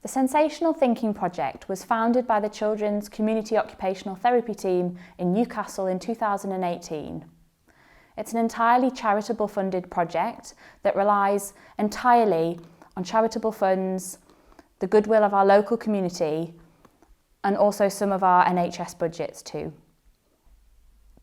The Sensational Thinking project was founded by the Children's Community Occupational Therapy team in Newcastle in 2018. It's an entirely charitable funded project that relies entirely on charitable funds, the goodwill of our local community, and also some of our NHS budgets too.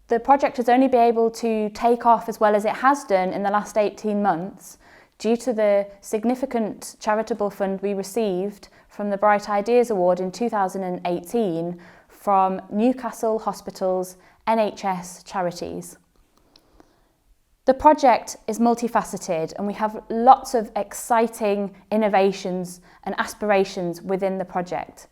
The project has only been able to take off as well as it has done in the last 18 months due to the significant charitable fund we received from the Bright Ideas Award in 2018 from Newcastle Hospital's NHS charities. The project is multifaceted and we have lots of exciting innovations and aspirations within the project.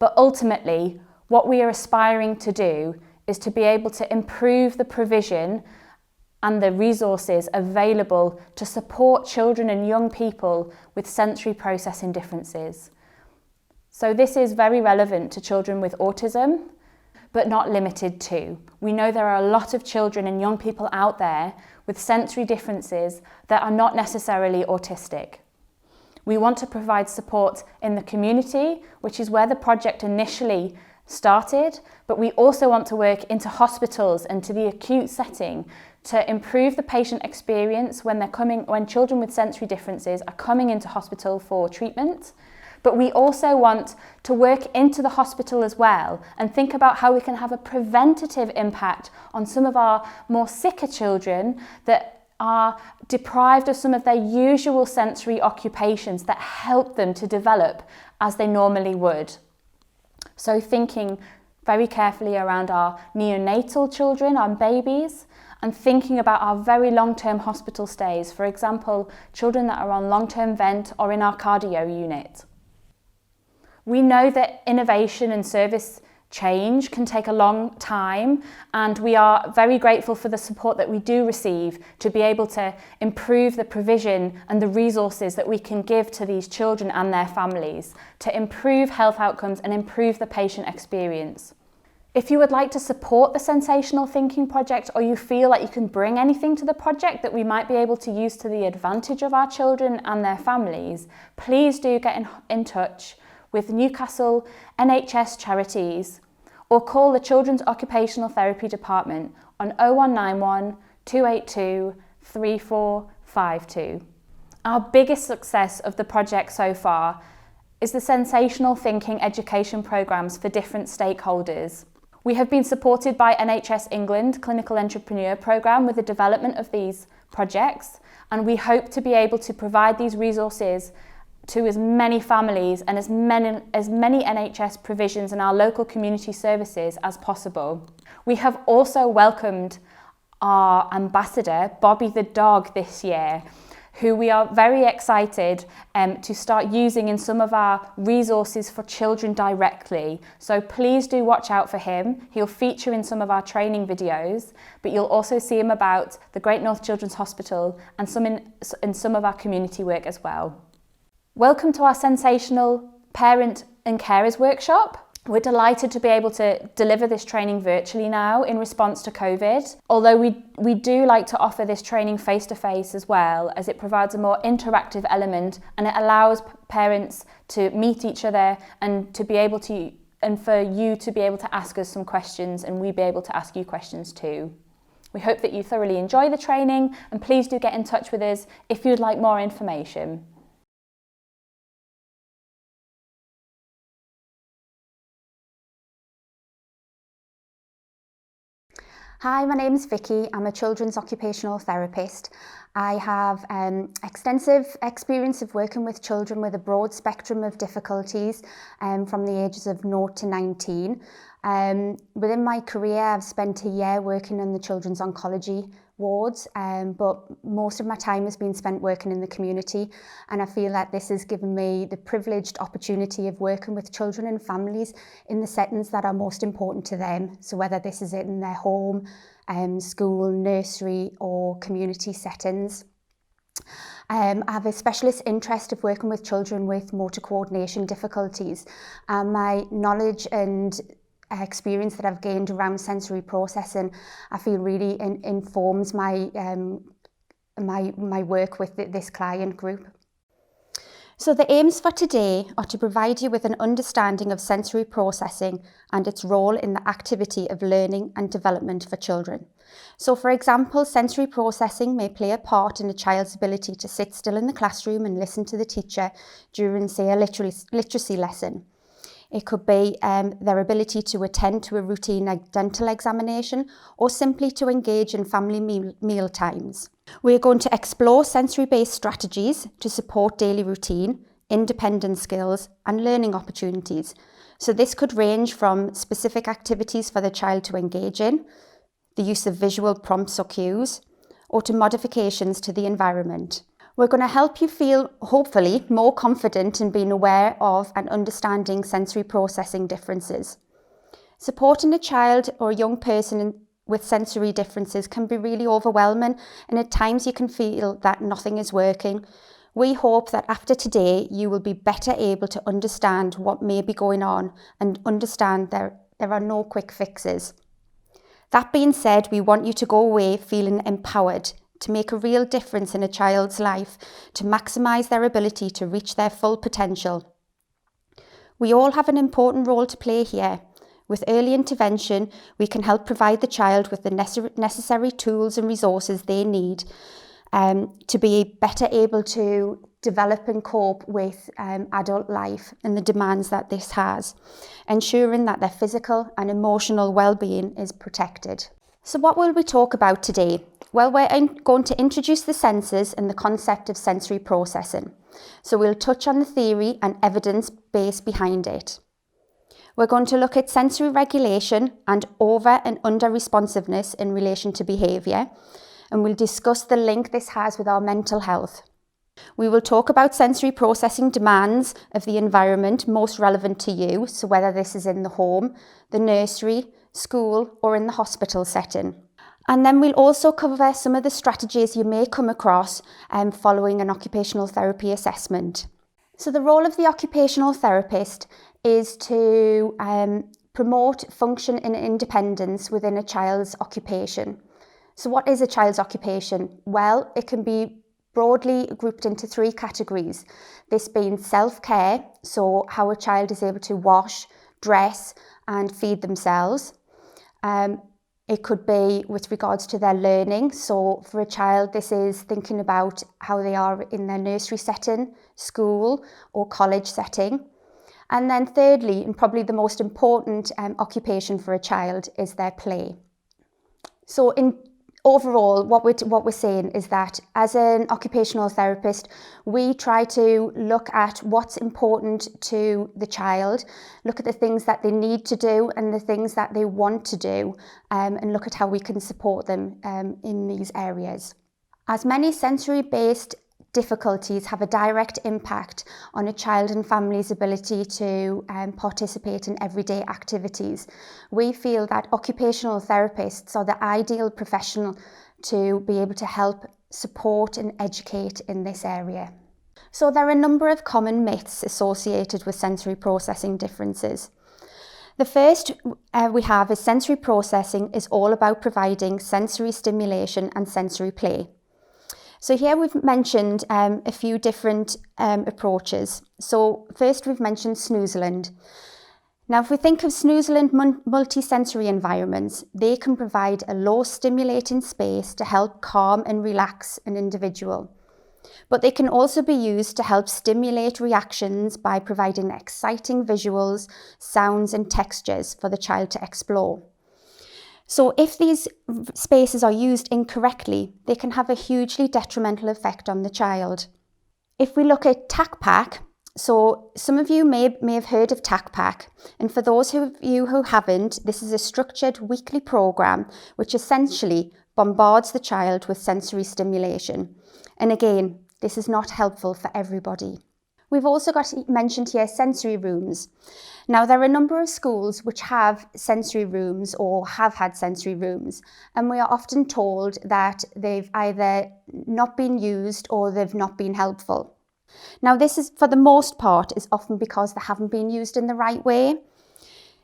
But ultimately, what we are aspiring to do is to be able to improve the provision and the resources available to support children and young people with sensory processing differences. So this is very relevant to children with autism, but not limited to. We know there are a lot of children and young people out there with sensory differences that are not necessarily autistic. We want to provide support in the community, which is where the project initially started, but we also want to work into hospitals and to the acute setting to improve the patient experience when children with sensory differences are coming into hospital for treatment. But we also want to work into the hospital as well and think about how we can have a preventative impact on some of our more sicker children that are deprived of some of their usual sensory occupations that help them to develop as they normally would. So thinking very carefully around our neonatal children, our babies, and thinking about our very long-term hospital stays, for example, children that are on long-term vent or in our cardio unit. We know that innovation and service change can take a long time, and we are very grateful for the support that we do receive to be able to improve the provision and the resources that we can give to these children and their families to improve health outcomes and improve the patient experience. If you would like to support the Sensational Thinking project, or you feel like you can bring anything to the project that we might be able to use to the advantage of our children and their families, please do get in touch with Newcastle NHS charities or call the Children's Occupational Therapy Department on 0191 282 3452. Our biggest success of the project so far is the Sensational Thinking education programmes for different stakeholders. We have been supported by NHS England Clinical Entrepreneur Programme with the development of these projects, and we hope to be able to provide these resources to as many families and as many NHS provisions in our local community services as possible. We have also welcomed our ambassador, Bobby the dog, this year, who we are very excited to start using in some of our resources for children directly. So please do watch out for him. He'll feature in some of our training videos, but you'll also see him about the Great North Children's Hospital and in some of our community work as well. Welcome to our Sensational Parent and Carers Workshop. We're delighted to be able to deliver this training virtually now in response to COVID, although we do like to offer this training face-to-face as well, as it provides a more interactive element and it allows parents to meet each other and for you to be able to ask us some questions and we be able to ask you questions too. We hope that you thoroughly enjoy the training, and please do get in touch with us if you'd like more information. Hi, my name is Vicky. I'm a children's occupational therapist. I have extensive experience of working with children with a broad spectrum of difficulties from the ages of 0 to 19. Within my career, I've spent a year working in the children's oncology wards, but most of my time has been spent working in the community, and I feel that this has given me the privileged opportunity of working with children and families in the settings that are most important to them. So whether this is in their home, school, nursery or community settings. I have a specialist interest of working with children with motor coordination difficulties, and my knowledge and experience that I've gained around sensory processing, I feel really informs my my work with this client group. So the aims for today are to provide you with an understanding of sensory processing and its role in the activity of learning and development for children. So for example, sensory processing may play a part in a child's ability to sit still in the classroom and listen to the teacher during, say, a literacy lesson. It could be their ability to attend to a routine dental examination or simply to engage in family meal times. We're going to explore sensory-based strategies to support daily routine, independent skills and learning opportunities. So this could range from specific activities for the child to engage in, the use of visual prompts or cues, or to modifications to the environment. We're going to help you feel, hopefully, more confident in being aware of and understanding sensory processing differences. Supporting a child or a young person with sensory differences can be really overwhelming, and at times you can feel that nothing is working. We hope that after today you will be better able to understand what may be going on and understand there are no quick fixes. That being said, we want you to go away feeling empowered to make a real difference in a child's life, to maximise their ability to reach their full potential. We all have an important role to play here. With early intervention, we can help provide the child with the necessary tools and resources they need to be better able to develop and cope with adult life and the demands that this has, ensuring that their physical and emotional well-being is protected. So what will we talk about today? Well, we're going to introduce the senses and the concept of sensory processing. So we'll touch on the theory and evidence base behind it. We're going to look at sensory regulation and over and under responsiveness in relation to behaviour, and we'll discuss the link this has with our mental health. We will talk about sensory processing demands of the environment most relevant to you, so whether this is in the home, the nursery, school or in the hospital setting. And then we'll also cover some of the strategies you may come across following an occupational therapy assessment. So the role of the occupational therapist is to promote function and independence within a child's occupation. So what is a child's occupation? Well, it can be broadly grouped into three categories. This being self-care, so how a child is able to wash, dress and feed themselves. It could be with regards to their learning. So for a child, this is thinking about how they are in their nursery setting, school or college setting. And then thirdly, and probably the most important occupation for a child is their play. So overall, what we're saying is that as an occupational therapist, we try to look at what's important to the child, look at the things that they need to do and the things that they want to do, and look at how we can support them in these areas. As many sensory-based difficulties have a direct impact on a child and family's ability to participate in everyday activities, we feel that occupational therapists are the ideal professional to be able to help support and educate in this area. So there are a number of common myths associated with sensory processing differences. The first we have is sensory processing is all about providing sensory stimulation and sensory play. So here we've mentioned a few different approaches. So first we've mentioned Snoozeland. Now if we think of Snoozeland multisensory environments, they can provide a low stimulating space to help calm and relax an individual. But they can also be used to help stimulate reactions by providing exciting visuals, sounds and textures for the child to explore. So if these spaces are used incorrectly, they can have a hugely detrimental effect on the child. If we look at TACPAC, so some of you may have heard of TACPAC, and for those of you who haven't, this is a structured weekly programme which essentially bombards the child with sensory stimulation. And again, this is not helpful for everybody. We've also got mentioned here sensory rooms. Now there are a number of schools which have sensory rooms or have had sensory rooms, and we are often told that they've either not been used or they've not been helpful. Now this is, for the most part, is often because they haven't been used in the right way.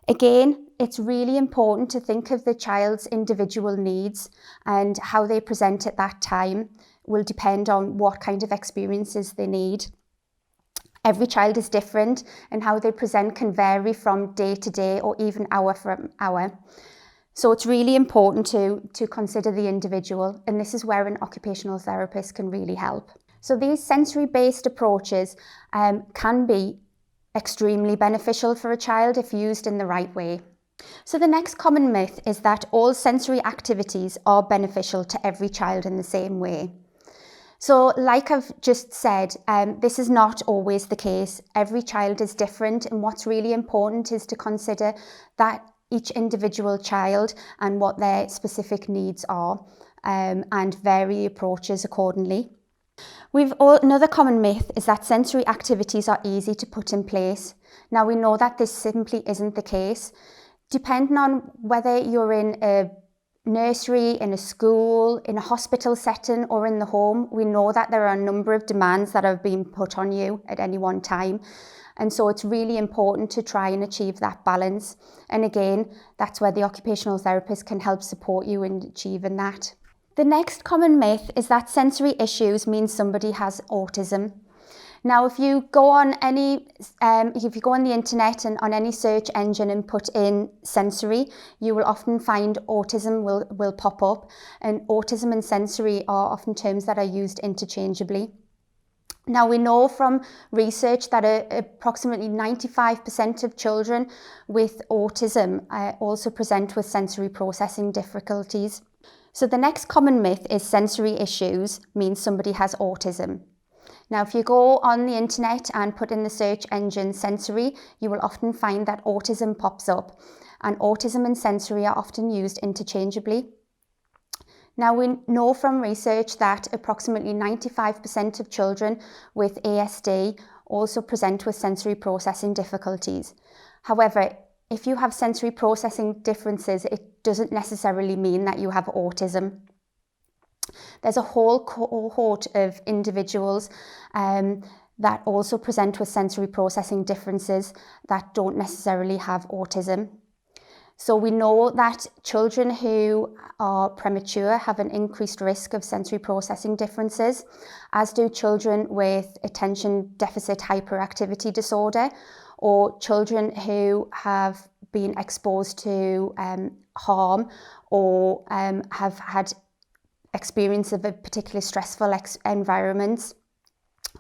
Again, it's really important to think of the child's individual needs, and how they present at that time will depend on what kind of experiences they need. Every child is different, and how they present can vary from day to day or even hour from hour. So it's really important to consider the individual, and this is where an occupational therapist can really help. So these sensory-based approaches can be extremely beneficial for a child if used in the right way. So the next common myth is that all sensory activities are beneficial to every child in the same way. So like I've just said, this is not always the case. Every child is different, and what's really important is to consider that each individual child and what their specific needs are, and vary approaches accordingly. Another common myth is that sensory activities are easy to put in place. Now we know that this simply isn't the case. Depending on whether you're in a nursery, in a school, in a hospital setting or in the home, we know that there are a number of demands that have been put on you at any one time. And so it's really important to try and achieve that balance. And again, that's where the occupational therapist can help support you in achieving that. The next common myth is that sensory issues means somebody has autism. Now, if you go on the internet and on any search engine and put in sensory, you will often find autism will pop up, and autism and sensory are often terms that are used interchangeably. Now, we know from research that approximately 95% of children with autism also present with sensory processing difficulties. So the next common myth is sensory issues means somebody has autism. Now, if you go on the internet and put in the search engine sensory, you will often find that autism pops up, and autism and sensory are often used interchangeably. Now, we know from research that approximately 95% of children with ASD also present with sensory processing difficulties. However, if you have sensory processing differences, it doesn't necessarily mean that you have autism. There's a whole cohort of individuals that also present with sensory processing differences that don't necessarily have autism. So we know that children who are premature have an increased risk of sensory processing differences, as do children with attention deficit hyperactivity disorder, or children who have been exposed to harm or have had experience of a particularly stressful environment.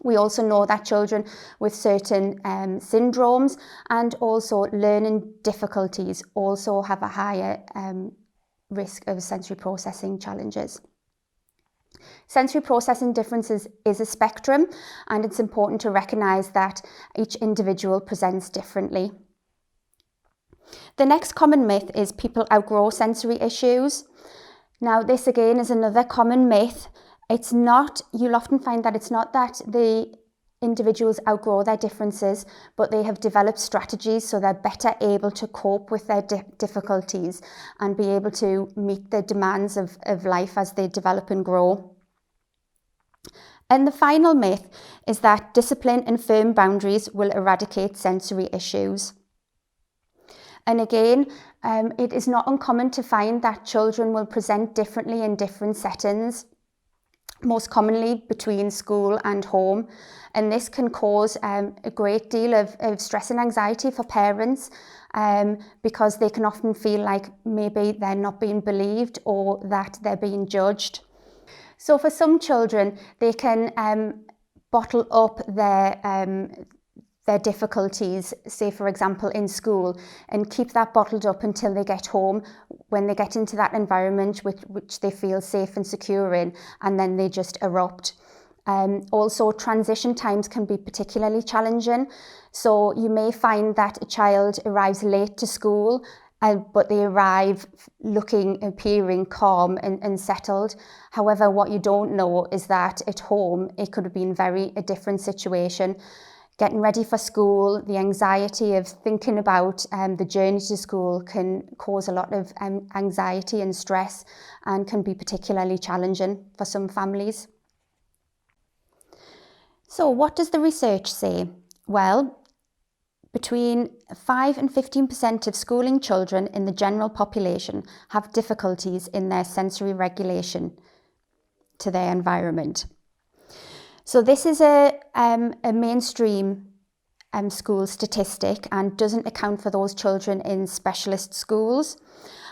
We also know that children with certain syndromes and also learning difficulties also have a higher risk of sensory processing challenges. Sensory processing differences is a spectrum, and it's important to recognise that each individual presents differently. The next common myth is people outgrow sensory issues. Now, this again is another common myth. You'll often find that it's not that the individuals outgrow their differences, but they have developed strategies so they're better able to cope with their difficulties and be able to meet the demands of life as they develop and grow. And the final myth is that discipline and firm boundaries will eradicate sensory issues. And again, it is not uncommon to find that children will present differently in different settings, most commonly between school and home. And this can cause a great deal of stress and anxiety for parents because they can often feel like maybe they're not being believed or that they're being judged. So for some children, they can bottle up their difficulties, say for example in school, and keep that bottled up until they get home, when they get into that environment which they feel safe and secure in, and then they just erupt. Also, transition times can be particularly challenging. So you may find that a child arrives late to school, but they arrive appearing calm and settled. However, what you don't know is that at home, it could have been a different situation. Getting ready for school, the anxiety of thinking about the journey to school can cause a lot of anxiety and stress, and can be particularly challenging for some families. So what does the research say? Well, between 5 and 15% of schooling children in the general population have difficulties in their sensory regulation to their environment. So this is a mainstream school statistic and doesn't account for those children in specialist schools.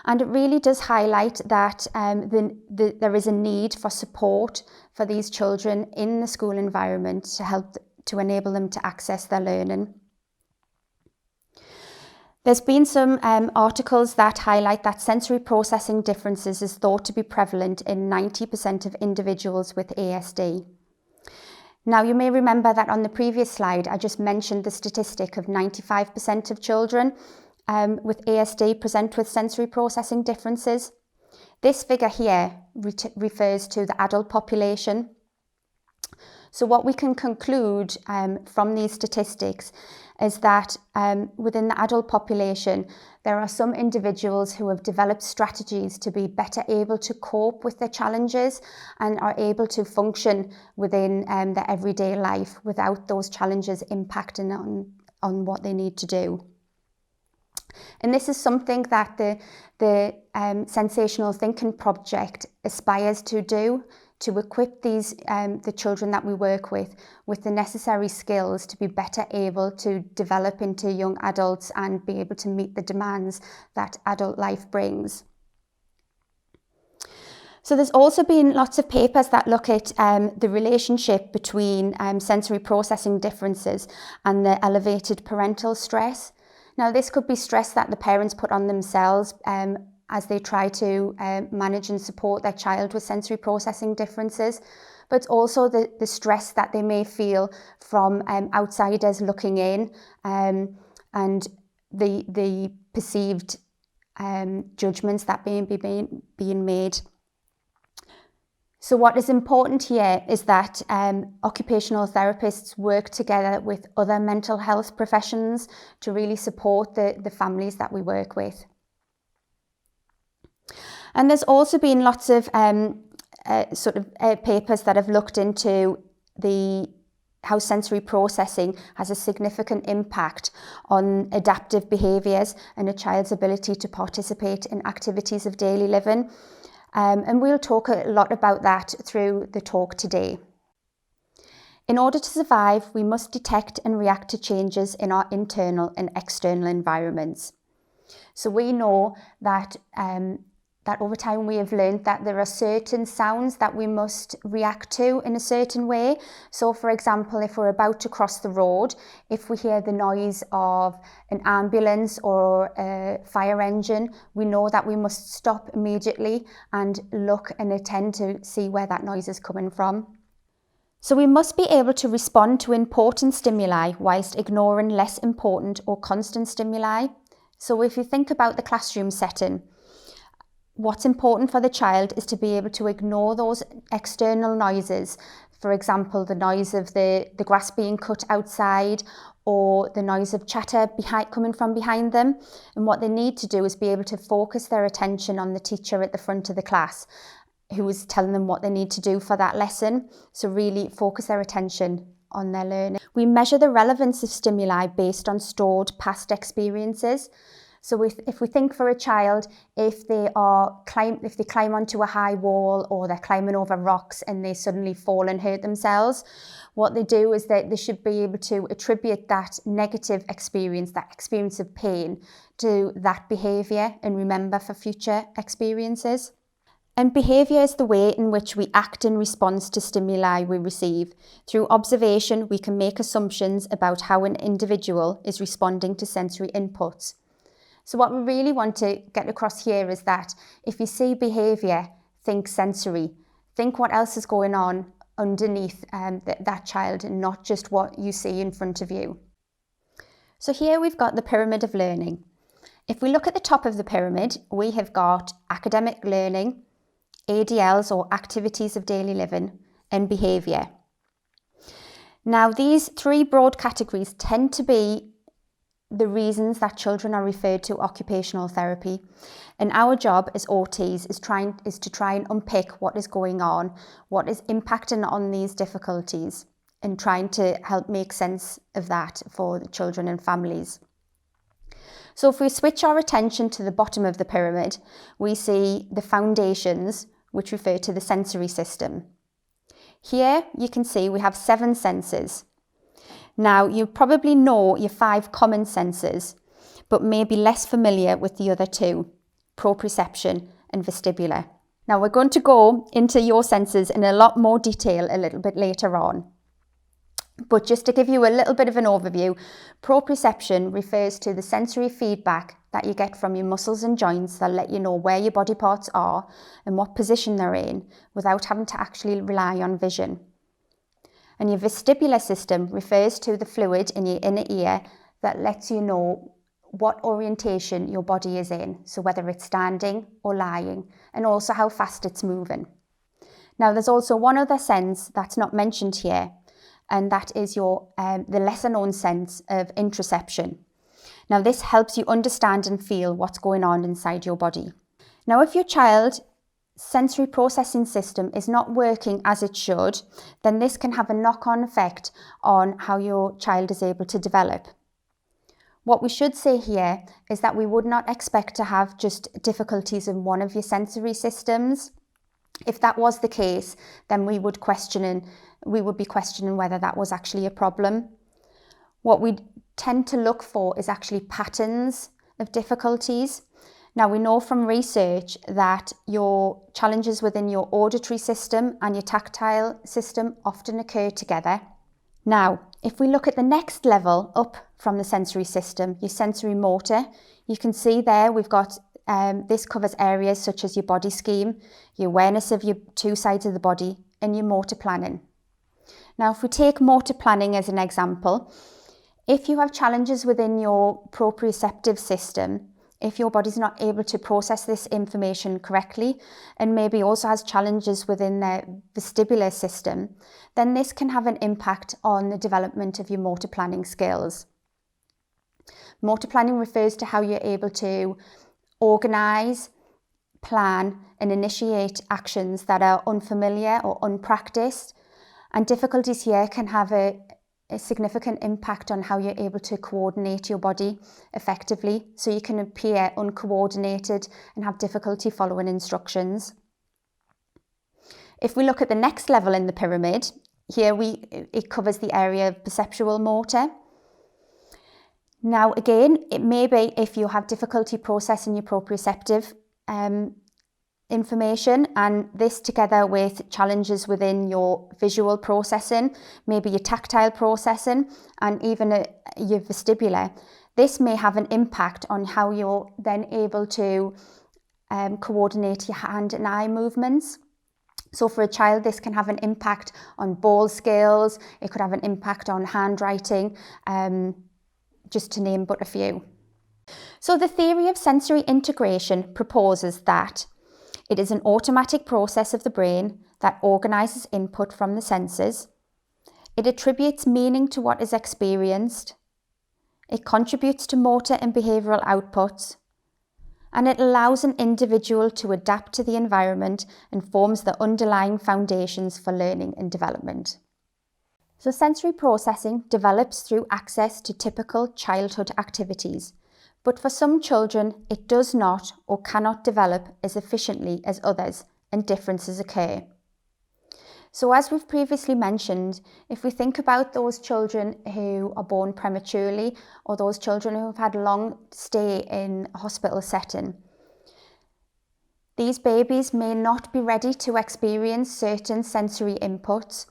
And it really does highlight that there is a need for support for these children in the school environment to help to enable them to access their learning. There's been some articles that highlight that sensory processing differences is thought to be prevalent in 90% of individuals with ASD. Now, you may remember that on the previous slide, I just mentioned the statistic of 95% of children with ASD present with sensory processing differences. This figure here refers to the adult population. So what we can conclude from these statistics is that within the adult population, there are some individuals who have developed strategies to be better able to cope with their challenges and are able to function within their everyday life without those challenges impacting on what they need to do. And this is something that the Sensational Thinking Project aspires to do, to equip these the children that we work with the necessary skills to be better able to develop into young adults and be able to meet the demands that adult life brings. So there's also been lots of papers that look at the relationship between sensory processing differences and the elevated parental stress. Now, this could be stress that the parents put on themselves as they try to manage and support their child with sensory processing differences, but also the stress that they may feel from outsiders looking in and the perceived judgments that may be being made. So what is important here is that occupational therapists work together with other mental health professions to really support the families that we work with. And there's also been lots of papers that have looked into how sensory processing has a significant impact on adaptive behaviours and a child's ability to participate in activities of daily living. And we'll talk a lot about that through the talk today. In order to survive, we must detect and react to changes in our internal and external environments. So we know that that over time we have learned that there are certain sounds that we must react to in a certain way. So for example, if we're about to cross the road, if we hear the noise of an ambulance or a fire engine, we know that we must stop immediately and look and attend to see where that noise is coming from. So we must be able to respond to important stimuli whilst ignoring less important or constant stimuli. So if you think about the classroom setting, what's important for the child is to be able to ignore those external noises. For example, the noise of the grass being cut outside or the noise of chatter coming from behind them. And what they need to do is be able to focus their attention on the teacher at the front of the class who is telling them what they need to do for that lesson. So really focus their attention on their learning. We measure the relevance of stimuli based on stored past experiences. So if we think for a child, if they climb onto a high wall or they're climbing over rocks and they suddenly fall and hurt themselves, what they do is that they should be able to attribute that negative experience, that experience of pain, to that behaviour and remember for future experiences. And behaviour is the way in which we act in response to stimuli we receive. Through observation, we can make assumptions about how an individual is responding to sensory inputs. So what we really want to get across here is that if you see behaviour, think sensory. Think what else is going on underneath that child and not just what you see in front of you. So here we've got the pyramid of learning. If we look at the top of the pyramid, we have got academic learning, ADLs or activities of daily living, and behaviour. Now these three broad categories tend to be the reasons that children are referred to occupational therapy, and our job as OTs is to try and unpick what is going on, what is impacting on these difficulties, and trying to help make sense of that for the children and families. So if we switch our attention to the bottom of the pyramid, we see the foundations, which refer to the sensory system. Here you can see we have 7 senses. Now, you probably know your 5 common senses, but may be less familiar with the other 2, proprioception and vestibular. Now, we're going to go into your senses in a lot more detail a little bit later on. But just to give you a little bit of an overview, proprioception refers to the sensory feedback that you get from your muscles and joints that let you know where your body parts are and what position they're in without having to actually rely on vision. And your vestibular system refers to the fluid in your inner ear that lets you know what orientation your body is in, so whether it's standing or lying, and also how fast it's moving. Now, there's also one other sense that's not mentioned here, and that is the lesser known sense of interoception. Now, this helps you understand and feel what's going on inside your body. Now, if your child's sensory processing system is not working as it should, then this can have a knock-on effect on how your child is able to develop. What we should say here is that we would not expect to have just difficulties in one of your sensory systems. If that was the case, then we would be questioning whether that was actually a problem. What we tend to look for is actually patterns of difficulties. Now, we know from research that your challenges within your auditory system and your tactile system often occur together. Now, if we look at the next level up from the sensory system, your sensory motor, you can see there we've got this covers areas such as your body scheme, your awareness of your 2 sides of the body, and your motor planning. Now, if we take motor planning as an example, if you have challenges within your proprioceptive system, if your body's not able to process this information correctly, and maybe also has challenges within the vestibular system, then this can have an impact on the development of your motor planning skills. Motor planning refers to how you're able to organise, plan and initiate actions that are unfamiliar or unpracticed, and difficulties here can have a significant impact on how you're able to coordinate your body effectively, so you can appear uncoordinated and have difficulty following instructions. If we look at the next level in the pyramid, here it covers the area of perceptual motor. Now again, it may be if you have difficulty processing your proprioceptive information, and this together with challenges within your visual processing, maybe your tactile processing and even your vestibular, this may have an impact on how you're then able to coordinate your hand and eye movements. So for a child, this can have an impact on ball skills, it could have an impact on handwriting, just to name but a few. So the theory of sensory integration proposes that it is an automatic process of the brain that organises input from the senses. It attributes meaning to what is experienced. It contributes to motor and behavioural outputs. And it allows an individual to adapt to the environment and forms the underlying foundations for learning and development. So sensory processing develops through access to typical childhood activities. But for some children, it does not or cannot develop as efficiently as others, and differences occur. So as we've previously mentioned, if we think about those children who are born prematurely, or those children who have had a long stay in a hospital setting, these babies may not be ready to experience certain sensory inputs,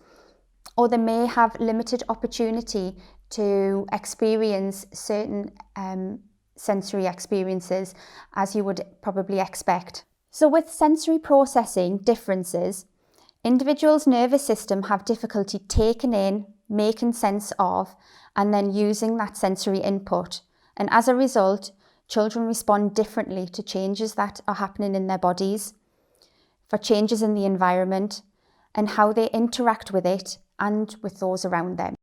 or they may have limited opportunity to experience certain sensory experiences as you would probably expect. So with sensory processing differences, individuals' nervous system have difficulty taking in, making sense of, and then using that sensory input. And as a result, children respond differently to changes that are happening in their bodies, for changes in the environment, and how they interact with it and with those around them.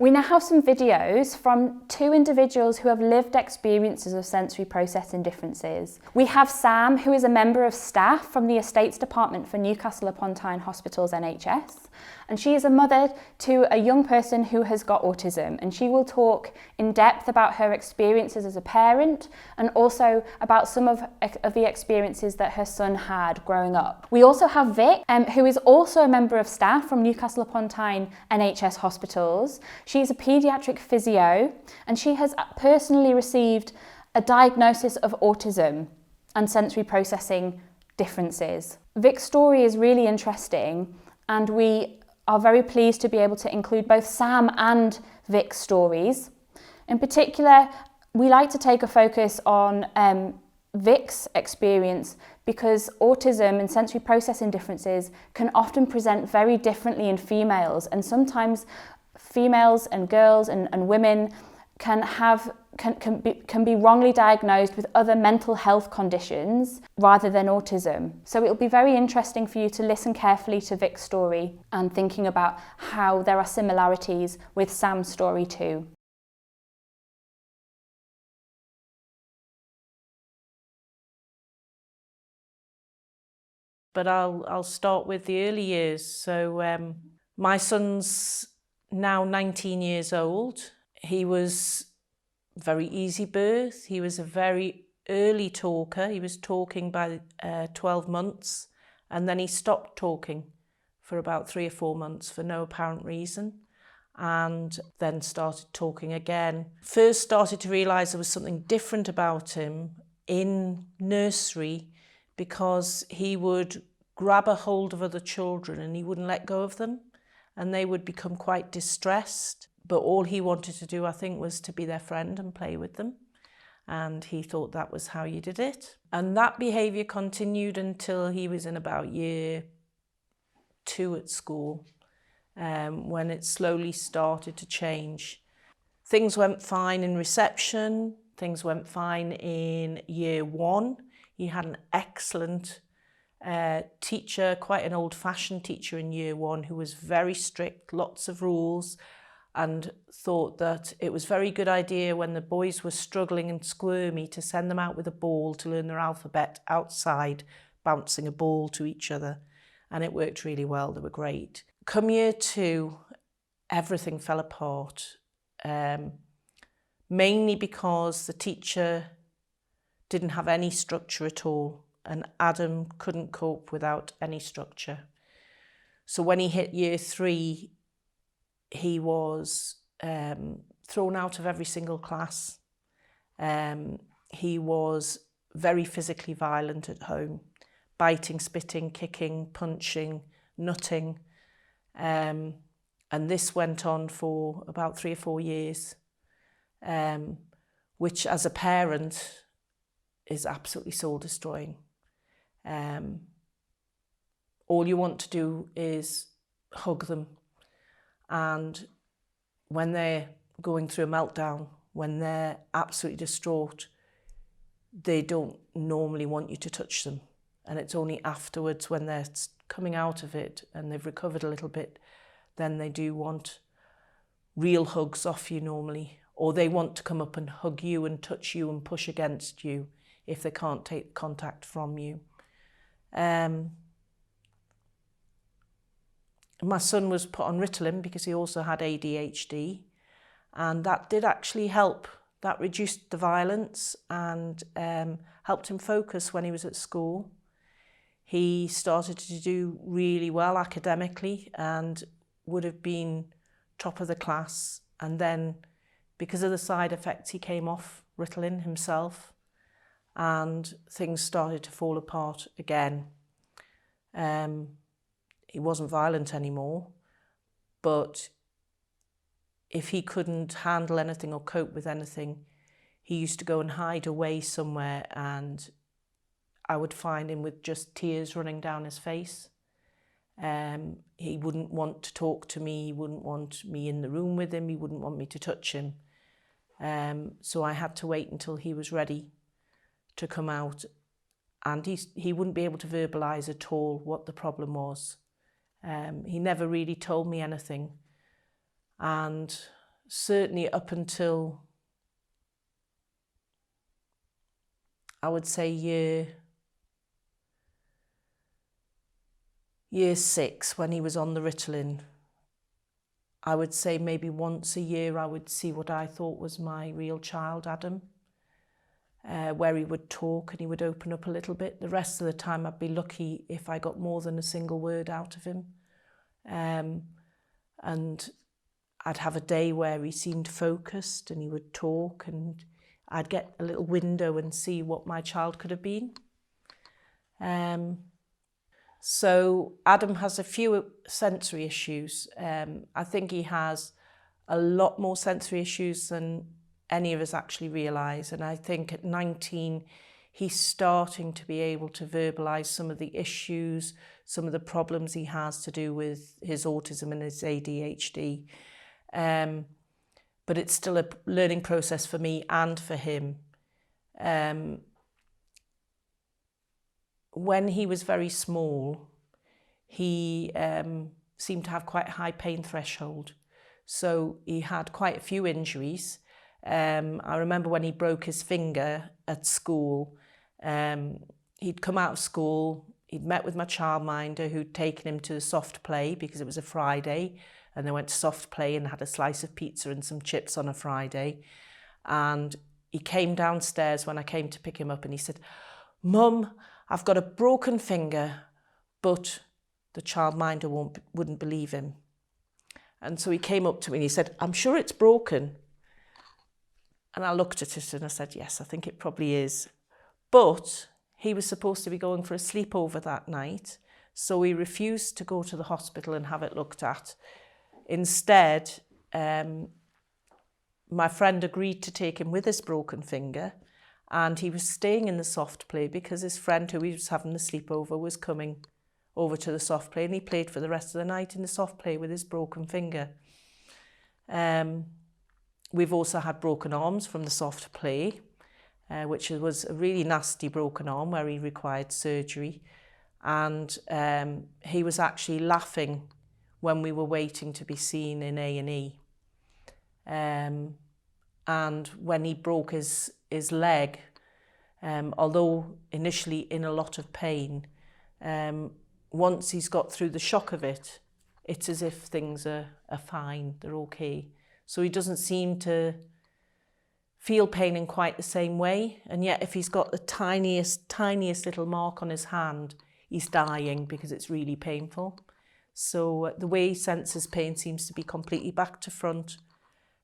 We now have some videos from 2 individuals who have lived experiences of sensory processing differences. We have Sam, who is a member of staff from the Estates Department for Newcastle upon Tyne Hospital's NHS, And she is a mother to a young person who has got autism, and she will talk in depth about her experiences as a parent and also about some of the experiences that her son had growing up. We also have Vic, who is also a member of staff from Newcastle upon Tyne NHS hospitals. She's a paediatric physio, and she has personally received a diagnosis of autism and sensory processing differences. Vic's story is really interesting, and we are very pleased to be able to include both Sam and Vic's stories. In particular, we like to take a focus on Vic's experience because autism and sensory processing differences can often present very differently in females, and sometimes females and girls and women can be wrongly diagnosed with other mental health conditions rather than autism. So it'll be very interesting for you to listen carefully to Vic's story and thinking about how there are similarities with Sam's story too. But I'll start with the early years. So my son's now 19 years old. He was very easy birth. He was a very early talker. He was talking by 12 months, and then he stopped talking for about 3 or 4 months for no apparent reason, and then started talking again. First started to realise there was something different about him in nursery, because he would grab a hold of other children and he wouldn't let go of them, and they would become quite distressed. But all he wanted to do, I think, was to be their friend and play with them. And he thought that was how you did it. And that behaviour continued until he was in about year 2 at school, when it slowly started to change. Things went fine in reception. Things went fine in year 1. He had an excellent teacher, quite an old-fashioned teacher in year 1, who was very strict, lots of rules, and thought that it was a very good idea when the boys were struggling and squirmy to send them out with a ball to learn their alphabet outside, bouncing a ball to each other. And it worked really well. They were great. Come year 2, everything fell apart, mainly because the teacher didn't have any structure at all, and Adam couldn't cope without any structure. So when he hit year 3, he was thrown out of every single class. He was very physically violent at home, biting, spitting, kicking, punching, nutting. And this went on for about 3 or 4 years, which as a parent is absolutely soul-destroying. All you want to do is hug them. And when they're going through a meltdown, when they're absolutely distraught, they don't normally want you to touch them. And it's only afterwards, when they're coming out of it and they've recovered a little bit, then they do want real hugs off you normally. Or they want to come up and hug you and touch you and push against you if they can't take contact from you. My son was put on Ritalin because he also had ADHD, and that did actually help. That reduced the violence and helped him focus when he was at school. He started to do really well academically and would have been top of the class. And then, because of the side effects, he came off Ritalin himself, and things started to fall apart again. He wasn't violent anymore, but if he couldn't handle anything or cope with anything, he used to go and hide away somewhere, and I would find him with just tears running down his face. He wouldn't want to talk to me, he wouldn't want me in the room with him, he wouldn't want me to touch him. So I had to wait until he was ready to come out, and he wouldn't be able to verbalise at all what the problem was. He never really told me anything, and certainly up until, I would say, year 6, when he was on the Ritalin, I would say maybe once a year I would see what I thought was my real child, Adam, where he would talk and he would open up a little bit. The rest of the time I'd be lucky if I got more than a single word out of him. And I'd have a day where he seemed focused and he would talk, and I'd get a little window and see what my child could have been. So Adam has a few sensory issues. I think he has a lot more sensory issues than any of us actually realise. And I think at 19, he's starting to be able to verbalise some of the issues, some of the problems he has to do with his autism and his ADHD. But it's still a learning process for me and for him. When he was very small, he seemed to have quite a high pain threshold. So he had quite a few injuries. I remember when he broke his finger at school, he'd come out of school, he'd met with my childminder who'd taken him to the soft play because it was a Friday, and they went to soft play and had a slice of pizza and some chips on a Friday. And he came downstairs when I came to pick him up and he said, "Mum, I've got a broken finger," but the childminder wouldn't believe him. And so he came up to me and he said, "I'm sure it's broken." And I looked at it and I said, "Yes, I think it probably is." But he was supposed to be going for a sleepover that night, so he refused to go to the hospital and have it looked at. Instead, my friend agreed to take him with his broken finger, and he was staying in the soft play because his friend who he was having the sleepover was coming over to the soft play, and he played for the rest of the night in the soft play with his broken finger. We've also had broken arms from the soft play, which was a really nasty broken arm where he required surgery. And he was actually laughing when we were waiting to be seen in A&E. And when he broke his leg, although initially in a lot of pain, once he's got through the shock of it, it's as if things are fine, they're okay. So he doesn't seem to feel pain in quite the same way. And yet if he's got the tiniest little mark on his hand, he's dying because it's really painful. So the way he senses pain seems to be completely back to front.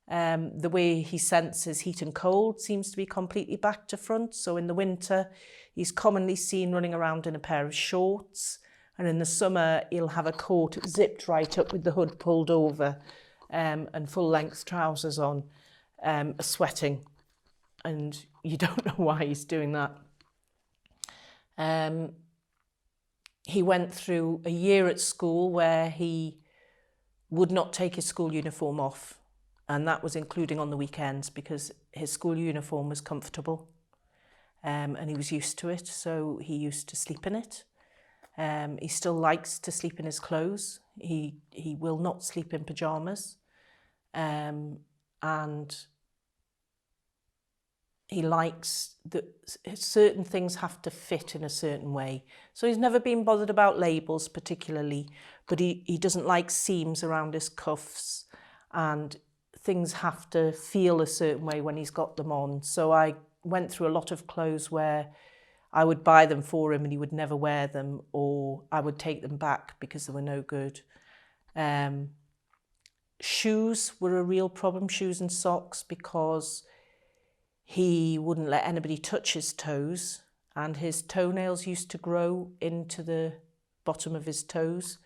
The way he senses heat and cold seems to be completely back to front. So in the winter, he's commonly seen running around in a pair of shorts. And in the summer, he'll have a coat zipped right up with the hood pulled over, and full-length trousers on, sweating. And you don't know why he's doing that. He went through a year at school where he would not take his school uniform off. And that was including on the weekends because his school uniform was comfortable, and he was used to it. So he used to sleep in it. He still likes to sleep in his clothes. He will not sleep in pyjamas. And he likes that certain things have to fit in a certain way. So he's never been bothered about labels particularly, but he doesn't like seams around his cuffs, and things have to feel a certain way when he's got them on. So I went through a lot of clothes where I would buy them for him and he would never wear them, or I would take them back because they were no good. Shoes were a real problem, shoes and socks, because he wouldn't let anybody touch his toes, and his toenails used to grow into the bottom of his toes.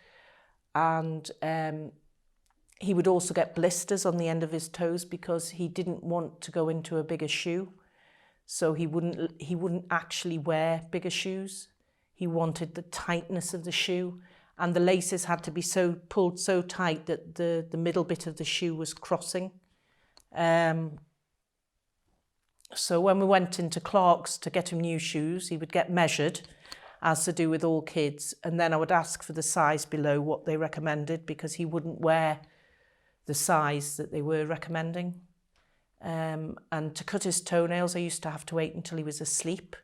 And he would also get blisters on the end of his toes because he didn't want to go into a bigger shoe. So he wouldn't actually wear bigger shoes. He wanted the tightness of the shoe, and the laces had to be pulled so tight that the middle bit of the shoe was crossing. So when we went into Clark's to get him new shoes, he would get measured, as to do with all kids, and then I would ask for the size below what they recommended because he wouldn't wear the size that they were recommending. And to cut his toenails, I used to have to wait until he was asleep.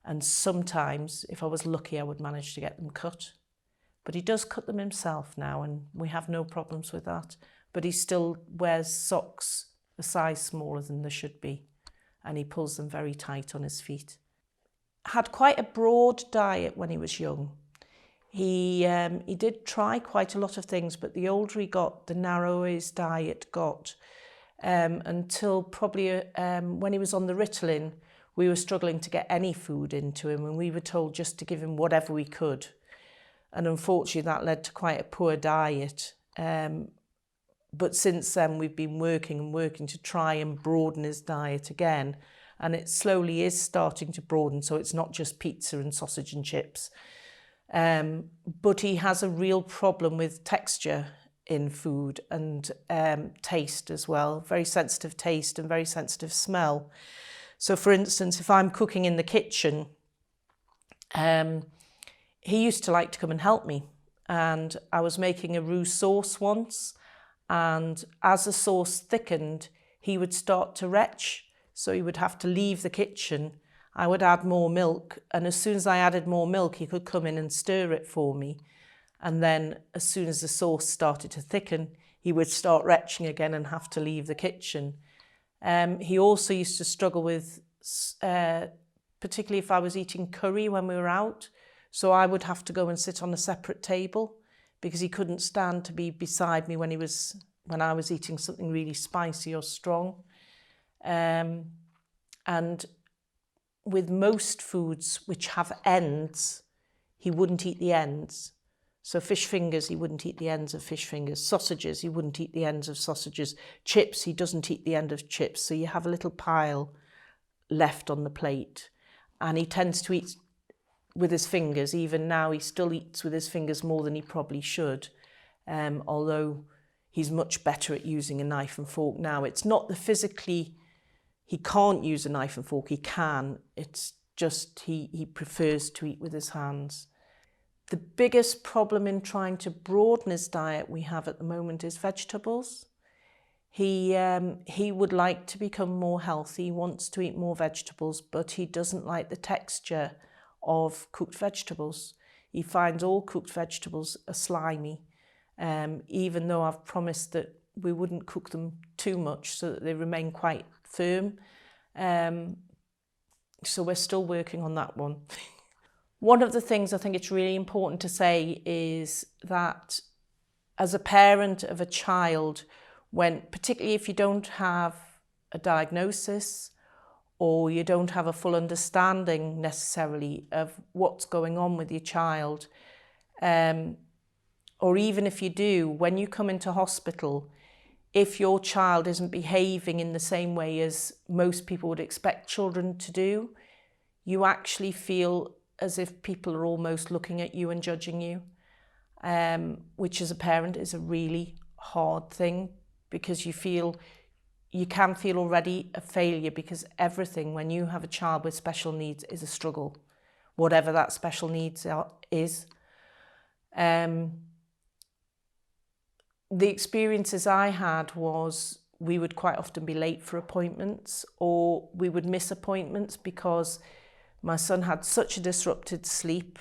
And sometimes, if I was lucky, I would manage to get them cut. But he does cut them himself now, and we have no problems with that. but he still wears socks a size smaller than there should be, and he pulls them very tight on his feet. Had quite a broad diet when he was young. He did try quite a lot of things, but the older he got, the narrower his diet got, until probably when he was on the Ritalin, we were struggling to get any food into him, and we were told just to give him whatever we could. And unfortunately, that led to quite a poor diet. But since then, we've been working to try and broaden his diet again. And it slowly is starting to broaden, so it's not just pizza and sausage and chips. But he has a real problem with texture in food and taste as well. Very sensitive taste and very sensitive smell. So for instance, if I'm cooking in the kitchen, he used to like to come and help me. And I was making a roux sauce once, and as the sauce thickened, he would start to retch. So he would have to leave the kitchen. I would add more milk, and as soon as I added more milk, he could come in and stir it for me. And then as soon as the sauce started to thicken, he would start retching again and have to leave the kitchen. He also used to struggle with, particularly if I was eating curry when we were out, so I would have to go and sit on a separate table because he couldn't stand to be beside me when I was eating something really spicy or strong. And with most foods which have ends, he wouldn't eat the ends. So fish fingers, he wouldn't eat the ends of fish fingers. Sausages, he wouldn't eat the ends of sausages. Chips, he doesn't eat the end of chips. So you have a little pile left on the plate. And he tends to eat with his fingers. Even now, he still eats with his fingers more than he probably should. Although he's much better at using a knife and fork now. It's not the physically, he can't use a knife and fork, he can. It's just he prefers to eat with his hands. The biggest problem in trying to broaden his diet we have at the moment is vegetables. He would like to become more healthy, he wants to eat more vegetables, but he doesn't like the texture of cooked vegetables. He finds all cooked vegetables are slimy, even though I've promised that we wouldn't cook them too much so that they remain quite firm. So we're still working on that one. One of the things I think it's really important to say is that as a parent of a child, particularly if you don't have a diagnosis or you don't have a full understanding necessarily of what's going on with your child, or even if you do, when you come into hospital, if your child isn't behaving in the same way as most people would expect children to do, you actually feel as if people are almost looking at you and judging you, which as a parent is a really hard thing, because you can feel already a failure, because everything when you have a child with special needs is a struggle, whatever that special needs is. The experiences I had was we would quite often be late for appointments, or we would miss appointments because my son had such a disrupted sleep,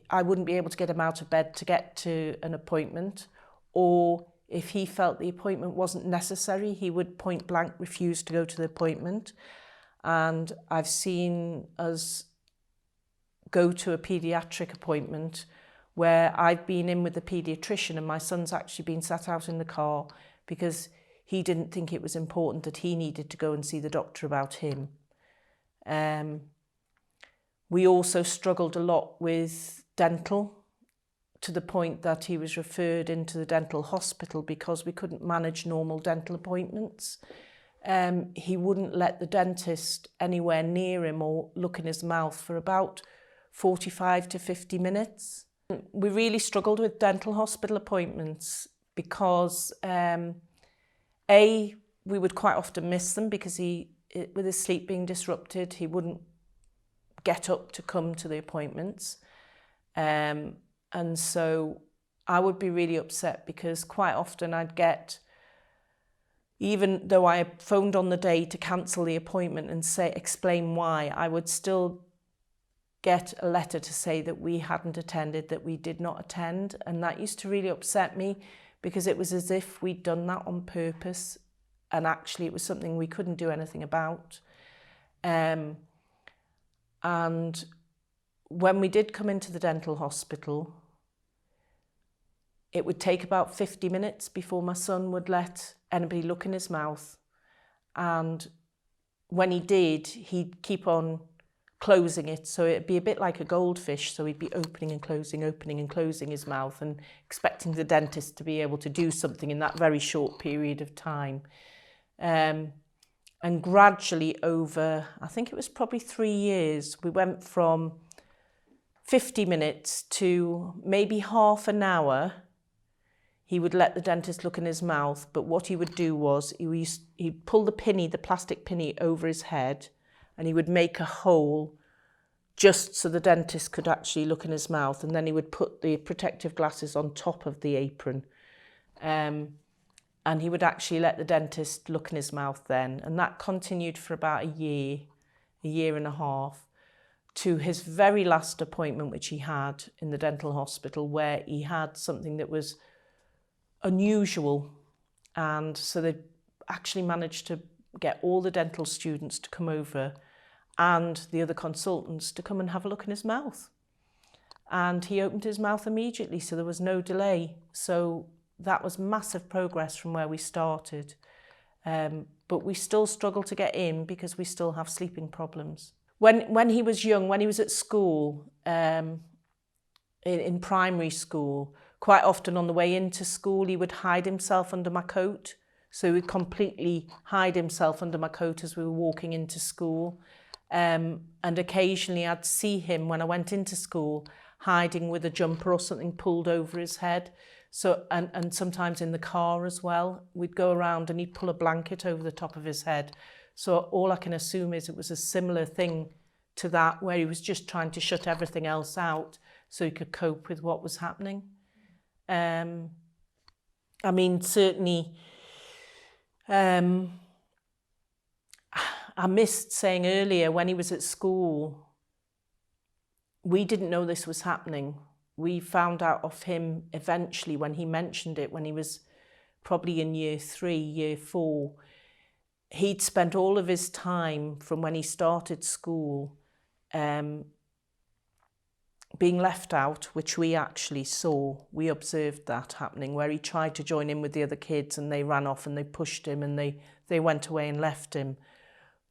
I wouldn't be able to get him out of bed to get to an appointment, or if he felt the appointment wasn't necessary, he would point blank refuse to go to the appointment. And I've seen us go to a paediatric appointment where I've been in with the paediatrician and my son's actually been sat out in the car because he didn't think it was important that he needed to go and see the doctor about him. We also struggled a lot with dental, to the point that he was referred into the dental hospital because we couldn't manage normal dental appointments. He wouldn't let the dentist anywhere near him or look in his mouth for about 45 to 50 minutes. We really struggled with dental hospital appointments because we would quite often miss them because with his sleep being disrupted, he wouldn't get up to come to the appointments. And so I would be really upset because quite often I'd get, even though I phoned on the day to cancel the appointment and explain why, I would still get a letter to say that we hadn't attended, that we did not attend. And that used to really upset me because it was as if we'd done that on purpose, and actually it was something we couldn't do anything about. And when we did come into the dental hospital, it would take about 50 minutes before my son would let anybody look in his mouth. And when he did, he'd keep on closing it. So it'd be a bit like a goldfish. So he'd be opening and closing his mouth and expecting the dentist to be able to do something in that very short period of time. And gradually over, I think it was probably 3 years, we went from 50 minutes to maybe half an hour. He would let the dentist look in his mouth, but what he would do was he'd pull the plastic pinny over his head, and he would make a hole just so the dentist could actually look in his mouth, and then he would put the protective glasses on top of the apron. And he would actually let the dentist look in his mouth then. And that continued for about a year and a half, to his very last appointment, which he had in the dental hospital, where he had something that was unusual. And so they actually managed to get all the dental students to come over and the other consultants to come and have a look in his mouth. And he opened his mouth immediately, so there was no delay. So that was massive progress from where we started. But we still struggle to get in because we still have sleeping problems. When he was young, when he was at school, in primary school, quite often on the way into school, he would hide himself under my coat. So he would completely hide himself under my coat as we were walking into school. And occasionally I'd see him when I went into school hiding with a jumper or something pulled over his head. So, and sometimes in the car as well, we'd go around and he'd pull a blanket over the top of his head. So all I can assume is it was a similar thing to that, where he was just trying to shut everything else out so he could cope with what was happening. I mean, certainly, I missed saying earlier, when he was at school, we didn't know this was happening. We found out of him eventually when he mentioned it, when he was probably in year 3, year 4. He'd spent all of his time from when he started school being left out, which we actually saw. We observed that happening, where he tried to join in with the other kids and they ran off and they pushed him and they went away and left him.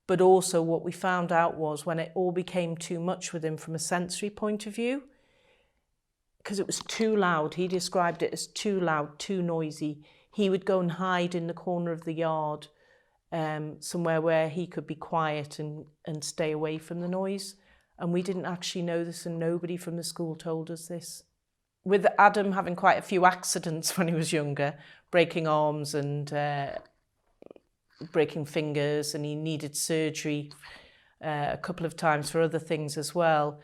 But also what we found out was when it all became too much with him from a sensory point of view, because it was too loud, he described it as too loud, too noisy, he would go and hide in the corner of the yard, somewhere where he could be quiet and stay away from the noise. And we didn't actually know this, and nobody from the school told us this. With Adam having quite a few accidents when he was younger, breaking arms and breaking fingers, and he needed surgery a couple of times for other things as well.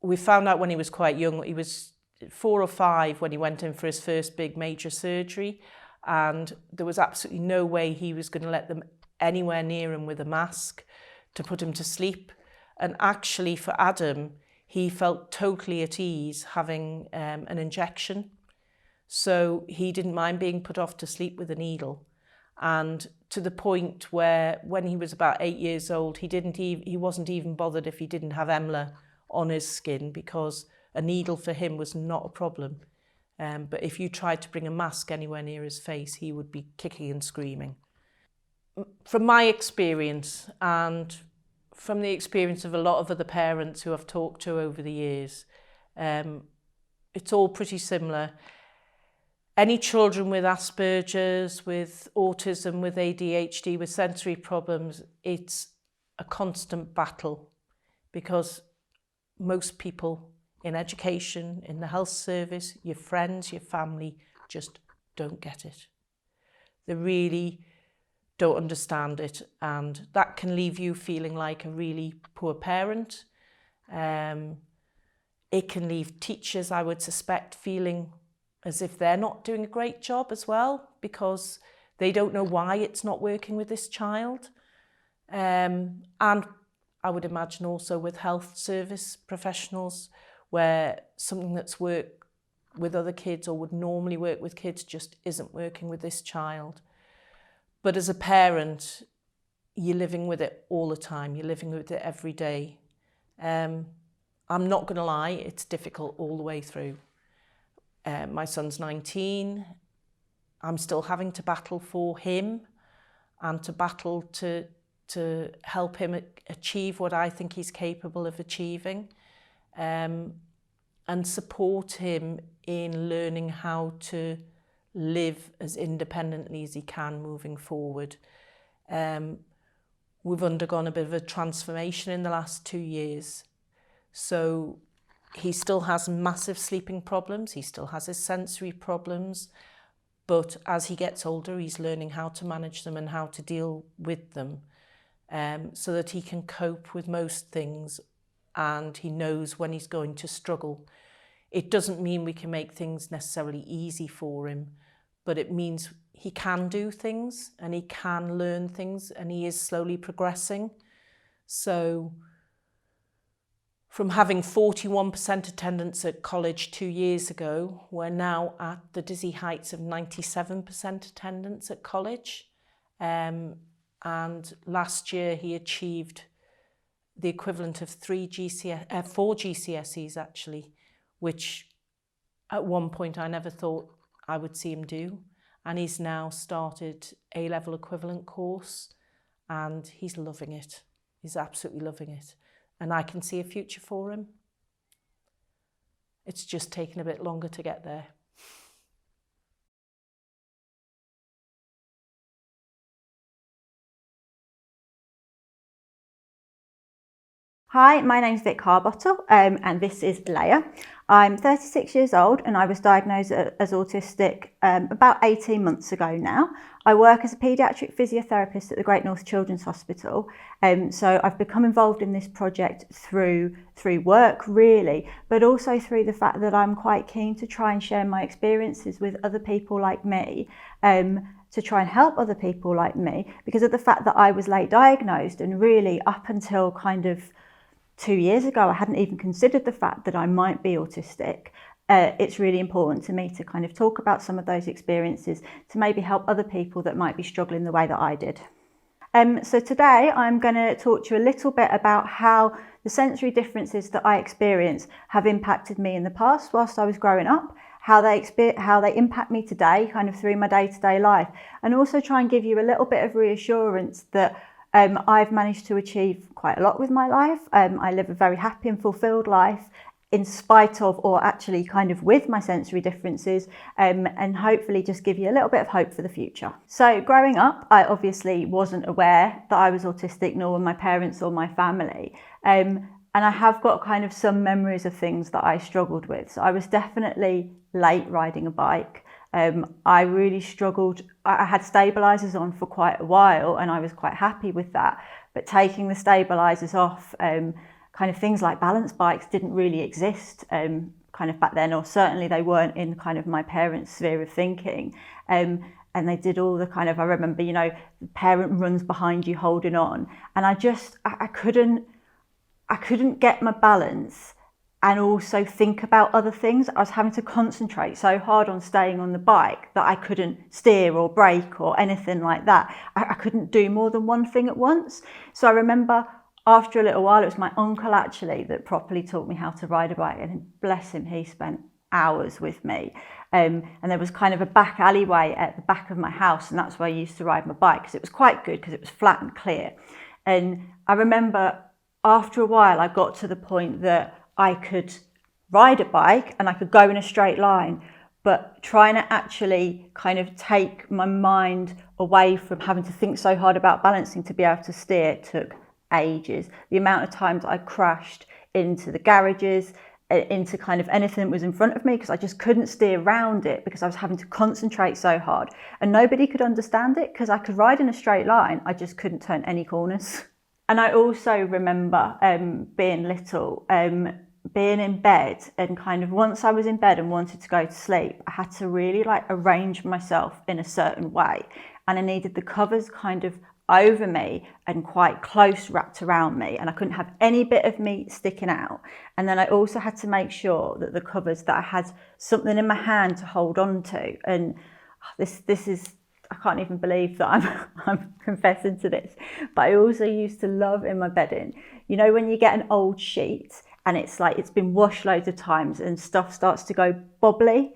We found out when he was quite young, he was 4 or 5 when he went in for his first big major surgery, and there was absolutely no way he was going to let them anywhere near him with a mask to put him to sleep. And actually for Adam, he felt totally at ease having an injection. So he didn't mind being put off to sleep with a needle. And to the point where when he was about 8 years old, he wasn't even bothered if he didn't have EMLA on his skin, because a needle for him was not a problem. But if you tried to bring a mask anywhere near his face, he would be kicking and screaming. From my experience, and from the experience of a lot of other parents who I've talked to over the years, it's all pretty similar. Any children with Asperger's, with autism, with ADHD, with sensory problems, it's a constant battle, because most people in education, in the health service, your friends, your family, just don't get it. They really don't understand it, and that can leave you feeling like a really poor parent. It can leave teachers, I would suspect, feeling as if they're not doing a great job as well, because they don't know why it's not working with this child. And I would imagine also with health service professionals, where something that's worked with other kids or would normally work with kids just isn't working with this child. But as a parent, you're living with it all the time. You're living with it every day. I'm not going to lie, it's difficult all the way through. My son's 19. I'm still having to battle for him and to battle to help him achieve what I think he's capable of achieving, and support him in learning how to live as independently as he can moving forward. We've undergone a bit of a transformation in the last 2 years. So he still has massive sleeping problems, he still has his sensory problems, but as he gets older, he's learning how to manage them and how to deal with them, so that he can cope with most things and he knows when he's going to struggle. It doesn't mean we can make things necessarily easy for him, but it means he can do things and he can learn things and he is slowly progressing. So from having 41% attendance at college 2 years ago, we're now at the dizzy heights of 97% attendance at college. And last year he achieved the equivalent of 4 GCSEs actually, which at one point I never thought I would see him do. And he's now started A-level equivalent course and he's loving it. He's absolutely loving it. And I can see a future for him. It's just taken a bit longer to get there. Hi, my name's Vic Harbottle, and this is Leia. I'm 36 years old and I was diagnosed as autistic about 18 months ago now. I work as a paediatric physiotherapist at the Great North Children's Hospital, so I've become involved in this project through work really, but also through the fact that I'm quite keen to try and share my experiences with other people like me, to try and help other people like me, because of the fact that I was late diagnosed and really up until kind of 2 years ago, I hadn't even considered the fact that I might be autistic. It's really important to me to kind of talk about some of those experiences to maybe help other people that might be struggling the way that I did. So today I'm going to talk to you a little bit about how the sensory differences that I experience have impacted me in the past whilst I was growing up, how they impact me today, kind of through my day-to-day life, and also try and give you a little bit of reassurance that I've managed to achieve quite a lot with my life. I live a very happy and fulfilled life in spite of, or actually kind of with, my sensory differences, and hopefully just give you a little bit of hope for the future. So growing up, I obviously wasn't aware that I was autistic, nor were my parents or my family. And I have got kind of some memories of things that I struggled with. So I was definitely late riding a bike. I really struggled. I had stabilisers on for quite a while and I was quite happy with that. But taking the stabilisers off, kind of things like balance bikes didn't really exist kind of back then, or certainly they weren't in kind of my parents' sphere of thinking. And they did all the kind of, I remember, you know, the parent runs behind you holding on. And I couldn't get my balance and also think about other things. I was having to concentrate so hard on staying on the bike that I couldn't steer or brake or anything like that. I couldn't do more than one thing at once. So I remember after a little while, it was my uncle actually that properly taught me how to ride a bike, and bless him, he spent hours with me. And there was kind of a back alleyway at the back of my house, and that's where I used to ride my bike because it was quite good because it was flat and clear. And I remember after a while, I got to the point that I could ride a bike and I could go in a straight line, but trying to actually kind of take my mind away from having to think so hard about balancing to be able to steer took ages. The amount of times I crashed into the garages, into kind of anything that was in front of me because I just couldn't steer around it because I was having to concentrate so hard, and nobody could understand it because I could ride in a straight line, I just couldn't turn any corners. And I also remember being little, being in bed, and kind of once I was in bed and wanted to go to sleep, I had to really like arrange myself in a certain way, and I needed the covers kind of over me and quite close wrapped around me, and I couldn't have any bit of meat sticking out. And then I also had to make sure that the covers, that I had something in my hand to hold on to. And this is, I can't even believe that I'm confessing to this, but I also used to love in my bedding, you know, when you get an old sheet and it's like it's been washed loads of times and stuff starts to go bobbly.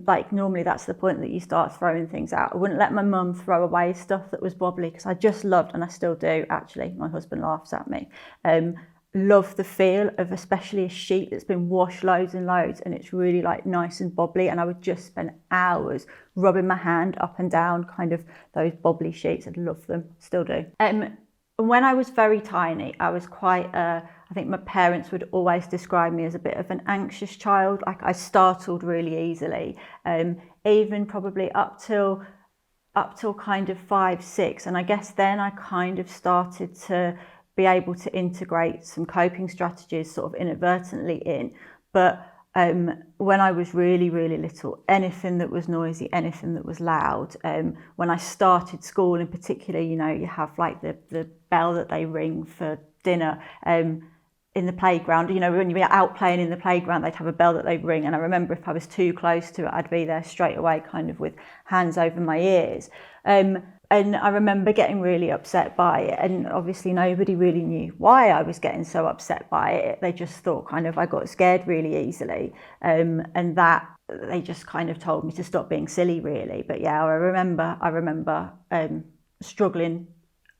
Like normally that's the point that you start throwing things out. I wouldn't let my mum throw away stuff that was bobbly because I just loved, and I still do actually, my husband laughs at me, love the feel of especially a sheet that's been washed loads and loads and it's really like nice and bobbly, and I would just spend hours rubbing my hand up and down kind of those bobbly sheets. I'd love them, still do. When I was very tiny, I was quite I think my parents would always describe me as a bit of an anxious child. Like I startled really easily, even probably up till kind of 5, 6, and I guess then I kind of started to be able to integrate some coping strategies sort of inadvertently in. But when I was really, really little, anything that was noisy, anything that was loud, when I started school in particular, you know, you have like the bell that they ring for dinner in the playground, you know, when you're out playing in the playground, they'd have a bell that they'd ring. And I remember if I was too close to it, I'd be there straight away, kind of with hands over my ears. And I remember getting really upset by it, and obviously nobody really knew why I was getting so upset by it. They just thought kind of I got scared really easily, and that they just kind of told me to stop being silly really. But yeah, I remember struggling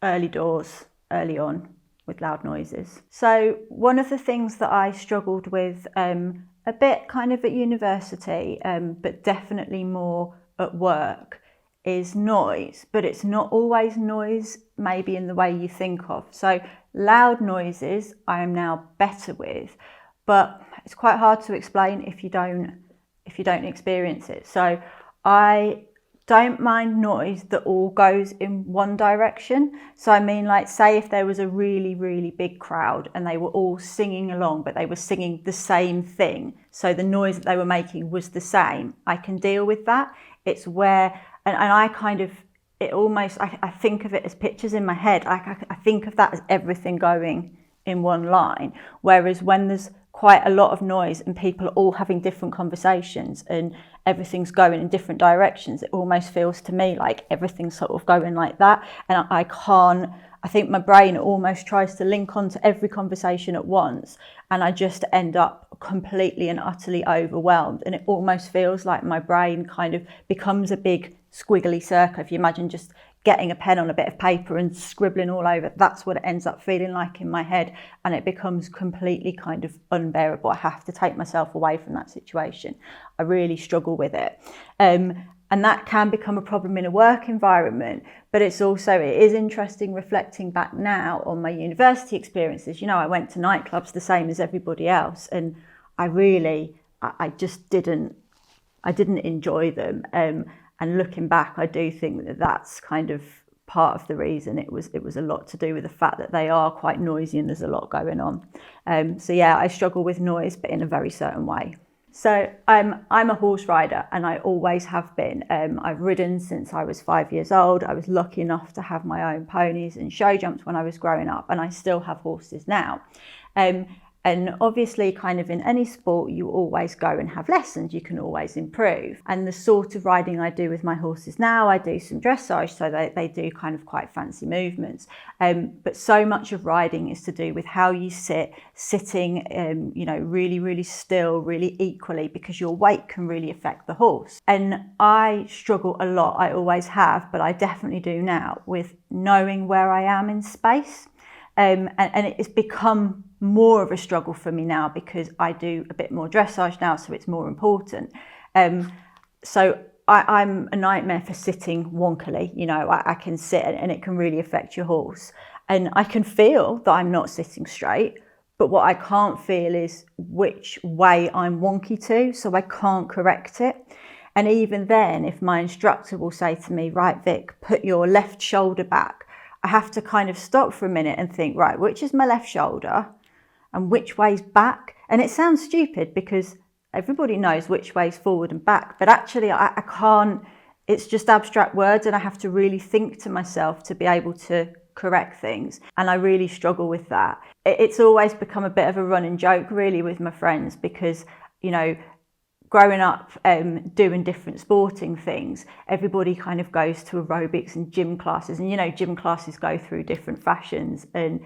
early doors, early on with loud noises. So one of the things that I struggled with a bit kind of at university, but definitely more at work, is noise, but it's not always noise maybe in the way you think of. So loud noises I am now better with, but it's quite hard to explain if you don't experience it. So I don't mind noise that all goes in one direction. So I mean, like say if there was a really, really big crowd and they were all singing along, but they were singing the same thing, so the noise that they were making was the same, I can deal with that. It's where, and I kind of, it almost, I think of it as pictures in my head. I think of that as everything going in one line. Whereas when there's quite a lot of noise and people are all having different conversations and everything's going in different directions, it almost feels to me like everything's sort of going like that. And I think my brain almost tries to link onto every conversation at once, and I just end up completely and utterly overwhelmed. And it almost feels like my brain kind of becomes a big squiggly circle. If you imagine just getting a pen on a bit of paper and scribbling all over, that's what it ends up feeling like in my head, and it becomes completely kind of unbearable. I have to take myself away from that situation. I really struggle with it. And that can become a problem in a work environment, but it is interesting reflecting back now on my university experiences. You know, I went to nightclubs the same as everybody else, and I just didn't enjoy them. And looking back, I do think that that's kind of part of the reason. It was a lot to do with the fact that they are quite noisy and there's a lot going on. So yeah, I struggle with noise, but in a very certain way. So I'm a horse rider, and I always have been. I've ridden since I was 5 years old. I was lucky enough to have my own ponies and show jumps when I was growing up, and I still have horses now. And obviously, kind of in any sport, you always go and have lessons, you can always improve. And the sort of riding I do with my horses now, I do some dressage, so they do kind of quite fancy movements. But so much of riding is to do with how you sitting, you know, really, really still, really equally, because your weight can really affect the horse. And I struggle a lot, I always have, but I definitely do now, with knowing where I am in space. And it's become more of a struggle for me now because I do a bit more dressage now, so it's more important. So I'm a nightmare for sitting wonkily. You know, I can sit and it can really affect your horse. And I can feel that I'm not sitting straight, but what I can't feel is which way I'm wonky to, so I can't correct it. And even then, if my instructor will say to me, right, Vic, put your left shoulder back, I have to kind of stop for a minute and think, right, which is my left shoulder and which way's back? And it sounds stupid because everybody knows which way's forward and back, but actually I can't, it's just abstract words and I have to really think to myself to be able to correct things, and I really struggle with that. It's always become a bit of a running joke really with my friends, because growing up doing different sporting things, everybody kind of goes to aerobics and gym classes, and gym classes go through different fashions, and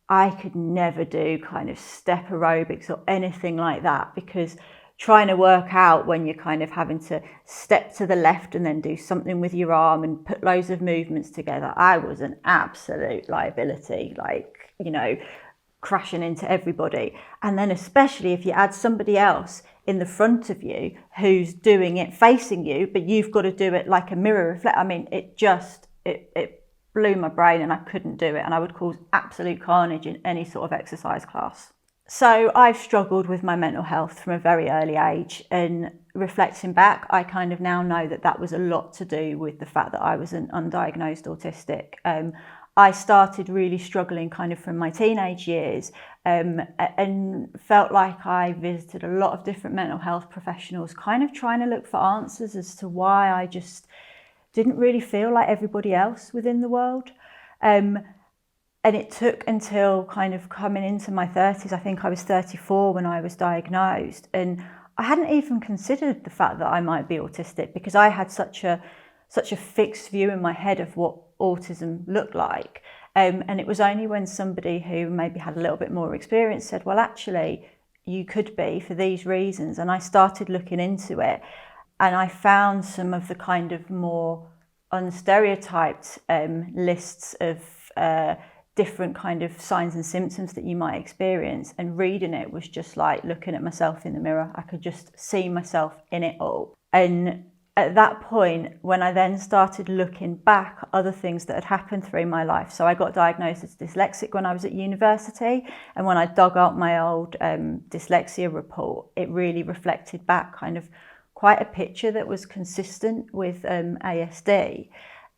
I could never do kind of step aerobics or anything like that, because trying to work out when you're kind of having to step to the left and then do something with your arm and put loads of movements together, I was an absolute liability, crashing into everybody. And then especially if you add somebody else in the front of you who's doing it facing you, but you've got to do it like a mirror reflect. I mean, it blew my brain and I couldn't do it, and I would cause absolute carnage in any sort of exercise class. So I've struggled with my mental health from a very early age, and reflecting back, I kind of now know that was a lot to do with the fact that I was an undiagnosed autistic. I started really struggling kind of from my teenage years, and felt like I visited a lot of different mental health professionals, kind of trying to look for answers as to why I just didn't really feel like everybody else within the world. And it took until kind of coming into my 30s, I think I was 34 when I was diagnosed, and I hadn't even considered the fact that I might be autistic, because I had such a fixed view in my head of what autism looked like. And it was only when somebody who maybe had a little bit more experience said, well, actually, you could be for these reasons. And I started looking into it, and I found some of the kind of more unstereotyped lists of different kind of signs and symptoms that you might experience, and reading it was just like looking at myself in the mirror. I could just see myself in it all. And at that point, when I then started looking back at other things that had happened through my life, so I got diagnosed as dyslexic when I was at university, and when I dug up my old dyslexia report, it really reflected back kind of quite a picture that was consistent with ASD,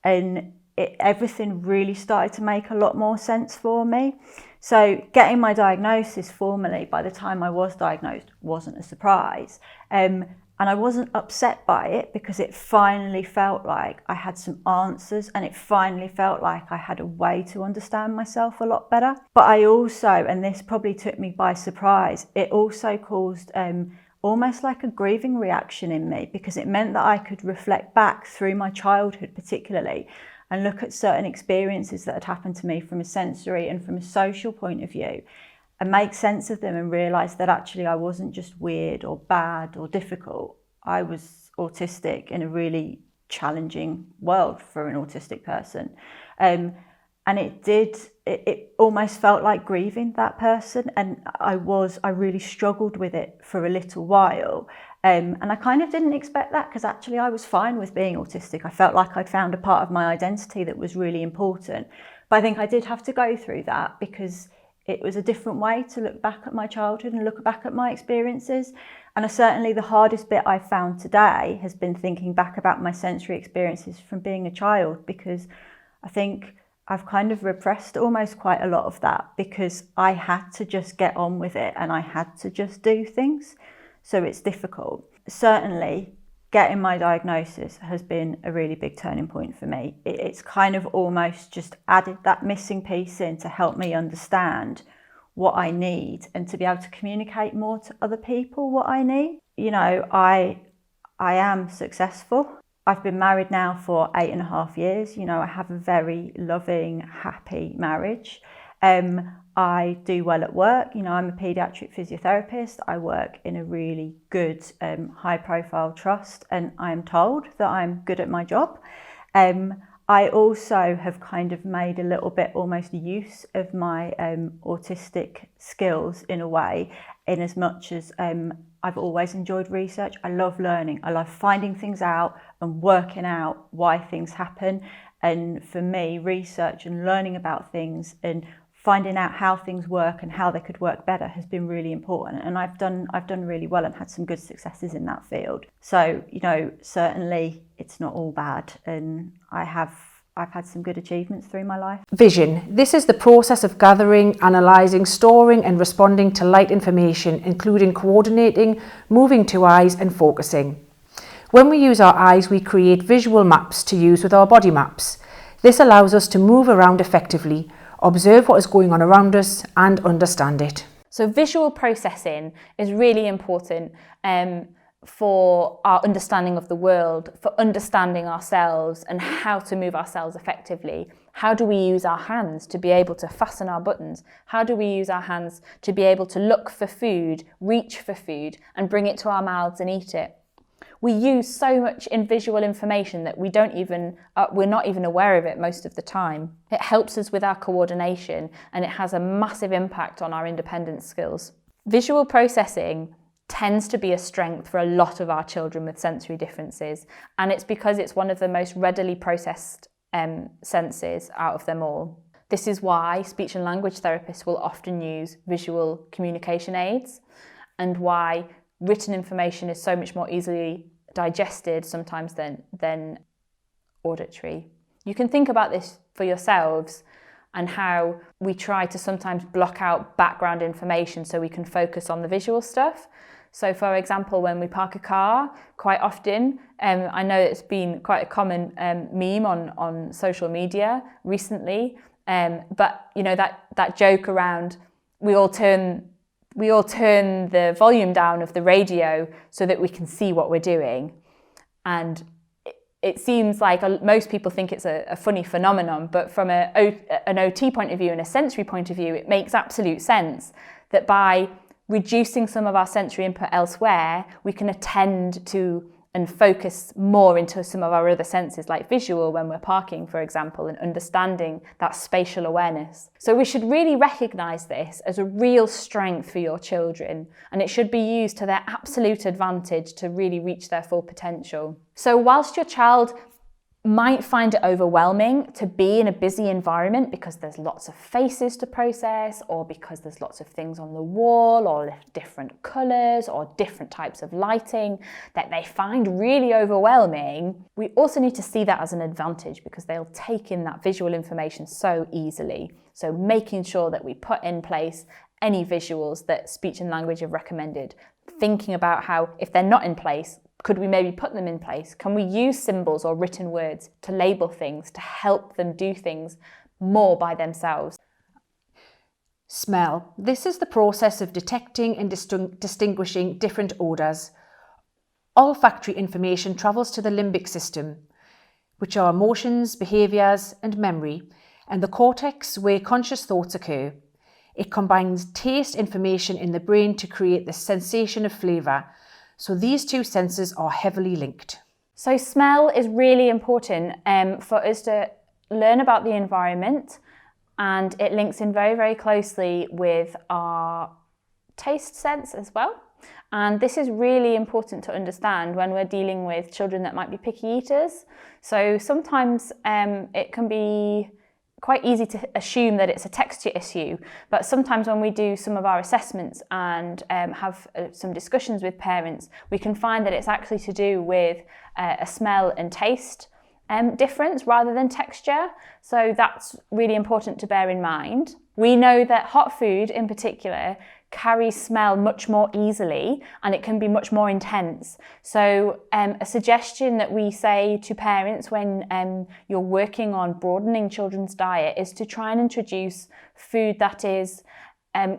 and everything really started to make a lot more sense for me. So getting my diagnosis formally by the time I was diagnosed wasn't a surprise. And I wasn't upset by it, because it finally felt like I had some answers, and it finally felt like I had a way to understand myself a lot better. But I also, and this probably took me by surprise, it also caused almost like a grieving reaction in me, because it meant that I could reflect back through my childhood particularly, and look at certain experiences that had happened to me from a sensory and from a social point of view, and make sense of them, and realise that actually I wasn't just weird or bad or difficult. I was autistic in a really challenging world for an autistic person. And it almost felt like grieving that person, and I really struggled with it for a little while. And I kind of didn't expect that, because actually I was fine with being autistic. I felt like I'd found a part of my identity that was really important. But I think I did have to go through that, because it was a different way to look back at my childhood and look back at my experiences. And certainly the hardest bit I've found today has been thinking back about my sensory experiences from being a child, because I think I've kind of repressed almost quite a lot of that, because I had to just get on with it and I had to just do things. So it's difficult. Certainly, getting my diagnosis has been a really big turning point for me. It's kind of almost just added that missing piece in to help me understand what I need, and to be able to communicate more to other people what I need. I am successful. I've been married now for 8.5 years. I have a very loving, happy marriage. I do well at work. I'm a paediatric physiotherapist. I work in a really good, high-profile trust, and I am told that I'm good at my job. I also have kind of made a little bit almost use of my autistic skills in a way, in as much as I've always enjoyed research. I love learning. I love finding things out and working out why things happen. And for me, research and learning about things and finding out how things work and how they could work better has been really important. And I've done really well and had some good successes in that field. So, certainly it's not all bad, and I've had some good achievements through my life. Vision. This is the process of gathering, analysing, storing and responding to light information, including coordinating, moving to eyes and focusing. When we use our eyes, we create visual maps to use with our body maps. This allows us to move around effectively, observe what is going on around us and understand it. So visual processing is really important for our understanding of the world, for understanding ourselves and how to move ourselves effectively. How do we use our hands to be able to fasten our buttons? How do we use our hands to be able to look for food, reach for food and bring it to our mouths and eat it? We use so much in visual information that we're not even aware of it most of the time. It helps us with our coordination and it has a massive impact on our independence skills. Visual processing tends to be a strength for a lot of our children with sensory differences, and it's because it's one of the most readily processed senses out of them all. This is why speech and language therapists will often use visual communication aids, and why written information is so much more easily digested sometimes than auditory. You can think about this for yourselves and how we try to sometimes block out background information so we can focus on the visual stuff. So for example, when we park a car, quite often, I know it's been quite a common meme on social media recently, but you know that joke around we all turn the volume down of the radio so that we can see what we're doing. And it seems like most people think it's a funny phenomenon, but from an OT point of view and a sensory point of view, it makes absolute sense that by reducing some of our sensory input elsewhere, we can attend to and focus more into some of our other senses, like visual when we're parking, for example, and understanding that spatial awareness. So we should really recognise this as a real strength for your children, and it should be used to their absolute advantage to really reach their full potential. So whilst your child might find it overwhelming to be in a busy environment because there's lots of faces to process, or because there's lots of things on the wall, or different colours, or different types of lighting that they find really overwhelming, we also need to see that as an advantage because they'll take in that visual information so easily. So making sure that we put in place any visuals that speech and language have recommended, thinking about how, if they're not in place, could we maybe put them in place? Can we use symbols or written words to label things, to help them do things more by themselves? Smell. This is the process of detecting and distinguishing different odours. Olfactory information travels to the limbic system, which are emotions, behaviours and memory, and the cortex where conscious thoughts occur. It combines taste information in the brain to create the sensation of flavour. So these two senses are heavily linked. So smell is really important for us to learn about the environment, and it links in very, very closely with our taste sense as well. And this is really important to understand when we're dealing with children that might be picky eaters. So sometimes it can be quite easy to assume that it's a texture issue, but sometimes when we do some of our assessments and have some discussions with parents, we can find that it's actually to do with a smell and taste difference rather than texture. So that's really important to bear in mind. We know that hot food in particular carries smell much more easily and it can be much more intense. So a suggestion that we say to parents when you're working on broadening children's diet is to try and introduce food that is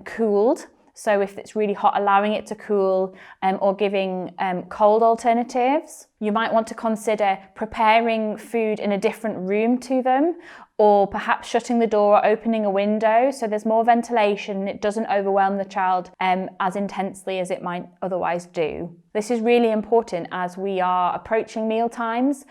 cooled. So if it's really hot, allowing it to cool, or giving cold alternatives. You might want to consider preparing food in a different room to them, or perhaps shutting the door or opening a window so there's more ventilation and it doesn't overwhelm the child as intensely as it might otherwise do. This is really important as we are approaching meal times,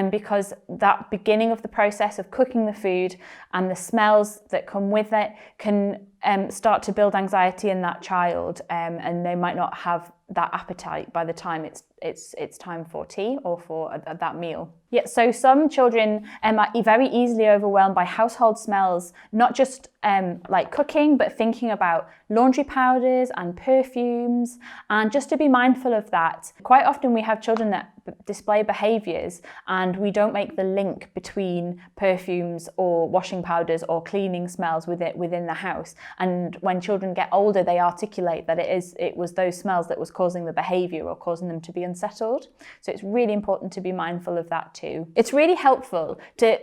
because that beginning of the process of cooking the food and the smells that come with it can start to build anxiety in that child, and they might not have that appetite by the time it's time for tea or for that meal. Yeah, so some children are very easily overwhelmed by household smells, not just like cooking, but thinking about laundry powders and perfumes, and just to be mindful of that. Quite often we have children that display behaviours and we don't make the link between perfumes or washing powders or cleaning smells within the house. And when children get older, they articulate that it was those smells that was causing the behaviour or causing them to be unsettled. So it's really important to be mindful of that too. It's really helpful to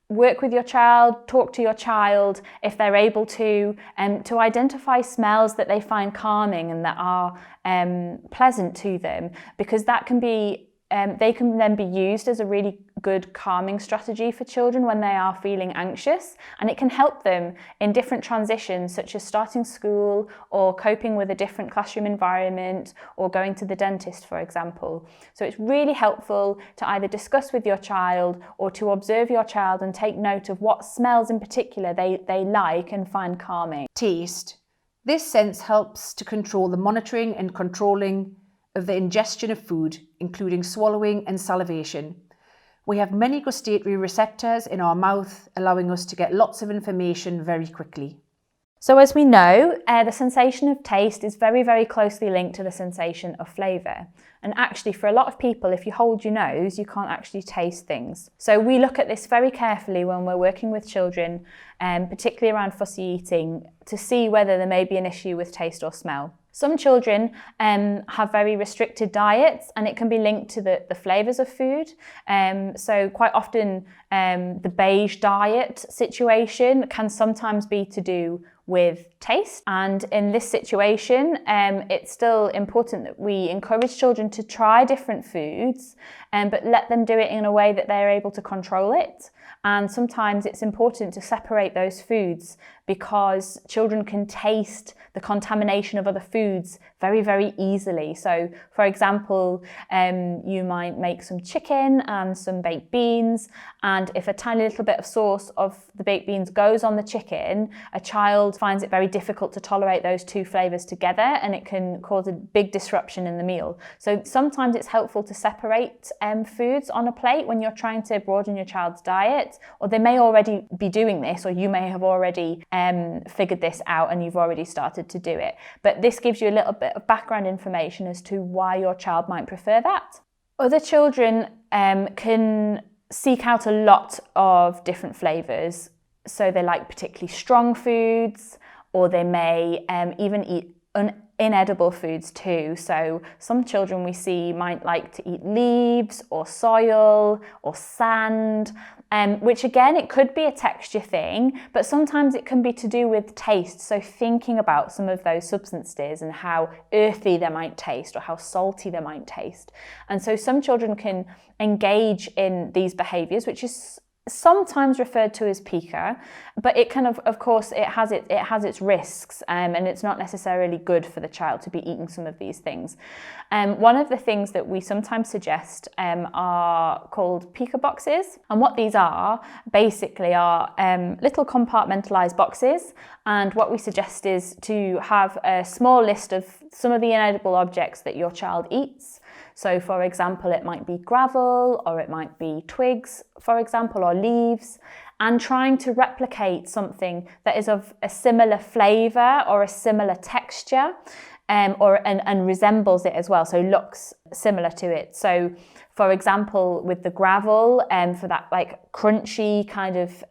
work with your child, talk to your child if they're able to identify smells that they find calming and that are pleasant to them, because that can be they can then be used as a really good calming strategy for children when they are feeling anxious, and it can help them in different transitions such as starting school or coping with a different classroom environment or going to the dentist, for example. So it's really helpful to either discuss with your child or to observe your child and take note of what smells in particular they like and find calming. Taste. This sense helps to control the monitoring and controlling of the ingestion of food, including swallowing and salivation. We have many gustatory receptors in our mouth, allowing us to get lots of information very quickly. So as we know, the sensation of taste is very, very closely linked to the sensation of flavour. And actually, for a lot of people, if you hold your nose, you can't actually taste things. So we look at this very carefully when we're working with children, particularly around fussy eating, to see whether there may be an issue with taste or smell. Some children have very restricted diets, and it can be linked to the flavours of food. So quite often the beige diet situation can sometimes be to do with taste. And in this situation, it's still important that we encourage children to try different foods, but let them do it in a way that they're able to control it. And sometimes it's important to separate those foods because children can taste the contamination of other foods very, very easily. So, for example, you might make some chicken and some baked beans, and if a tiny little bit of sauce of the baked beans goes on the chicken, a child finds it very difficult to tolerate those two flavours together, and it can cause a big disruption in the meal. So sometimes it's helpful to separate foods on a plate when you're trying to broaden your child's diet, or they may already be doing this, or you may have already figured this out and you've already started to do it. But this gives you a little bit of background information as to why your child might prefer that. Other children can seek out a lot of different flavours. So they like particularly strong foods, or they may even eat inedible foods too. So some children we see might like to eat leaves or soil or sand, which again, it could be a texture thing, but sometimes it can be to do with taste. So thinking about some of those substances and how earthy they might taste or how salty they might taste. And so some children can engage in these behaviours, which is sometimes referred to as pica, but it can of course it has its risks, and it's not necessarily good for the child to be eating some of these things. One of the things that we sometimes suggest are called pica boxes, and what these are basically are little compartmentalized boxes, and what we suggest is to have a small list of some of the inedible objects that your child eats. So for example, it might be gravel, or it might be twigs, for example, or leaves, and trying to replicate something that is of a similar flavour or a similar texture, and resembles it as well, so looks similar to it. So for example, with the gravel, for that like crunchy kind of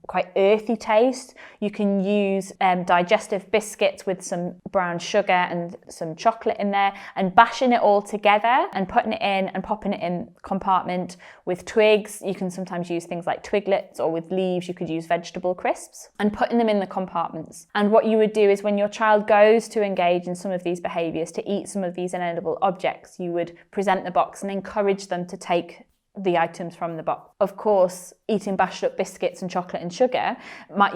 quite earthy taste, you can use digestive biscuits with some brown sugar and some chocolate in there, and bashing it all together and putting it in and popping it in compartment. With twigs, you can sometimes use things like twiglets, or with leaves you could use vegetable crisps, and putting them in the compartments. And what you would do is when your child goes to engage in some of these behaviours, to eat some of these inedible objects, you would present the box and encourage them to take the items from the box. Of course, eating bashed up biscuits and chocolate and sugar,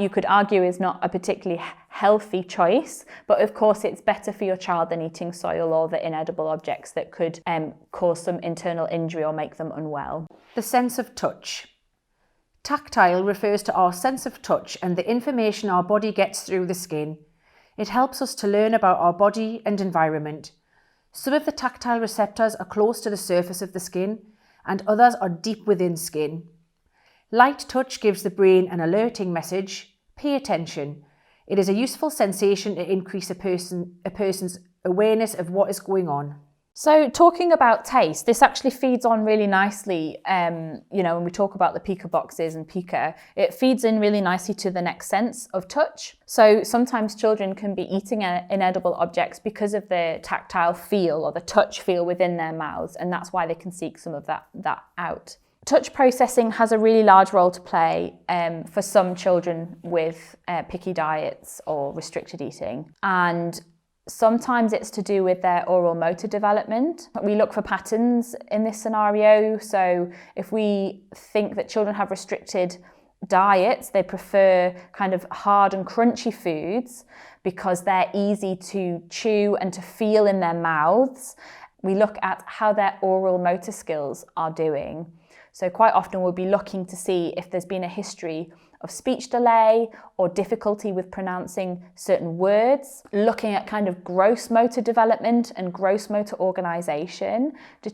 you could argue, is not a particularly healthy choice, but of course it's better for your child than eating soil or the inedible objects that could cause some internal injury or make them unwell. The sense of touch. Tactile refers to our sense of touch and the information our body gets through the skin. It helps us to learn about our body and environment. Some of the tactile receptors are close to the surface of the skin, and others are deep within skin. Light touch gives the brain an alerting message, Pay attention. It is a useful sensation to increase a person's awareness of what is going on. So talking about taste, this actually feeds on really nicely, when we talk about the pica boxes and pica, it feeds in really nicely to the next sense of touch. So sometimes children can be eating inedible objects because of the tactile feel or the touch feel within their mouths, and that's why they can seek some of that out. Touch processing has a really large role to play for some children with picky diets or restricted eating, and sometimes it's to do with their oral motor development. We look for patterns in this scenario. So if we think that children have restricted diets, they prefer kind of hard and crunchy foods because they're easy to chew and to feel in their mouths. We look at how their oral motor skills are doing. So quite often we'll be looking to see if there's been a history of speech delay or difficulty with pronouncing certain words, looking at kind of gross motor development and gross motor organisation. Do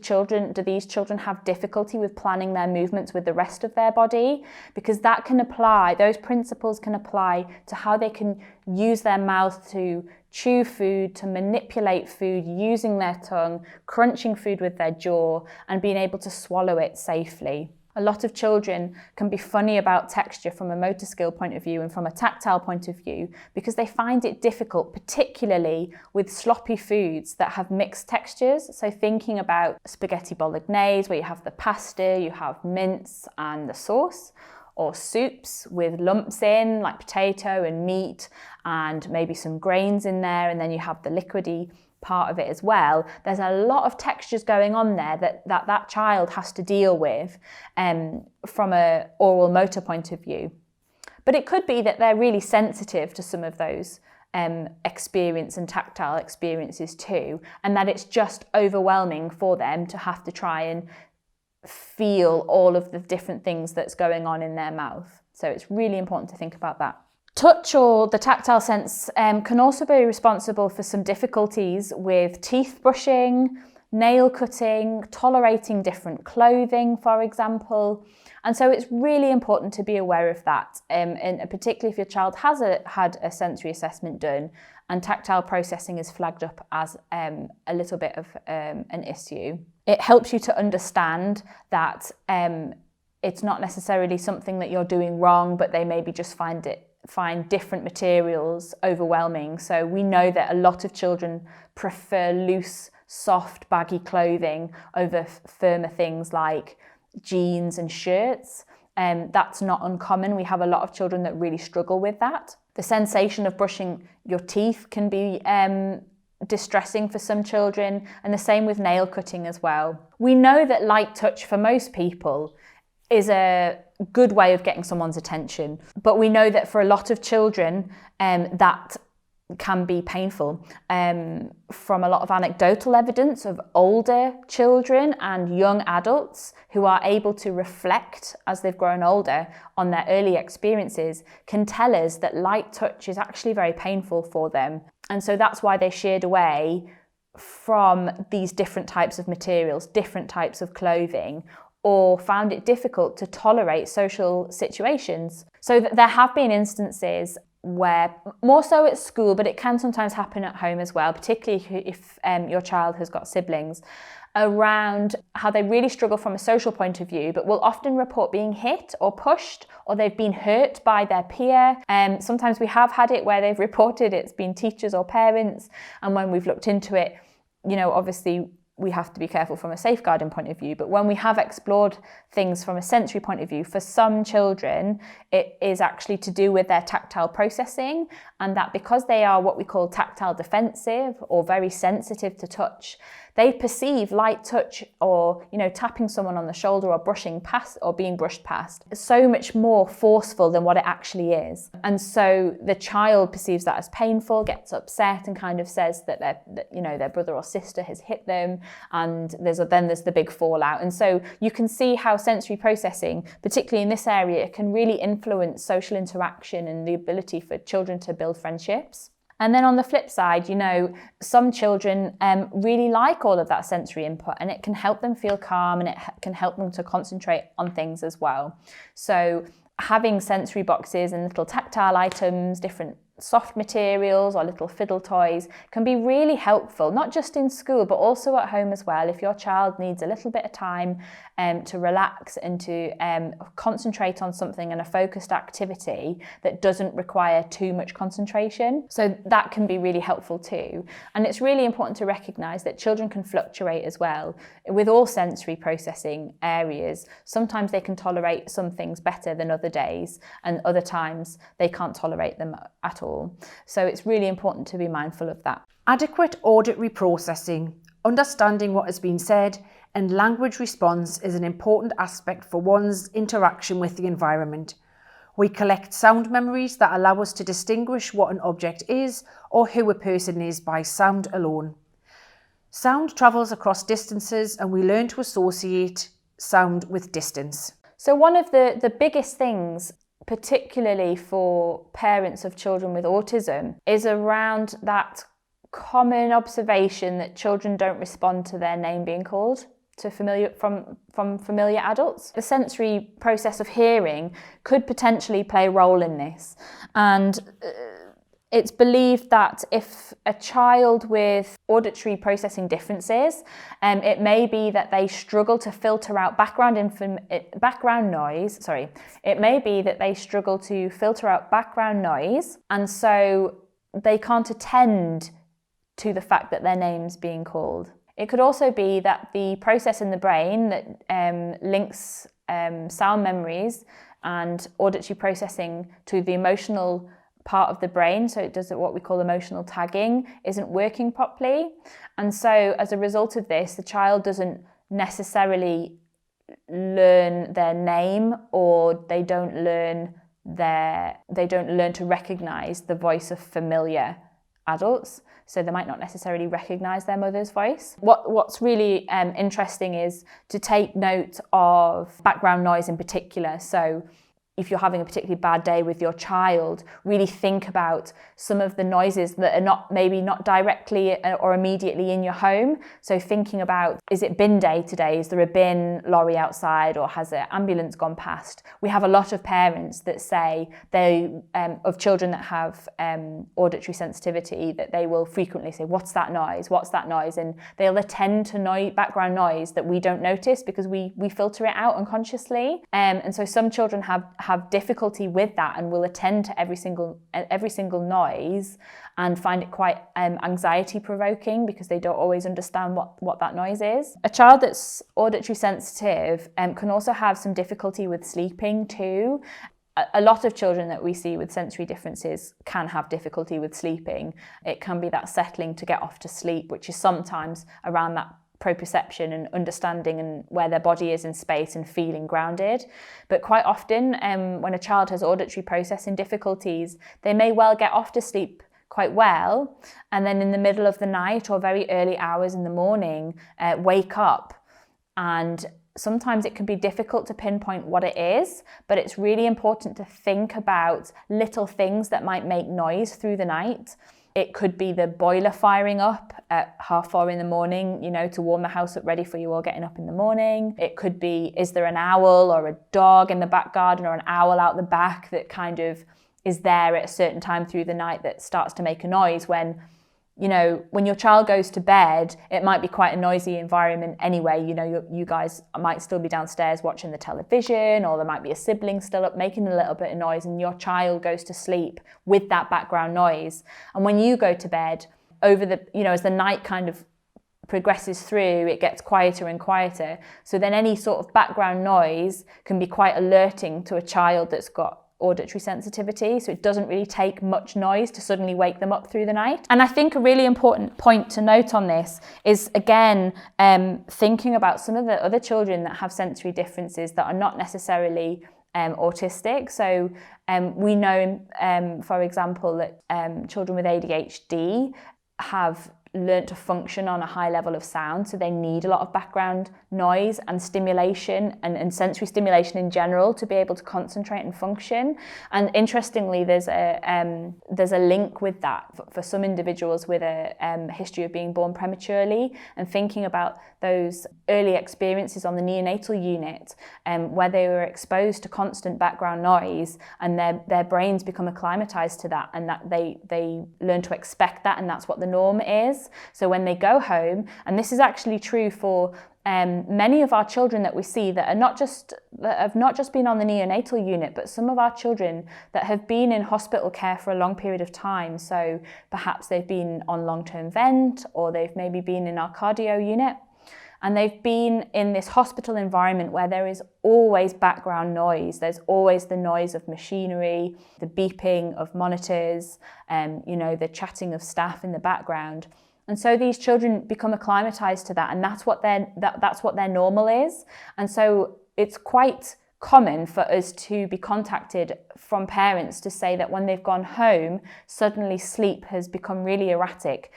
these children have difficulty with planning their movements with the rest of their body? Because those principles can apply to how they can use their mouth to chew food, to manipulate food using their tongue, crunching food with their jaw, and being able to swallow it safely. A lot of children can be funny about texture from a motor skill point of view and from a tactile point of view because they find it difficult, particularly with sloppy foods that have mixed textures. So thinking about spaghetti bolognese, where you have the pasta, you have mince and the sauce, or soups with lumps in, like potato and meat and maybe some grains in there, and then you have the liquidy part of it as well. There's a lot of textures going on there that child has to deal with from a oral motor point of view. But it could be that they're really sensitive to some of those experience and tactile experiences too, and that it's just overwhelming for them to have to try and feel all of the different things that's going on in their mouth. So it's really important to think about that. Touch, or the tactile sense, can also be responsible for some difficulties with teeth brushing, nail cutting, tolerating different clothing, for example. And so it's really important to be aware of that, and particularly if your child has had a sensory assessment done and tactile processing is flagged up as a little bit of an issue. It helps you to understand that it's not necessarily something that you're doing wrong, but they maybe just find different materials overwhelming. So we know that a lot of children prefer loose, soft, baggy clothing over firmer things like jeans and shirts. That's not uncommon. We have a lot of children that really struggle with that. The sensation of brushing your teeth can be distressing for some children, and the same with nail cutting as well. We know that light touch for most people is a good way of getting someone's attention, but we know that for a lot of children that can be painful. From a lot of anecdotal evidence of older children and young adults who are able to reflect as they've grown older on their early experiences can tell us that light touch is actually very painful for them. And so that's why they sheared away from these different types of materials, different types of clothing, or found it difficult to tolerate social situations. So there have been instances where, more so at school, but it can sometimes happen at home as well, particularly if your child has got siblings, around how they really struggle from a social point of view, but will often report being hit or pushed, or they've been hurt by their peer. Sometimes we have had it where they've reported it's been teachers or parents, and when we've looked into it, obviously we have to be careful from a safeguarding point of view, but when we have explored things from a sensory point of view, for some children, it is actually to do with their tactile processing, and that because they are what we call tactile defensive or very sensitive to touch, they perceive light touch or, tapping someone on the shoulder or brushing past or being brushed past so much more forceful than what it actually is. And so the child perceives that as painful, gets upset, and kind of says that their brother or sister has hit them, and there's the big fallout. And so you can see how sensory processing, particularly in this area, can really influence social interaction and the ability for children to build friendships. And then on the flip side, some children really like all of that sensory input, and it can help them feel calm, and it can help them to concentrate on things as well. So having sensory boxes and little tactile items, different soft materials or little fiddle toys can be really helpful, not just in school but also at home as well, if your child needs a little bit of time to relax and to concentrate on something and a focused activity that doesn't require too much concentration. So that can be really helpful too. And it's really important to recognise that children can fluctuate as well with all sensory processing areas. Sometimes they can tolerate some things better than other days, and other times they can't tolerate them at all. So it's really important to be mindful of that. Adequate auditory processing, understanding what has been said, and language response is an important aspect for one's interaction with the environment. We collect sound memories that allow us to distinguish what an object is or who a person is by sound alone. Sound travels across distances, and we learn to associate sound with distance. So one of the biggest things, particularly for parents of children with autism, is around that common observation that children don't respond to their name being called from familiar adults. The sensory process of hearing could potentially play a role in this, and it's believed that if a child with auditory processing differences, it may be that they struggle to filter out background noise. It may be that they struggle to filter out background noise, and so they can't attend to the fact that their name's being called. It could also be that the process in the brain that links sound memories and auditory processing to the emotional part of the brain, so it does what we call emotional tagging, isn't working properly. And so as a result of this, the child doesn't necessarily learn their name, or they don't learn to recognize the voice of familiar adults. So they might not necessarily recognise their mother's voice. What's really interesting is to take note of background noise in particular. So if you're having a particularly bad day with your child, really think about some of the noises that are maybe not directly or immediately in your home. So thinking about, is it bin day today? Is there a bin lorry outside, or has an ambulance gone past? We have a lot of parents that say of children that have auditory sensitivity, that they will frequently say, what's that noise? What's that noise? And they'll attend to background noise that we don't notice because we filter it out unconsciously. And so some children have difficulty with that and will attend to every single noise and find it quite anxiety provoking because they don't always understand what that noise is. A child that's auditory sensitive can also have some difficulty with sleeping too. A lot of children that we see with sensory differences can have difficulty with sleeping. It can be that settling to get off to sleep, which is sometimes around that proprioception and understanding and where their body is in space and feeling grounded. But quite often when a child has auditory processing difficulties, they may well get off to sleep quite well, and then in the middle of the night or very early hours in the morning wake up, and sometimes it can be difficult to pinpoint what it is, but it's really important to think about little things that might make noise through the night. It could be the boiler firing up at 4:30 in the morning, to warm the house up ready for you all getting up in the morning. It could be, is there an owl or a dog in the back garden or an owl out the back that kind of is there at a certain time through the night that starts to make a noise when your child goes to bed. It might be quite a noisy environment anyway. You guys might still be downstairs watching the television, or there might be a sibling still up making a little bit of noise, and your child goes to sleep with that background noise. And when you go to bed, as the night kind of progresses through, it gets quieter and quieter. So then any sort of background noise can be quite alerting to a child that's got auditory sensitivity, so it doesn't really take much noise to suddenly wake them up through the night. And I think a really important point to note on this is, again, thinking about some of the other children that have sensory differences that are not necessarily autistic. So we know, for example, that children with ADHD have learnt to function on a high level of sound, so they need a lot of background noise and stimulation and sensory stimulation in general to be able to concentrate and function. And interestingly, there's a link with that for some individuals with a history of being born prematurely, and thinking about those early experiences on the neonatal unit where they were exposed to constant background noise, and their brains become acclimatized to that, and that they learn to expect that, and that's what the norm is. So when they go home, and this is actually true for many of our children that we see that have not just been on the neonatal unit, but some of our children that have been in hospital care for a long period of time. So perhaps they've been on long-term vent, or they've maybe been in our cardio unit, and they've been in this hospital environment where there is always background noise. There's always the noise of machinery, the beeping of monitors, the chatting of staff in the background. And so these children become acclimatized to that, and that's what their normal is. And so it's quite common for us to be contacted from parents to say that when they've gone home, suddenly sleep has become really erratic.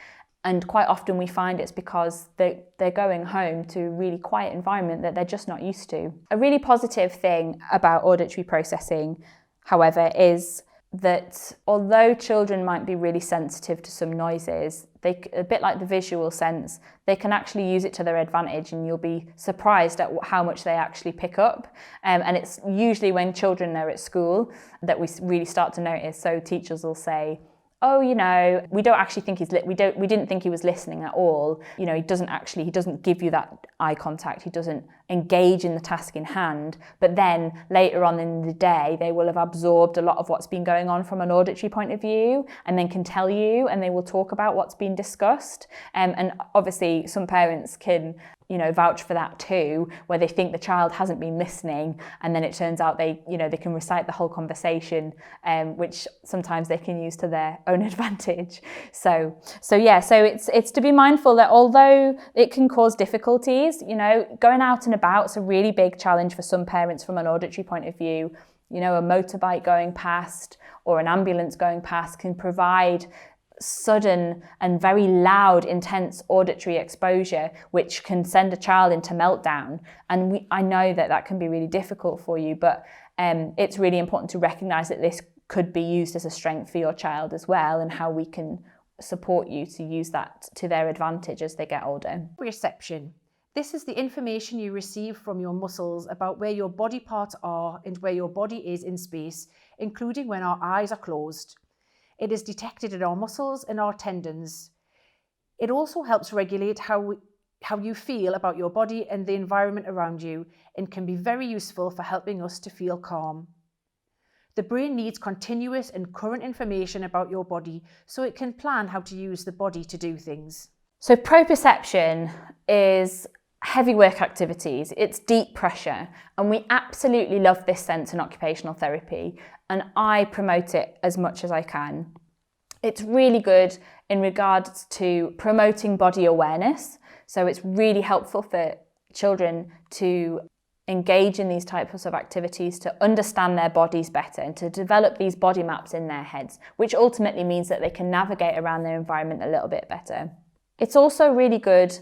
And quite often we find it's because they're going home to a really quiet environment that they're just not used to. A really positive thing about auditory processing, however, is that although children might be really sensitive to some noises, a bit like the visual sense, they can actually use it to their advantage, and you'll be surprised at how much they actually pick up. And it's usually when children are at school that we really start to notice. So teachers will say, oh, we don't actually think we didn't think he was listening at all. He doesn't give you that eye contact. He doesn't engage in the task in hand. But then later on in the day, they will have absorbed a lot of what's been going on from an auditory point of view, and then can tell you, and they will talk about what's been discussed. And obviously some parents can vouch for that too, where they think the child hasn't been listening, and then it turns out they can recite the whole conversation, which sometimes they can use to their own advantage. So it's to be mindful that although it can cause difficulties, going out and about is a really big challenge for some parents from an auditory point of view. A motorbike going past or an ambulance going past can provide sudden and very loud, intense auditory exposure, which can send a child into meltdown. And I know that can be really difficult for you, but it's really important to recognise that this could be used as a strength for your child as well, and how we can support you to use that to their advantage as they get older. Reception. This is the information you receive from your muscles about where your body parts are and where your body is in space, including when our eyes are closed. It is detected in our muscles and our tendons. It also helps regulate how you feel about your body and the environment around you, and can be very useful for helping us to feel calm. The brain needs continuous and current information about your body so it can plan how to use the body to do things. So proprioception is heavy work activities, it's deep pressure, and we absolutely love this sense in occupational therapy, and I promote it as much as I can. It's really good in regards to promoting body awareness, so it's really helpful for children to engage in these types of activities, to understand their bodies better and to develop these body maps in their heads, which ultimately means that they can navigate around their environment a little bit better. It's also really good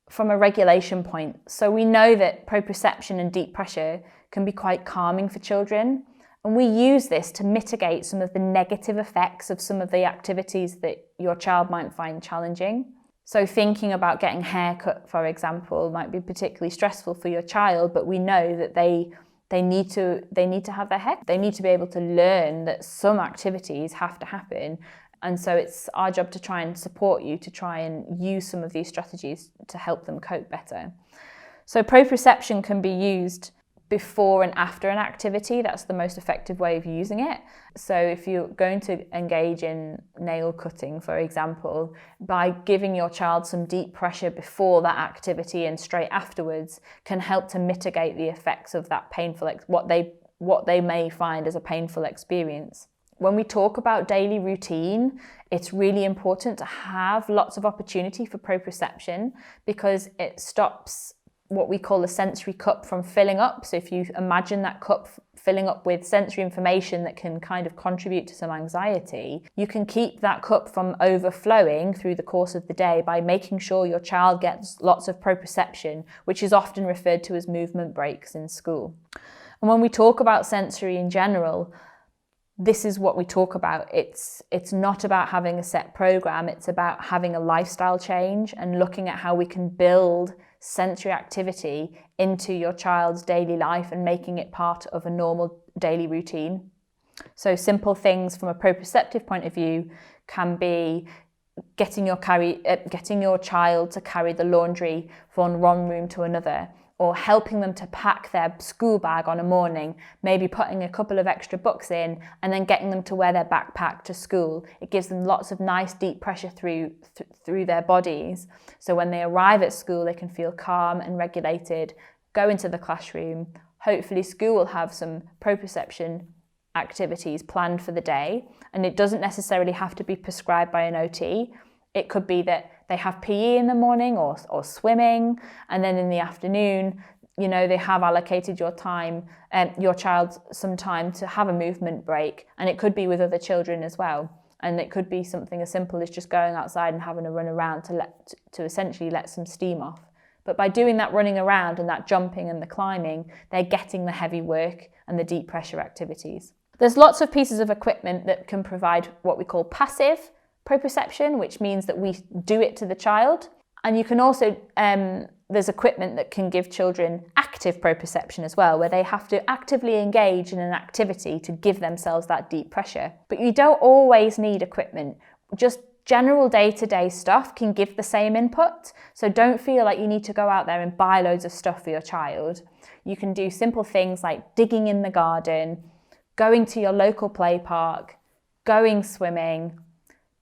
from a regulation point. So we know that proprioception and deep pressure can be quite calming for children. And we use this to mitigate some of the negative effects of some of the activities that your child might find challenging. So thinking about getting a haircut, for example, might be particularly stressful for your child, but we know that they need to have their hair. They need to be able to learn that some activities have to happen. And so it's our job to try and support you to try and use some of these strategies to help them cope better. So proprioception can be used before and after an activity. That's the most effective way of using it. So if you're going to engage in nail cutting, for example, by giving your child some deep pressure before that activity and straight afterwards can help to mitigate the effects of that painful, what they may find as a painful experience. When we talk about daily routine, it's really important to have lots of opportunity for proprioception because it stops what we call a sensory cup from filling up. So if you imagine that cup filling up with sensory information that can kind of contribute to some anxiety, you can keep that cup from overflowing through the course of the day by making sure your child gets lots of proprioception, which is often referred to as movement breaks in school. And when we talk about sensory in general, this is what we talk about. It's not about having a set program, it's about having a lifestyle change and looking at how we can build sensory activity into your child's daily life and making it part of a normal daily routine. So simple things from a proprioceptive point of view can be getting your child to carry the laundry from one room to another, or helping them to pack their school bag on a morning, maybe putting a couple of extra books in and then getting them to wear their backpack to school. It gives them lots of nice deep pressure through their bodies. So when they arrive at school, they can feel calm and regulated, go into the classroom. Hopefully school will have some proprioception activities planned for the day, and it doesn't necessarily have to be prescribed by an OT. It could be that they have PE in the morning or swimming, and then in the afternoon, they have allocated your child some time to have a movement break, and it could be with other children as well. And it could be something as simple as just going outside and having a run around to essentially let some steam off. But by doing that running around and that jumping and the climbing, they're getting the heavy work and the deep pressure activities. There's lots of pieces of equipment that can provide what we call passive proprioception, which means that we do it to the child. And you can also, there's equipment that can give children active proprioception as well, where they have to actively engage in an activity to give themselves that deep pressure. But you don't always need equipment. Just general day-to-day stuff can give the same input. So don't feel like you need to go out there and buy loads of stuff for your child. You can do simple things like digging in the garden, going to your local play park, going swimming,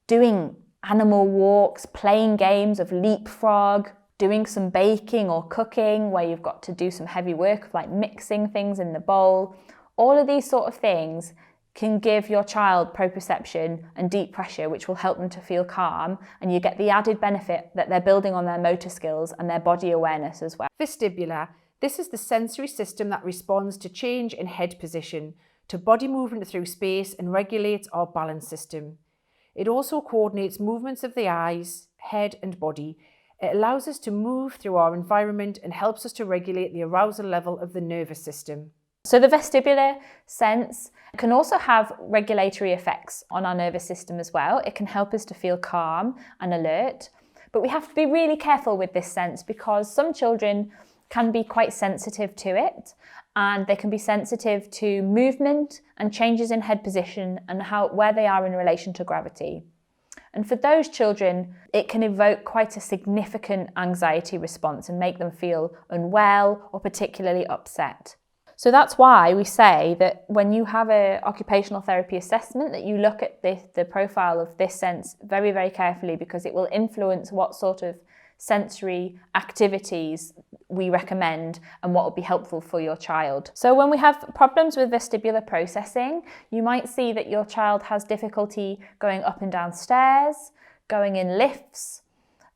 doing animal walks, playing games of leapfrog, doing some baking or cooking where you've got to do some heavy work of like mixing things in the bowl. All of these sort of things can give your child proprioception and deep pressure, which will help them to feel calm, and you get the added benefit that they're building on their motor skills and their body awareness as well. Vestibular. This is the sensory system that responds to change in head position, to body movement through space, and regulates our balance system. It also coordinates movements of the eyes, head and body. It allows us to move through our environment and helps us to regulate the arousal level of the nervous system. So the vestibular sense can also have regulatory effects on our nervous system as well. It can help us to feel calm and alert. But we have to be really careful with this sense because some children can be quite sensitive to it, and they can be sensitive to movement and changes in head position and where they are in relation to gravity. And for those children, it can evoke quite a significant anxiety response and make them feel unwell or particularly upset. So that's why we say that when you have an occupational therapy assessment, that you look at the profile of this sense very, very carefully, because it will influence what sort of sensory activities we recommend and what will be helpful for your child. So when we have problems with vestibular processing, you might see that your child has difficulty going up and down stairs, going in lifts,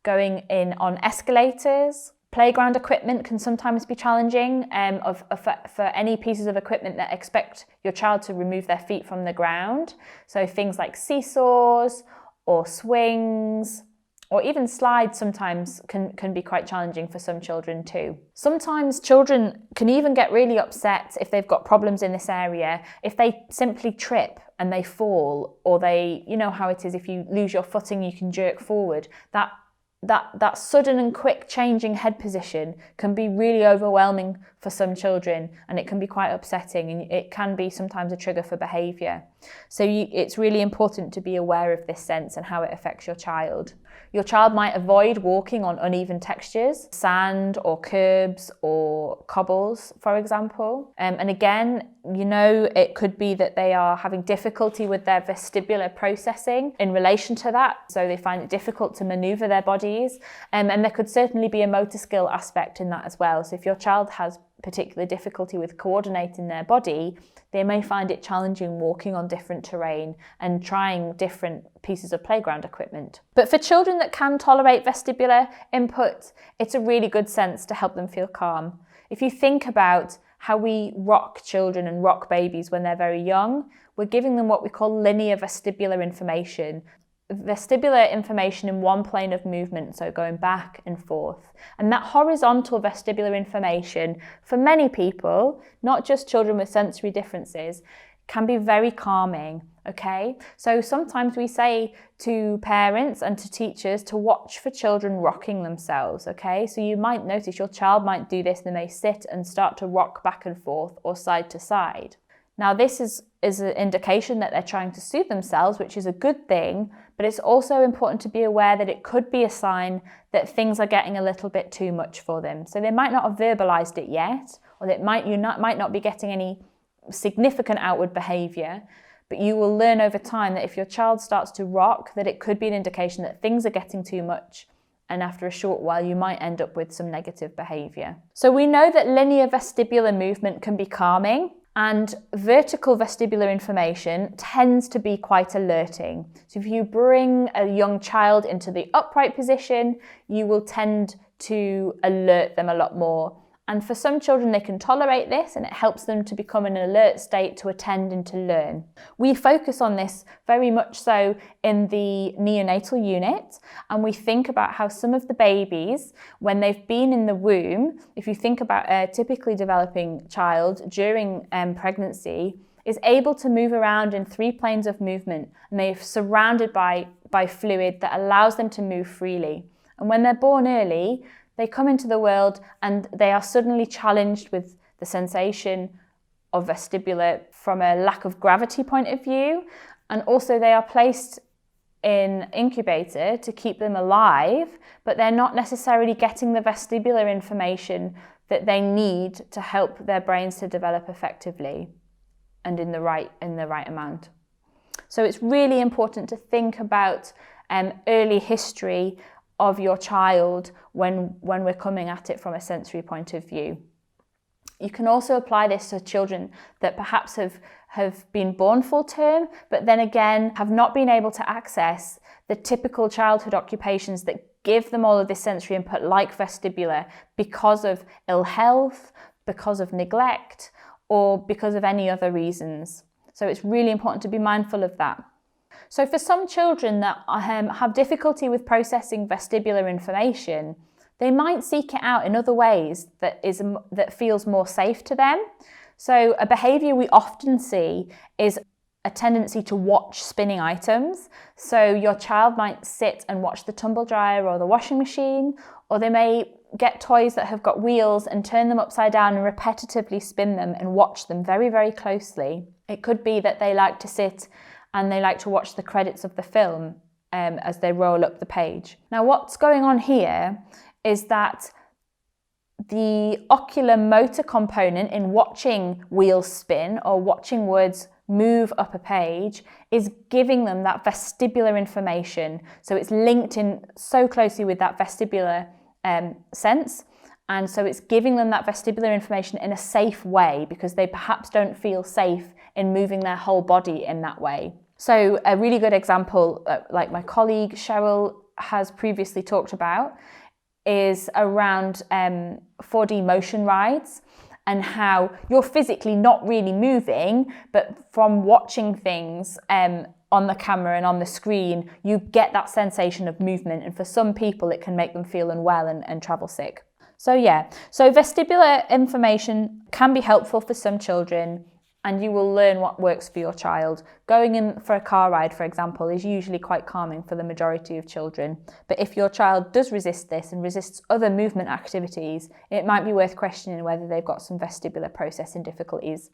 going in on escalators. Playground equipment can sometimes be challenging for any pieces of equipment that expect your child to remove their feet from the ground. So things like seesaws or swings, or even slides sometimes can be quite challenging for some children too. Sometimes children can even get really upset if they've got problems in this area, if they simply trip and they fall, or you know how it is, if you lose your footing, you can jerk forward. That sudden and quick changing head position can be really overwhelming for some children, and it can be quite upsetting, and it can be sometimes a trigger for behaviour. So it's really important to be aware of this sense and how it affects your child. Your child might avoid walking on uneven textures, sand or curbs or cobbles, for example. And again, it could be that they are having difficulty with their vestibular processing in relation to that. So they find it difficult to manoeuvre their bodies. And there could certainly be a motor skill aspect in that as well. So if your child has particular difficulty with coordinating their body, they may find it challenging walking on different terrain and trying different pieces of playground equipment. But for children that can tolerate vestibular input, it's a really good sense to help them feel calm. If you think about how we rock children and rock babies when they're very young, we're giving them what we call linear vestibular information. Vestibular information in one plane of movement, so going back and forth. And that horizontal vestibular information, for many people, not just children with sensory differences, can be very calming, okay? So sometimes we say to parents and to teachers to watch for children rocking themselves, okay? So you might notice your child might do this, they may sit and start to rock back and forth or side to side. Now this is an indication that they're trying to soothe themselves, which is a good thing, but it's also important to be aware that it could be a sign that things are getting a little bit too much for them. So they might not have verbalized it yet, or you might not be getting any significant outward behavior, but you will learn over time that if your child starts to rock, that it could be an indication that things are getting too much, and after a short while you might end up with some negative behavior. So we know that linear vestibular movement can be calming, and vertical vestibular information tends to be quite alerting. So if you bring a young child into the upright position, you will tend to alert them a lot more. And for some children, they can tolerate this and it helps them to become in an alert state to attend and to learn. We focus on this very much so in the neonatal unit, and we think about how some of the babies, when they've been in the womb, if you think about a typically developing child during pregnancy, is able to move around in 3 planes of movement, and they're surrounded by fluid that allows them to move freely. And when they're born early, they come into the world and they are suddenly challenged with the sensation of vestibular from a lack of gravity point of view. And also they are placed in incubator to keep them alive, but they're not necessarily getting the vestibular information that they need to help their brains to develop effectively and in the right amount. So it's really important to think about early history of your child when we're coming at it from a sensory point of view. You can also apply this to children that perhaps have been born full term, but then again have not been able to access the typical childhood occupations that give them all of this sensory input like vestibular because of ill health, because of neglect, or because of any other reasons. So it's really important to be mindful of that. So for some children that have difficulty with processing vestibular information, they might seek it out in other ways that feels more safe to them. So a behaviour we often see is a tendency to watch spinning items. So your child might sit and watch the tumble dryer or the washing machine, or they may get toys that have got wheels and turn them upside down and repetitively spin them and watch them very, very closely. It could be that they like to sit and they like to watch the credits of the film as they roll up the page. Now what's going on here is that the ocular motor component in watching wheels spin or watching words move up a page is giving them that vestibular information. So it's linked in so closely with that vestibular sense. And so it's giving them that vestibular information in a safe way because they perhaps don't feel safe in moving their whole body in that way. So a really good example, like my colleague Cheryl has previously talked about, is around 4D motion rides and how you're physically not really moving, but from watching things on the camera and on the screen, you get that sensation of movement. And for some people, it can make them feel unwell and travel sick. So yeah, so vestibular information can be helpful for some children, and you will learn what works for your child. Going in for a car ride, for example, is usually quite calming for the majority of children. But if your child does resist this and resists other movement activities, it might be worth questioning whether they've got some vestibular processing difficulties.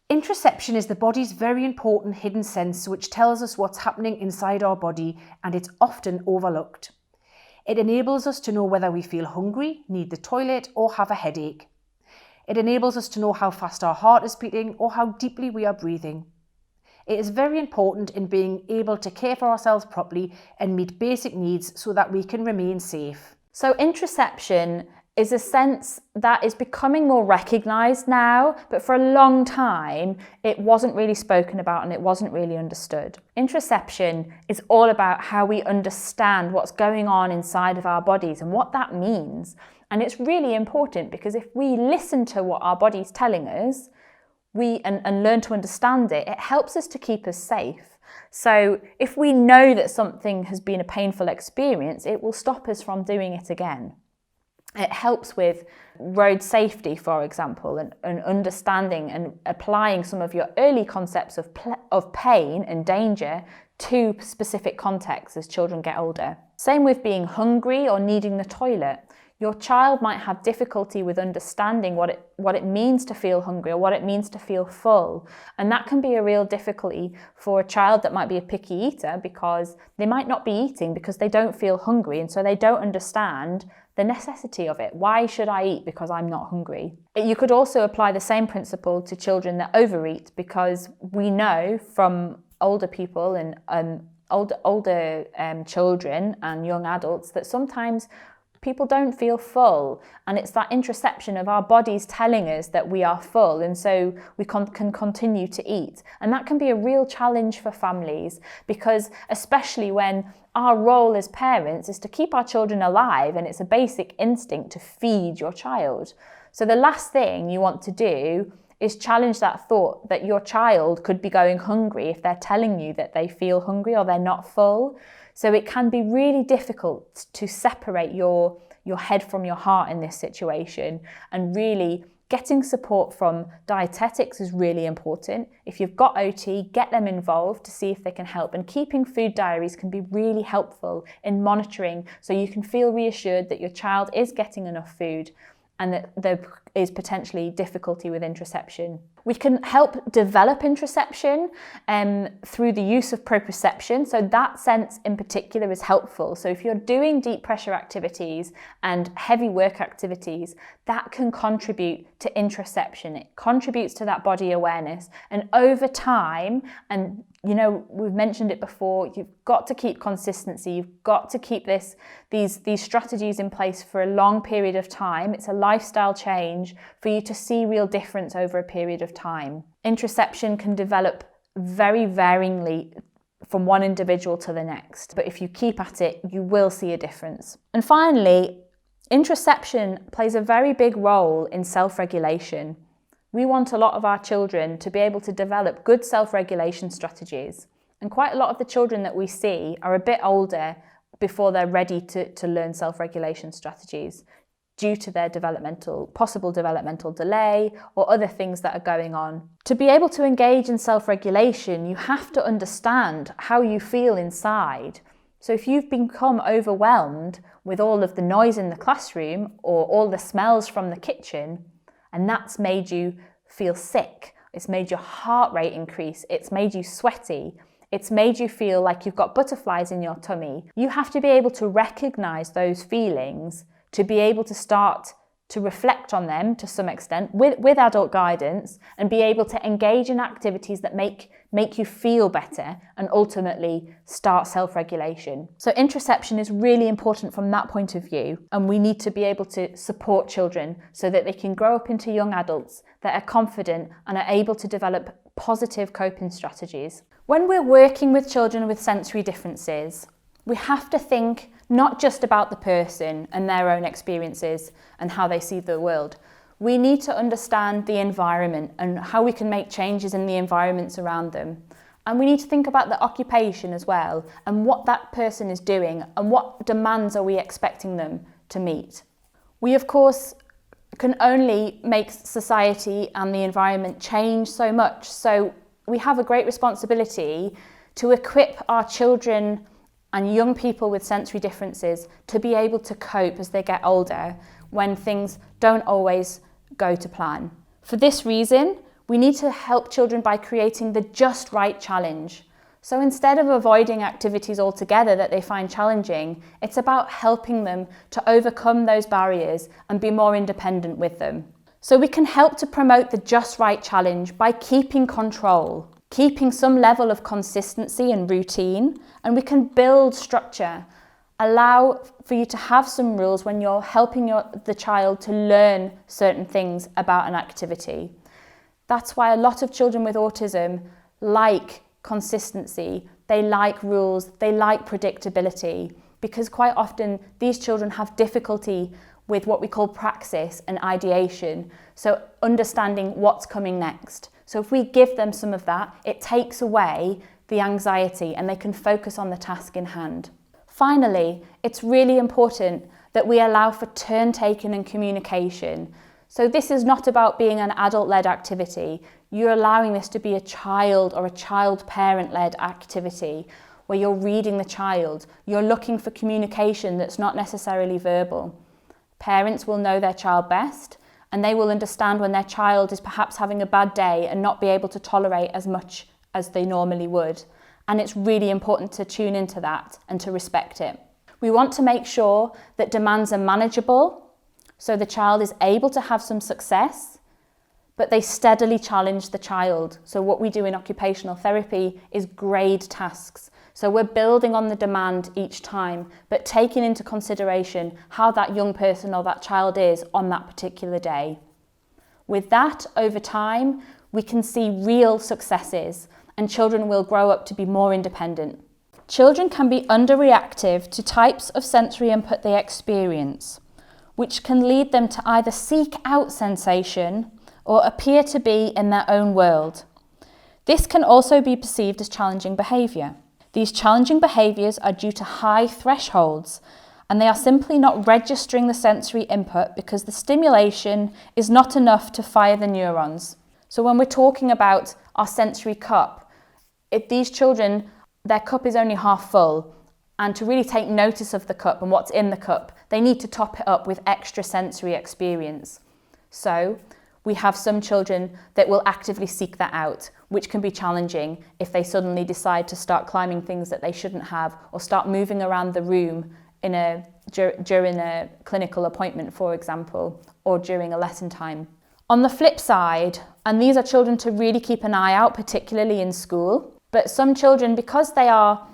Interoception is the body's very important hidden sense which tells us what's happening inside our body, and it's often overlooked. It enables us to know whether we feel hungry, need the toilet, or have a headache. It enables us to know how fast our heart is beating or how deeply we are breathing. It is very important in being able to care for ourselves properly and meet basic needs so that we can remain safe. So interoception is a sense that is becoming more recognised now, but for a long time it wasn't really spoken about and it wasn't really understood. Interoception is all about how we understand what's going on inside of our bodies and what that means. And it's really important, because if we listen to what our body's telling us, and learn to understand it, it helps us to keep us safe. So if we know that something has been a painful experience, it will stop us from doing it again. It helps with road safety, for example, and understanding and applying some of your early concepts of pain and danger to specific contexts as children get older. Same with being hungry or needing the toilet. Your child might have difficulty with understanding what it means to feel hungry or what it means to feel full. And that can be a real difficulty for a child that might be a picky eater, because they might not be eating because they don't feel hungry, and so they don't understand the necessity of it. Why should I eat because I'm not hungry? You could also apply the same principle to children that overeat, because we know from older people and older children and young adults that sometimes people don't feel full, and it's that interoception of our bodies telling us that we are full, and so we can continue to eat. And that can be a real challenge for families, because especially when our role as parents is to keep our children alive, and it's a basic instinct to feed your child. So the last thing you want to do is challenge that thought that your child could be going hungry if they're telling you that they feel hungry or they're not full. So it can be really difficult to separate your head from your heart in this situation, and really getting support from dietetics is really important. If you've got OT, get them involved to see if they can help, and keeping food diaries can be really helpful in monitoring, so you can feel reassured that your child is getting enough food and that there is potentially difficulty with interoception. We can help develop interoception through the use of proprioception. So that sense in particular is helpful. So if you're doing deep pressure activities and heavy work activities, that can contribute to interoception. It contributes to that body awareness. And over time, and you know, we've mentioned it before, you've got to keep consistency. You've got to keep these strategies in place for a long period of time. It's a lifestyle change for you to see real difference over a period of time. Interoception can develop very varyingly from one individual to the next, but if you keep at it, you will see a difference. And finally, interoception plays a very big role in self-regulation. We want a lot of our children to be able to develop good self-regulation strategies. And quite a lot of the children that we see are a bit older before they're ready to learn self-regulation strategies, due to their possible developmental delay or other things that are going on. To be able to engage in self-regulation, you have to understand how you feel inside. So if you've become overwhelmed with all of the noise in the classroom or all the smells from the kitchen, and that's made you feel sick, it's made your heart rate increase, it's made you sweaty, it's made you feel like you've got butterflies in your tummy, you have to be able to recognize those feelings to be able to start to reflect on them to some extent with adult guidance, and be able to engage in activities that make you feel better and ultimately start self-regulation. So interoception is really important from that point of view, and we need to be able to support children so that they can grow up into young adults that are confident and are able to develop positive coping strategies. When we're working with children with sensory differences, we have to think not just about the person and their own experiences and how they see the world. We need to understand the environment and how we can make changes in the environments around them. And we need to think about the occupation as well, and what that person is doing and what demands are we expecting them to meet. We, of course, can only make society and the environment change so much. So we have a great responsibility to equip our children and young people with sensory differences to be able to cope as they get older when things don't always go to plan. For this reason, we need to help children by creating the just right challenge. So instead of avoiding activities altogether that they find challenging, it's about helping them to overcome those barriers and be more independent with them. So we can help to promote the just right challenge by keeping control, keeping some level of consistency and routine, and we can build structure Allow for you to have some rules when you're helping the child to learn certain things about an activity. That's why a lot of children with autism like consistency, they like rules, they like predictability, because quite often these children have difficulty with what we call praxis and ideation, so understanding what's coming next. So if we give them some of that, it takes away the anxiety and they can focus on the task in hand. Finally, it's really important that we allow for turn-taking and communication. So this is not about being an adult-led activity. You're allowing this to be a child or a child-parent-led activity where you're reading the child. You're looking for communication that's not necessarily verbal. Parents will know their child best, and they will understand when their child is perhaps having a bad day and not be able to tolerate as much as they normally would. And it's really important to tune into that and to respect it. We want to make sure that demands are manageable, so the child is able to have some success, but they steadily challenge the child. So what we do in occupational therapy is grade tasks. So we're building on the demand each time, but taking into consideration how that young person or that child is on that particular day. With that, over time, we can see real successes, and children will grow up to be more independent. Children can be underreactive to types of sensory input they experience, which can lead them to either seek out sensation or appear to be in their own world. This can also be perceived as challenging behaviour. These challenging behaviours are due to high thresholds, and they are simply not registering the sensory input because the stimulation is not enough to fire the neurons. So when we're talking about our sensory cup, if these children, their cup is only half full, and to really take notice of the cup and what's in the cup, they need to top it up with extra sensory experience. So we have some children that will actively seek that out, which can be challenging if they suddenly decide to start climbing things that they shouldn't have, or start moving around the room during a clinical appointment, for example, or during a lesson time. On the flip side, and these are children to really keep an eye out, particularly in school, but some children, because they are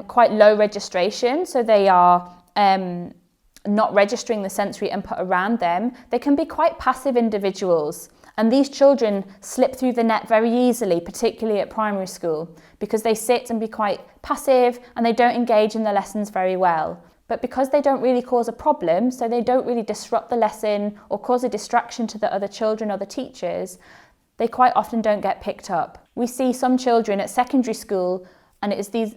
quite low registration, so they are not registering the sensory input around them, they can be quite passive individuals. And these children slip through the net very easily, particularly at primary school, because they sit and be quite passive and they don't engage in the lessons very well. But because they don't really cause a problem, so they don't really disrupt the lesson or cause a distraction to the other children or the teachers, they quite often don't get picked up. We see some children at secondary school, and it's these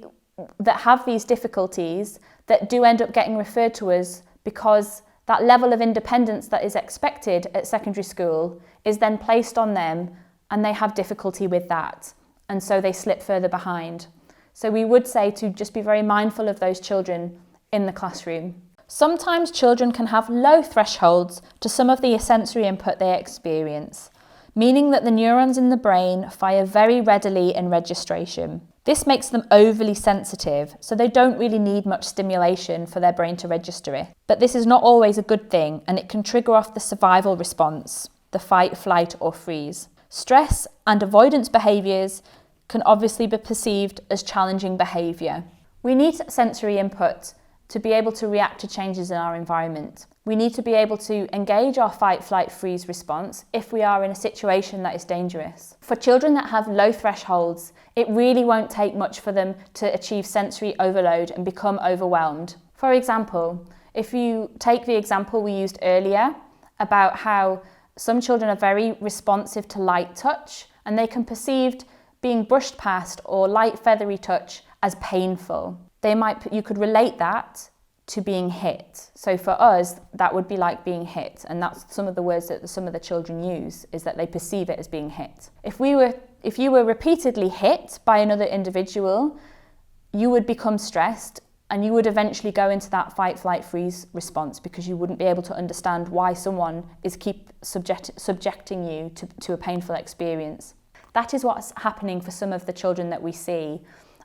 that have these difficulties that do end up getting referred to us because that level of independence that is expected at secondary school is then placed on them, and they have difficulty with that, and so they slip further behind. So we would say to just be very mindful of those children in the classroom. Sometimes children can have low thresholds to some of the sensory input they experience, meaning that the neurons in the brain fire very readily in registration. This makes them overly sensitive, so they don't really need much stimulation for their brain to register it. But this is not always a good thing, and it can trigger off the survival response, the fight, flight, or freeze. Stress and avoidance behaviours can obviously be perceived as challenging behaviour. We need sensory input to be able to react to changes in our environment. We need to be able to engage our fight, flight, freeze response if we are in a situation that is dangerous. For children that have low thresholds, it really won't take much for them to achieve sensory overload and become overwhelmed. For example, if you take the example we used earlier about how some children are very responsive to light touch, and they can perceive being brushed past or light feathery touch as painful. You could relate that to being hit. So for us, that would be like being hit, and that's some of the words that some of the children use, is that they perceive it as being hit. If you were repeatedly hit by another individual, you would become stressed, and you would eventually go into that fight, flight, freeze response, because you wouldn't be able to understand why someone is subjecting you to a painful experience. That is what's happening for some of the children that we see.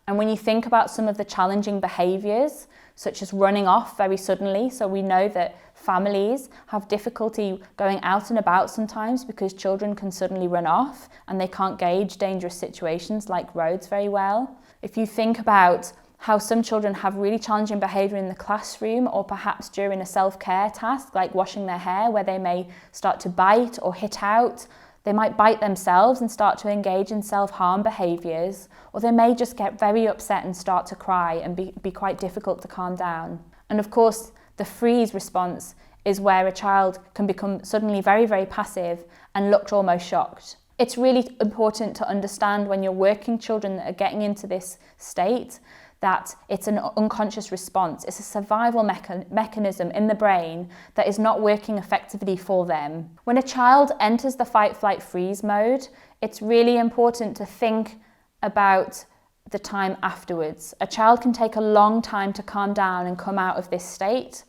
And when you think about some of the challenging behaviours, such as running off very suddenly, so we know that families have difficulty going out and about sometimes because children can suddenly run off and they can't gauge dangerous situations like roads very well. If you think about how some children have really challenging behaviour in the classroom, or perhaps during a self-care task like washing their hair, where they may start to bite or hit out. They might bite themselves and start to engage in self-harm behaviours, or they may just get very upset and start to cry and be quite difficult to calm down. And of course, the freeze response is where a child can become suddenly very, very passive and looked almost shocked. It's really important to understand when you're working children that are getting into this state that it's an unconscious response. It's a survival mechanism in the brain that is not working effectively for them. When a child enters the fight, flight, freeze mode, it's really important to think about the time afterwards. A child can take a long time to calm down and come out of this state,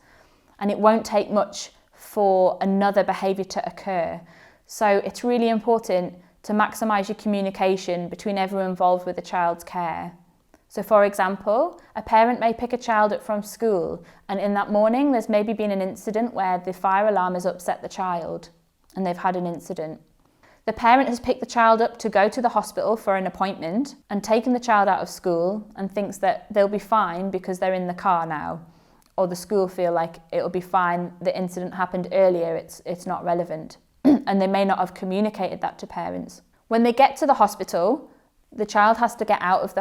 and it won't take much for another behaviour to occur. So it's really important to maximise your communication between everyone involved with the child's care. So for example, a parent may pick a child up from school, and in that morning there's maybe been an incident where the fire alarm has upset the child and they've had an incident. The parent has picked the child up to go to the hospital for an appointment and taken the child out of school and thinks that they'll be fine because they're in the car now, or the school feel like it'll be fine, the incident happened earlier, it's not relevant. And they may not have communicated that to parents. When they get to the hospital, the child has to get out of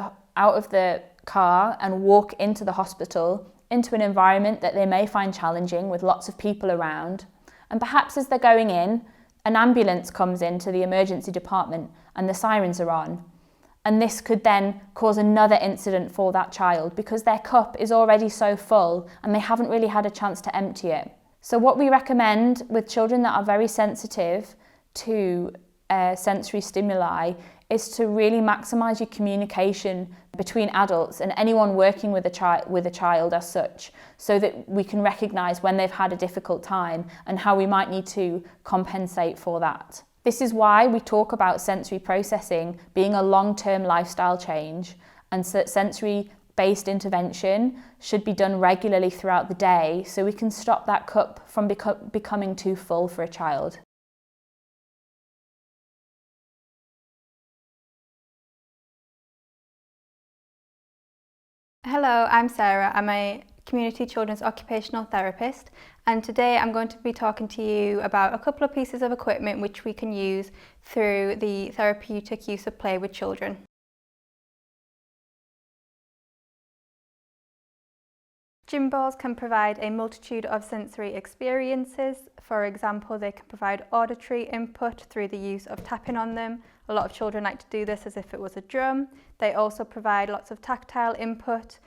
the car and walk into the hospital, into an environment that they may find challenging with lots of people around. And perhaps as they're going in, an ambulance comes into the emergency department and the sirens are on. And this could then cause another incident for that child because their cup is already so full and they haven't really had a chance to empty it. So what we recommend with children that are very sensitive to sensory stimuli is to really maximise your communication between adults and anyone working with a child as such, so that we can recognise when they've had a difficult time and how we might need to compensate for that. This is why we talk about sensory processing being a long-term lifestyle change, and sensory-based intervention should be done regularly throughout the day so we can stop that cup from becoming too full for a child. Hello, I'm Sarah. I'm a community children's occupational therapist, and today I'm going to be talking to you about a couple of pieces of equipment which we can use through the therapeutic use of play with children. Gym balls can provide a multitude of sensory experiences. For example, they can provide auditory input through the use of tapping on them. A lot of children like to do this as if it was a drum. They also provide lots of tactile input.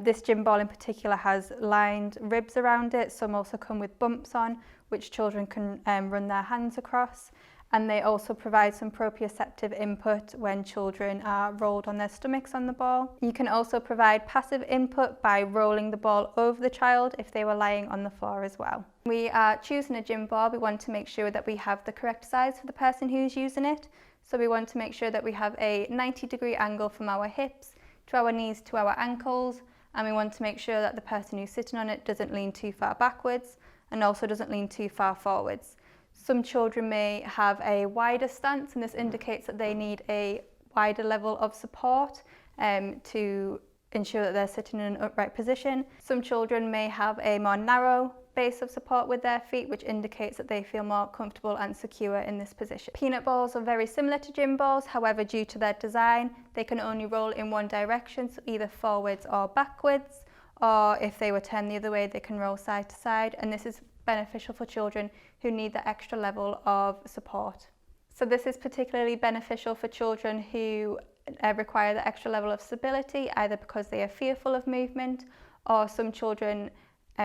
This gym ball in particular has lined ribs around it. Some also come with bumps on, which children can run their hands across. And they also provide some proprioceptive input when children are rolled on their stomachs on the ball. You can also provide passive input by rolling the ball over the child if they were lying on the floor as well. We are choosing a gym ball. We want to make sure that we have the correct size for the person who's using it. So we want to make sure that we have a 90-degree angle from our hips to our knees to our ankles, and we want to make sure that the person who's sitting on it doesn't lean too far backwards and also doesn't lean too far forwards. Some children may have a wider stance, and this indicates that they need a wider level of support to ensure that they're sitting in an upright position. Some children may have a more narrow base of support with their feet, which indicates that they feel more comfortable and secure in this position. Peanut balls are very similar to gym balls, however, due to their design, they can only roll in one direction, so either forwards or backwards, or if they were turned the other way, they can roll side to side, and this is beneficial for children who need that extra level of support. So this is particularly beneficial for children who require the extra level of stability, either because they are fearful of movement, or some children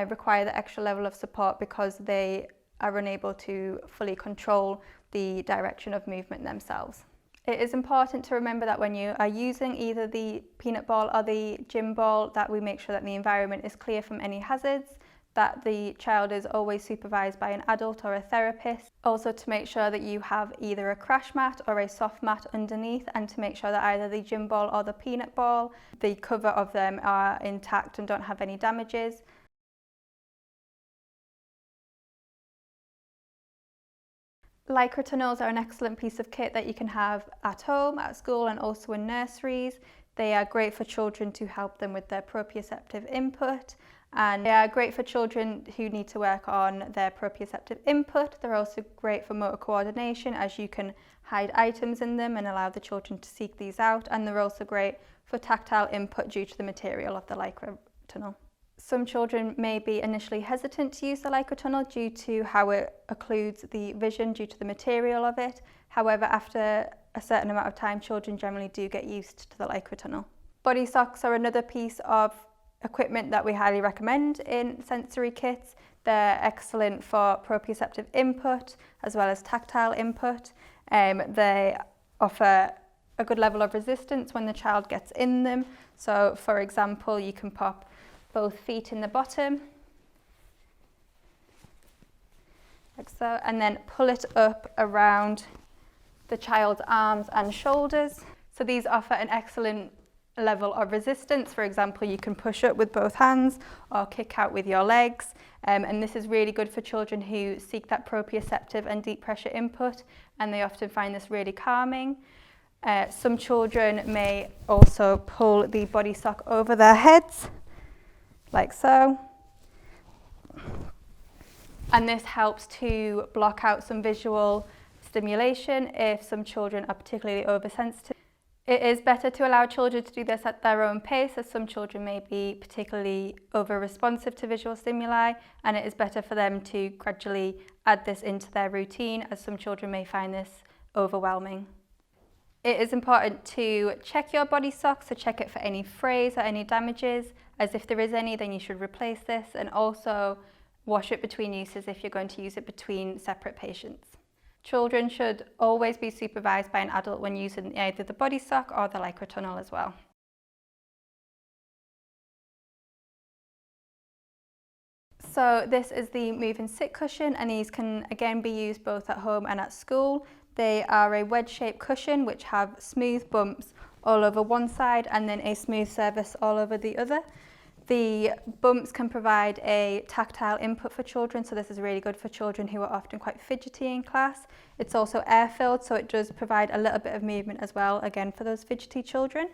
require the extra level of support because they are unable to fully control the direction of movement themselves. It is important to remember that when you are using either the peanut ball or the gym ball, that we make sure that the environment is clear from any hazards, that the child is always supervised by an adult or a therapist. Also to make sure that you have either a crash mat or a soft mat underneath, and to make sure that either the gym ball or the peanut ball, the cover of them are intact and don't have any damages. Lycra tunnels are an excellent piece of kit that you can have at home, at school, and also in nurseries. They are great for children to help them with their proprioceptive input, and they are great for children who need to work on their proprioceptive input. They're also great for motor coordination, as you can hide items in them and allow the children to seek these out, and they're also great for tactile input due to the material of the Lycra tunnel. Some children may be initially hesitant to use the Lycra tunnel due to how it occludes the vision due to the material of it. However, after a certain amount of time, children generally do get used to the Lycra tunnel. Body socks are another piece of equipment that we highly recommend in sensory kits. They're excellent for proprioceptive input as well as tactile input. They offer a good level of resistance when the child gets in them. So for example, you can pop both feet in the bottom, like so, and then pull it up around the child's arms and shoulders. So these offer an excellent level of resistance. For example, you can push up with both hands or kick out with your legs. And this is really good for children who seek that proprioceptive and deep pressure input, and they often find this really calming. Some children may also pull the body sock over their heads, like so. And this helps to block out some visual stimulation if some children are particularly oversensitive. It is better to allow children to do this at their own pace, as some children may be particularly over-responsive to visual stimuli, and it is better for them to gradually add this into their routine, as some children may find this overwhelming. It is important to check your body sock, so check it for any frays or any damages, as if there is any, then you should replace this, and also wash it between uses if you're going to use it between separate patients. Children should always be supervised by an adult when using either the body sock or the Lycra tunnel as well. So this is the move and sit cushion, and these can again be used both at home and at school. They are a wedge-shaped cushion which have smooth bumps all over one side and then a smooth surface all over the other. The bumps can provide a tactile input for children, so this is really good for children who are often quite fidgety in class. It's also air-filled, so it does provide a little bit of movement as well, again for those fidgety children.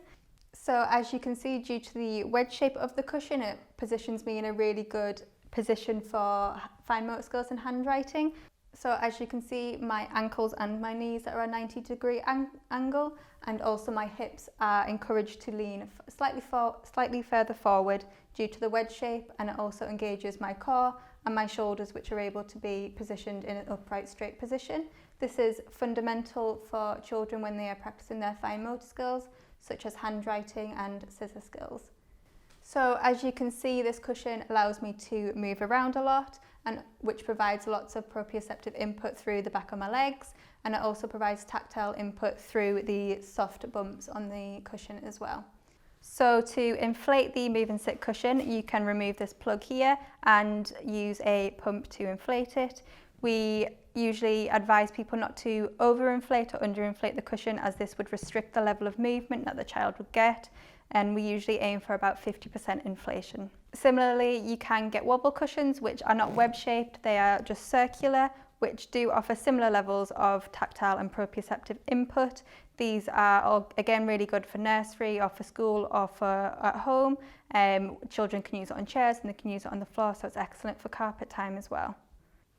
So as you can see, due to the wedge shape of the cushion, it positions me in a really good position for fine motor skills and handwriting. So as you can see, my ankles and my knees are at a 90-degree angle, and also my hips are encouraged to lean slightly further forward due to the wedge shape, and it also engages my core and my shoulders, which are able to be positioned in an upright, straight position. This is fundamental for children when they are practicing their fine motor skills, such as handwriting and scissor skills. So as you can see, this cushion allows me to move around a lot, and which provides lots of proprioceptive input through the back of my legs, and it also provides tactile input through the soft bumps on the cushion as well. So to inflate the move and sit cushion, you can remove this plug here and use a pump to inflate it. We usually advise people not to overinflate or underinflate the cushion, as this would restrict the level of movement that the child would get, and we usually aim for about 50% inflation. Similarly, you can get wobble cushions, which are not web-shaped, they are just circular, which do offer similar levels of tactile and proprioceptive input. These are all, again, really good for nursery or for school or for at home. Children can use it on chairs and they can use it on the floor, so it's excellent for carpet time as well.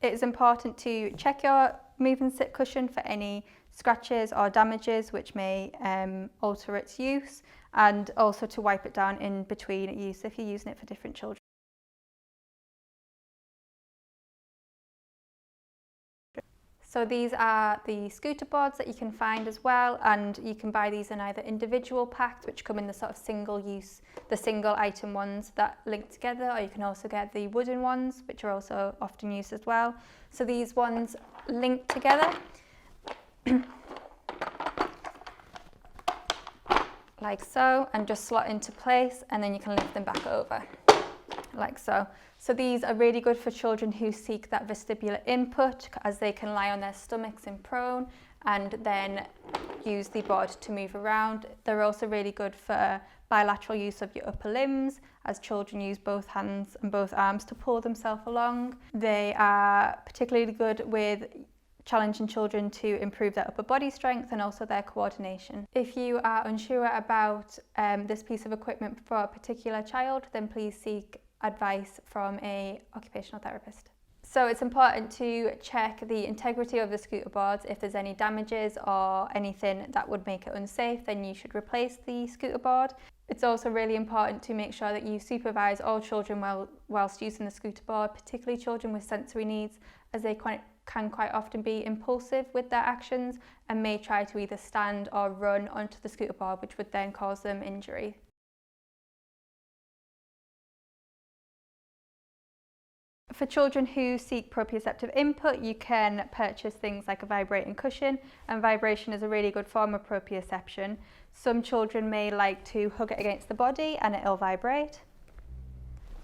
It is important to check your move and sit cushion for any scratches or damages which may alter its use, and also to wipe it down in between use if you're using it for different children. So these are the scooter boards that you can find as well, and you can buy these in either individual packs, which come in the sort of single item ones that link together, or you can also get the wooden ones, which are also often used as well. So these ones link together like so, and just slot into place, and then you can lift them back over like so. So these are really good for children who seek that vestibular input, as they can lie on their stomachs in prone and then use the board to move around. They're also really good for bilateral use of your upper limbs, as children use both hands and both arms to pull themselves along. They are particularly good with challenging children to improve their upper body strength and also their coordination. If you are unsure about this piece of equipment for a particular child, then please seek advice from an occupational therapist. So it's important to check the integrity of the scooter boards. If there's any damages or anything that would make it unsafe, then you should replace the scooter board. It's also really important to make sure that you supervise all children whilst using the scooter board, particularly children with sensory needs, as they can quite often be impulsive with their actions and may try to either stand or run onto the scooter board, which would then cause them injury. For children who seek proprioceptive input, you can purchase things like a vibrating cushion, and vibration is a really good form of proprioception. Some children may like to hug it against the body and it'll vibrate,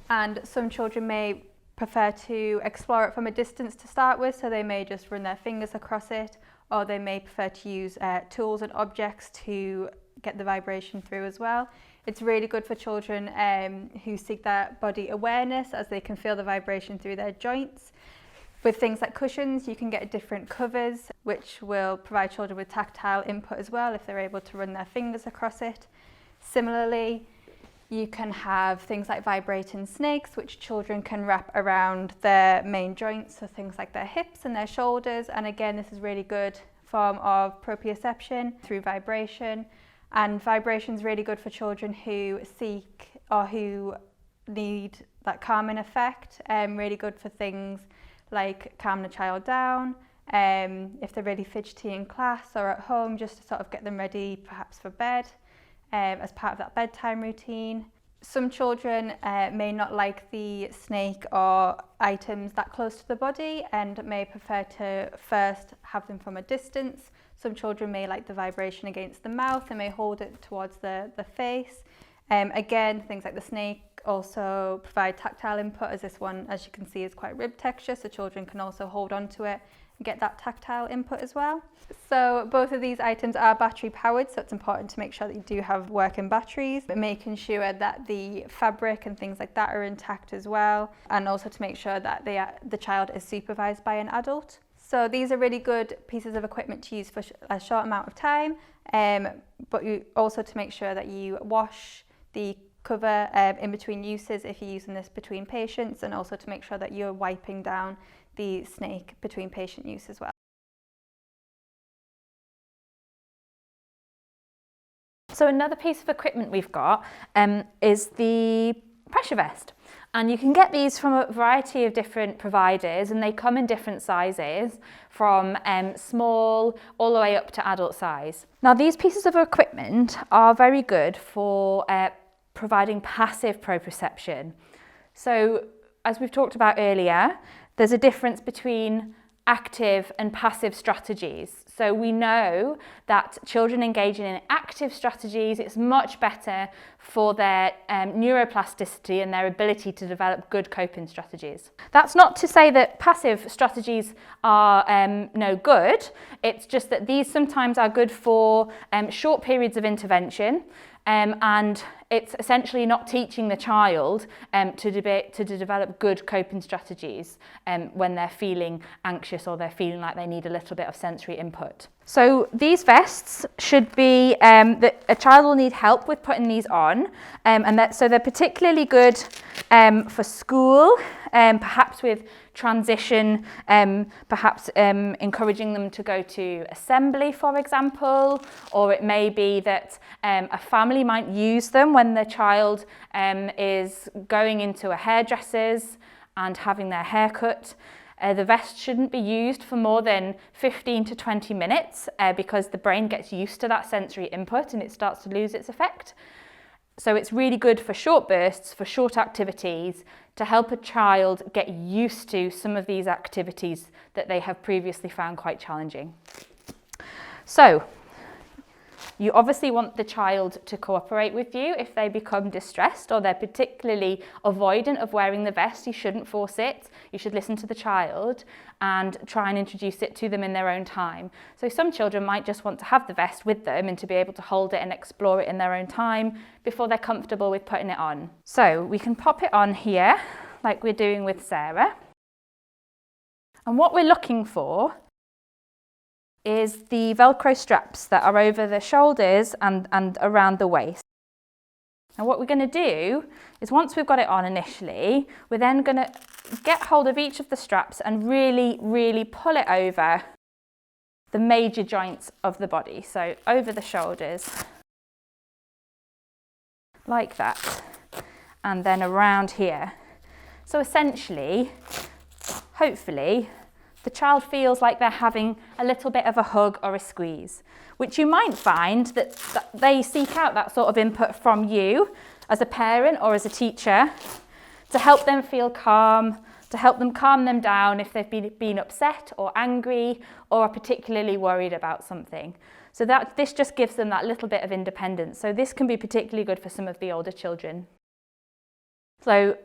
and some children may prefer to explore it from a distance to start with, so they may just run their fingers across it, or they may prefer to use tools and objects to get the vibration through as well. It's really good for children who seek that body awareness, as they can feel the vibration through their joints. With things like cushions, you can get different covers which will provide children with tactile input as well if they're able to run their fingers across it. Similarly, you can have things like vibrating snakes, which children can wrap around their main joints, so things like their hips and their shoulders. And again, this is really good form of proprioception through vibration. And vibration is really good for children who seek or who need that calming effect. Really good for things like calming a child down, if they're really fidgety in class or at home, just to sort of get them ready perhaps for bed as part of that bedtime routine. Some children may not like the snake or items that close to the body and may prefer to first have them from a distance. Some children may like the vibration against the mouth and may hold it towards the face. Again, things like the snake also provide tactile input, as this one, as you can see, is quite rib texture, so children can also hold on to it and get that tactile input as well. So both of these items are battery powered, so it's important to make sure that you do have working batteries, but making sure that the fabric and things like that are intact as well, and also to make sure that the child is supervised by an adult. So these are really good pieces of equipment to use for a short amount of time, but you also to make sure that you wash the cover in between uses if you're using this between patients, and also to make sure that you're wiping down the snake between patient use as well. So another piece of equipment we've got is the pressure vest. And you can get these from a variety of different providers, and they come in different sizes, from small all the way up to adult size. Now, these pieces of equipment are very good for providing passive proprioception. So, as we've talked about earlier, there's a difference between active and passive strategies. So we know that children engaging in active strategies, it's much better for their neuroplasticity and their ability to develop good coping strategies. That's not to say that passive strategies are no good. It's just that these sometimes are good for short periods of intervention, and it's essentially not teaching the child to develop good coping strategies when they're feeling anxious or they're feeling like they need a little bit of sensory input. So these vests should be, a child will need help with putting these on, so they're particularly good for school, perhaps with transition, perhaps encouraging them to go to assembly, for example, or it may be that a family might use them when the child is going into a hairdresser's and having their hair cut. The vest shouldn't be used for more than 15 to 20 minutes because the brain gets used to that sensory input and it starts to lose its effect. So it's really good for short bursts, for short activities, to help a child get used to some of these activities that they have previously found quite challenging. So you obviously want the child to cooperate with you. If they become distressed or they're particularly avoidant of wearing the vest, you shouldn't force it. You should listen to the child and try and introduce it to them in their own time. So some children might just want to have the vest with them and to be able to hold it and explore it in their own time before they're comfortable with putting it on. So we can pop it on here like we're doing with Sarah. And what we're looking for is the Velcro straps that are over the shoulders and around the waist. Now what we're going to do is, once we've got it on initially, we're then going to get hold of each of the straps and really pull it over the major joints of the body. So over the shoulders, like that, and then around here. So essentially, hopefully, the child feels like they're having a little bit of a hug or a squeeze, which you might find that they seek out that sort of input from you as a parent or as a teacher to help them feel calm, to help them calm them down if they've been upset or angry or are particularly worried about something. So this just gives them that little bit of independence. So this can be particularly good for some of the older children. So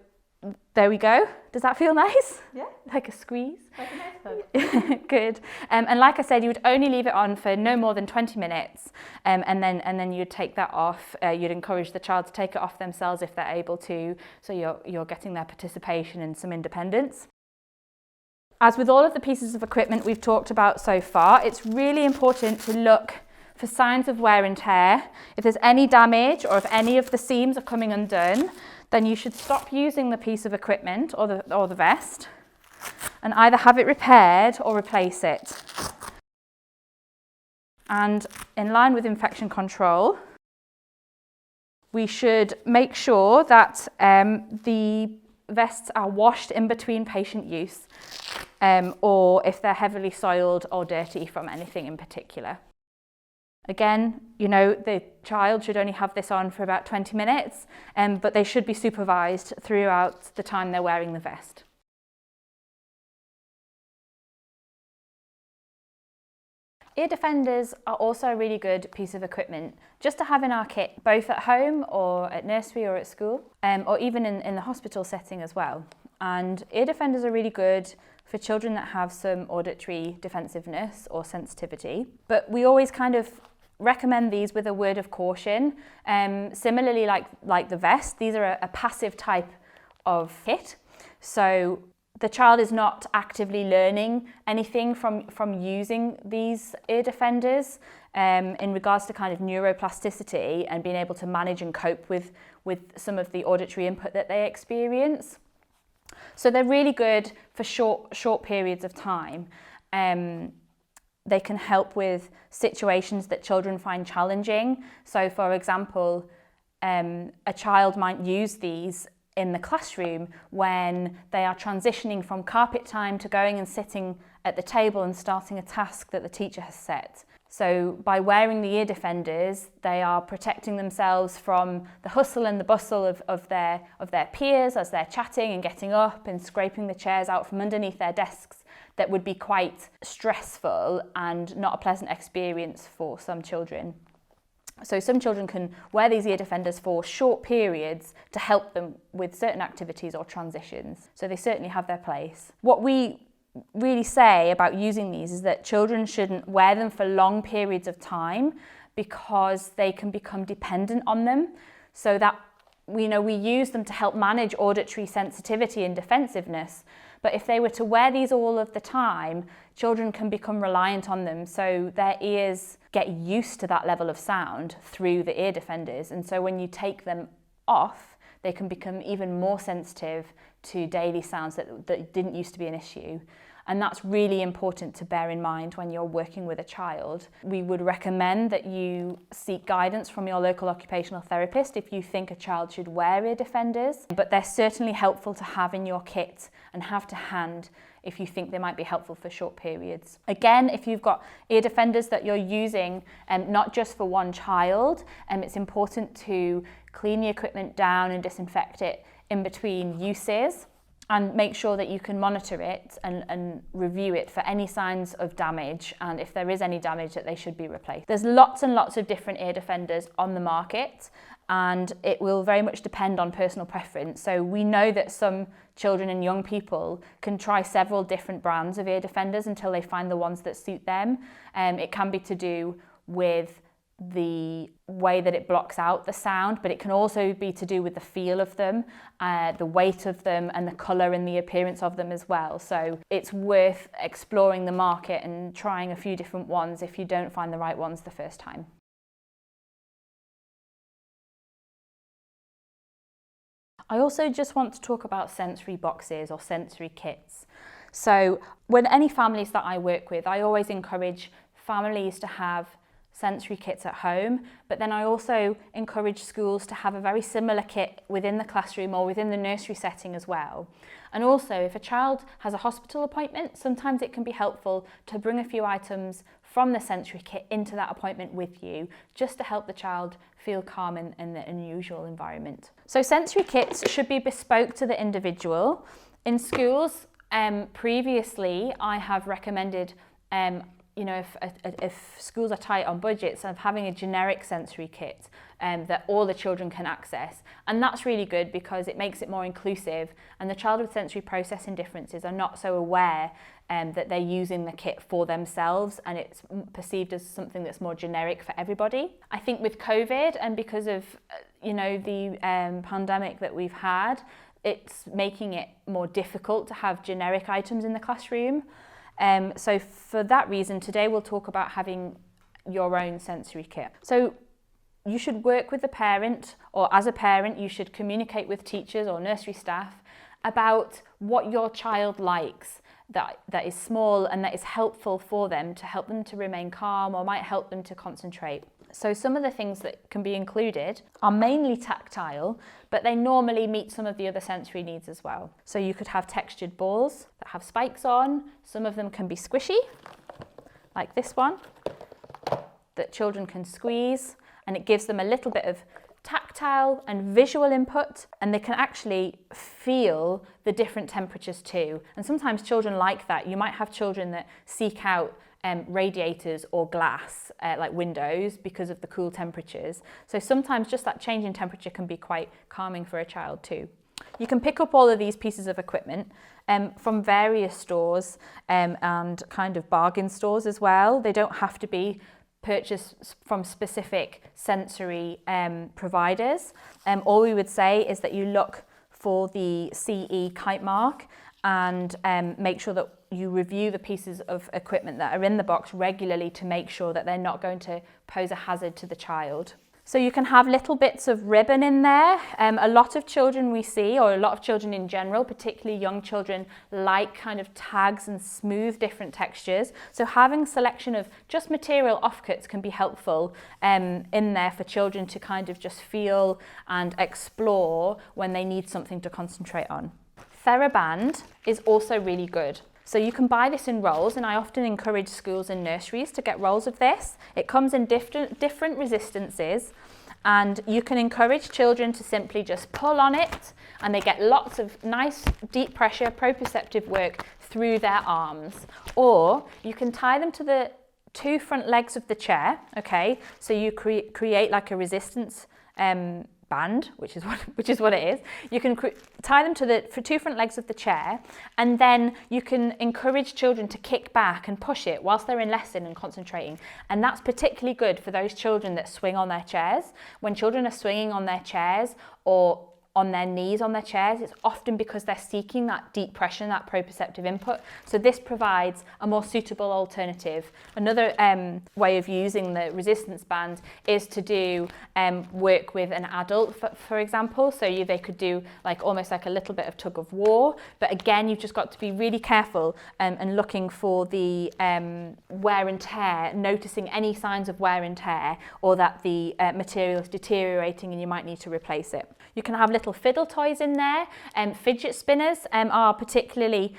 there we go. Does that feel nice? Yeah. Like a squeeze? Like a nice hug. Good. And like I said, you would only leave it on for no more than 20 minutes, and then you'd take that off. You'd encourage the child to take it off themselves if they're able to, so you're getting their participation and some independence. As with all of the pieces of equipment we've talked about so far, it's really important to look for signs of wear and tear. If there's any damage or if any of the seams are coming undone, then you should stop using the piece of equipment or the vest and either have it repaired or replace it. And in line with infection control, we should make sure that the vests are washed in between patient use, or if they're heavily soiled or dirty from anything in particular. Again, the child should only have this on for about 20 minutes, but they should be supervised throughout the time they're wearing the vest. Ear defenders are also a really good piece of equipment just to have in our kit, both at home or at nursery or at school, or even in the hospital setting as well. And ear defenders are really good for children that have some auditory defensiveness or sensitivity, but we always kind of recommend these with a word of caution. Similarly, like the vest, these are a passive type of kit. So the child is not actively learning anything from using these ear defenders in regards to kind of neuroplasticity and being able to manage and cope with some of the auditory input that they experience. So they're really good for short periods of time. They can help with situations that children find challenging. So for example, a child might use these in the classroom when they are transitioning from carpet time to going and sitting at the table and starting a task that the teacher has set. So by wearing the ear defenders, they are protecting themselves from the hustle and the bustle of their peers as they're chatting and getting up and scraping the chairs out from underneath their desks. That would be quite stressful and not a pleasant experience for some children. So some children can wear these ear defenders for short periods to help them with certain activities or transitions. So they certainly have their place. What we really say about using these is that children shouldn't wear them for long periods of time because they can become dependent on them. So that we use them to help manage auditory sensitivity and defensiveness. But if they were to wear these all of the time, children can become reliant on them. So their ears get used to that level of sound through the ear defenders. And so when you take them off, they can become even more sensitive to daily sounds that didn't used to be an issue. And that's really important to bear in mind when you're working with a child. We would recommend that you seek guidance from your local occupational therapist if you think a child should wear ear defenders, but they're certainly helpful to have in your kit and have to hand if you think they might be helpful for short periods. Again, if you've got ear defenders that you're using, not just for one child, it's important to clean the equipment down and disinfect it in between uses, and make sure that you can monitor it and review it for any signs of damage, and if there is any damage that they should be replaced. There's lots and lots of different ear defenders on the market, and it will very much depend on personal preference. So we know that some children and young people can try several different brands of ear defenders until they find the ones that suit them. It can be to do with the way that it blocks out the sound, but it can also be to do with the feel of them, the weight of them, and the colour and the appearance of them as well. So it's worth exploring the market and trying a few different ones if you don't find the right ones the first time. I also just want to talk about sensory boxes or sensory kits. So when any families that I work with, I always encourage families to have sensory kits at home, but then I also encourage schools to have a very similar kit within the classroom or within the nursery setting as well. And also, if a child has a hospital appointment, sometimes it can be helpful to bring a few items from the sensory kit into that appointment with you, just to help the child feel calm in the unusual environment. So sensory kits should be bespoke to the individual. In schools, previously I have recommended if schools are tight on budgets, of having a generic sensory kit that all the children can access. And that's really good because it makes it more inclusive, and the child with sensory processing differences are not so aware that they're using the kit for themselves, and it's perceived as something that's more generic for everybody. I think with COVID and because of the pandemic that we've had, it's making it more difficult to have generic items in the classroom. So for that reason, today we'll talk about having your own sensory kit. So you should work with the parent, or as a parent, you should communicate with teachers or nursery staff about what your child likes that is small and that is helpful for them, to help them to remain calm or might help them to concentrate. So some of the things that can be included are mainly tactile, but they normally meet some of the other sensory needs as well. So you could have textured balls that have spikes on. Some of them can be squishy, like this one, that children can squeeze, and it gives them a little bit of tactile and visual input, and they can actually feel the different temperatures too. And sometimes children like that. You might have children that seek out radiators or glass, like windows, because of the cool temperatures. So sometimes just that change in temperature can be quite calming for a child too. You can pick up all of these pieces of equipment from various stores and kind of bargain stores as well. They don't have to be purchased from specific sensory providers. All we would say is that you look for the CE kite mark and make sure that you review the pieces of equipment that are in the box regularly to make sure that they're not going to pose a hazard to the child. So you can have little bits of ribbon in there. A lot of children we see, or a lot of children in general, particularly young children, like kind of tags and smooth different textures. So having a selection of just material offcuts can be helpful in there for children to kind of just feel and explore when they need something to concentrate on. TheraBand is also really good. So you can buy this in rolls, and I often encourage schools and nurseries to get rolls of this. It comes in different resistances, and you can encourage children to simply just pull on it, and they get lots of nice deep pressure proprioceptive work through their arms. Or you can tie them to the two front legs of the chair, okay? So you create like a resistance band, which is what it is. You can tie them to the two front legs of the chair, and then you can encourage children to kick back and push it whilst they're in lesson and concentrating. And that's particularly good for those children that swing on their chairs. When children are swinging on their chairs or on their knees on their chairs, it's often because they're seeking that deep pressure and that proprioceptive input. So this provides a more suitable alternative. Another way of using the resistance band is to do work with an adult, for example. So they could do like almost like a little bit of tug of war. But again, you've just got to be really careful and looking for the wear and tear, noticing any signs of wear and tear, or that the material is deteriorating and you might need to replace it. You can have little fiddle toys in there. Fidget spinners are particularly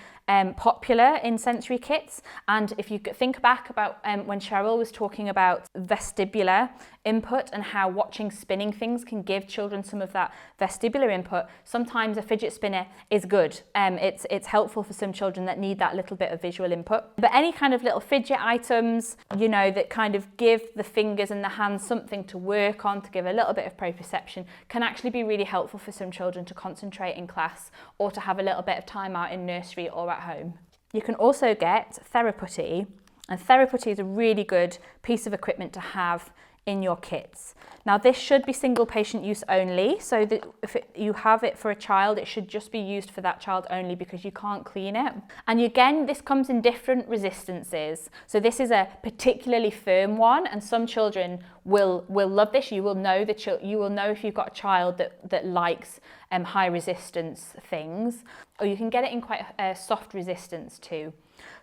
popular in sensory kits. And if you think back about when Cheryl was talking about vestibular input and how watching spinning things can give children some of that vestibular input, sometimes a fidget spinner is good. It's helpful for some children that need that little bit of visual input. But any kind of little fidget items, that kind of give the fingers and the hands something to work on, to give a little bit of proprioception, can actually be really helpful for some children to concentrate in class or to have a little bit of time out in nursery or at home. You can also get Theraputty, and Theraputty is a really good piece of equipment to have in your kits. Now this should be single patient use only, so that if you have it for a child, it should just be used for that child only because you can't clean it. And again, this comes in different resistances. So this is a particularly firm one, and some children will love this. You will know if you've got a child that likes high resistance things, or you can get it in quite a soft resistance too.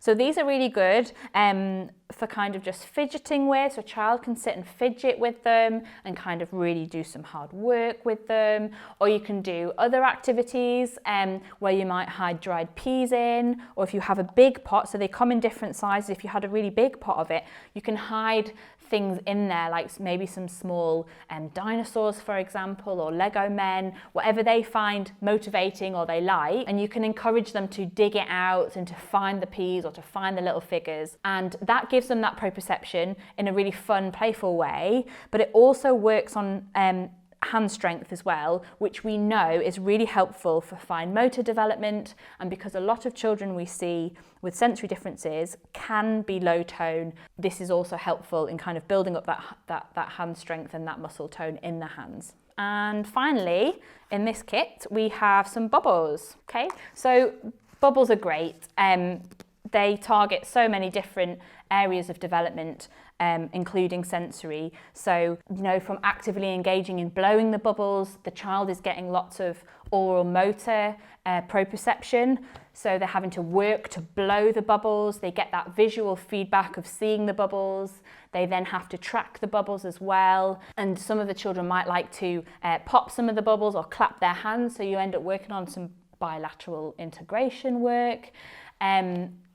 So these are really good for kind of just fidgeting with, so a child can sit and fidget with them and kind of really do some hard work with them. Or you can do other activities where you might hide dried peas in, or if you have a big pot, so they come in different sizes. If you had a really big pot of it, you can hide things in there, like maybe some small dinosaurs, for example, or Lego men, whatever they find motivating or they like, and you can encourage them to dig it out and to find the peas or to find the little figures, and that gives them that proprioception in a really fun, playful way. But it also works on hand strength as well, which we know is really helpful for fine motor development, and because a lot of children we see with sensory differences can be low tone, this is also helpful in kind of building up that hand strength and that muscle tone in the hands. And finally, in this kit, we have some bubbles. Okay, so bubbles are great. They target so many different areas of development, including sensory. So, from actively engaging in blowing the bubbles, the child is getting lots of oral motor proprioception. So they're having to work to blow the bubbles. They get that visual feedback of seeing the bubbles. They then have to track the bubbles as well. And some of the children might like to pop some of the bubbles or clap their hands. So you end up working on some bilateral integration work.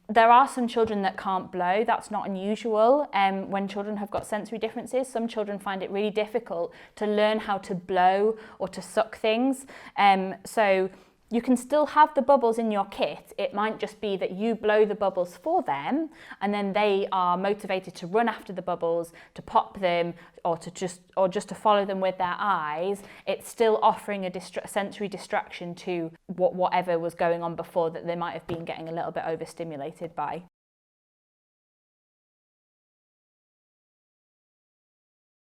There are some children that can't blow. That's not unusual when children have got sensory differences. Some children find it really difficult to learn how to blow or to suck things. So you can still have the bubbles in your kit. It might just be that you blow the bubbles for them, and then they are motivated to run after the bubbles, to pop them, or just to follow them with their eyes. It's still offering a sensory distraction to whatever was going on before that they might have been getting a little bit overstimulated by.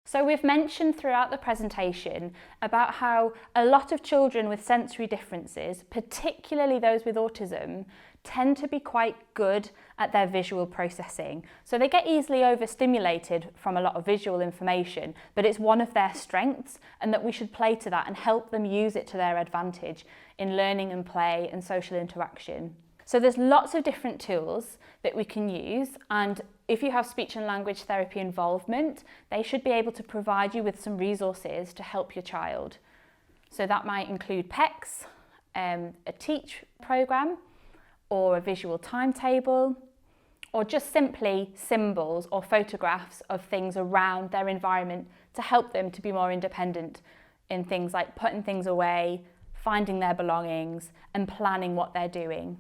So we've mentioned throughout the presentation about how a lot of children with sensory differences, particularly those with autism, tend to be quite good at their visual processing. So they get easily overstimulated from a lot of visual information, but it's one of their strengths, and that we should play to that and help them use it to their advantage in learning and play and social interaction. So there's lots of different tools that we can use, and if you have speech and language therapy involvement, they should be able to provide you with some resources to help your child. So that might include PECs, a teach programme, or a visual timetable, or just simply symbols or photographs of things around their environment to help them to be more independent in things like putting things away, finding their belongings, and planning what they're doing.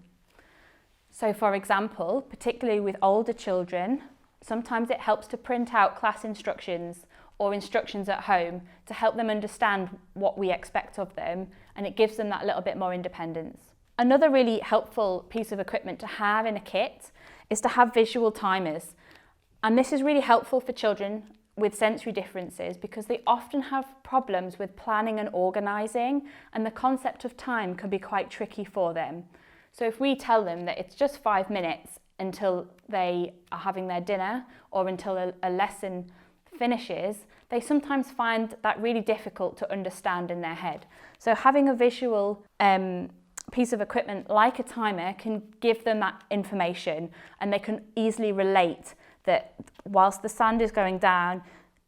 So for example, particularly with older children, sometimes it helps to print out class instructions or instructions at home to help them understand what we expect of them, and it gives them that little bit more independence. Another really helpful piece of equipment to have in a kit is to have visual timers. And this is really helpful for children with sensory differences because they often have problems with planning and organising, and the concept of time can be quite tricky for them. So if we tell them that it's just 5 minutes until they are having their dinner or until a lesson finishes, they sometimes find that really difficult to understand in their head. So having a visual piece of equipment like a timer can give them that information, and they can easily relate that whilst the sand is going down,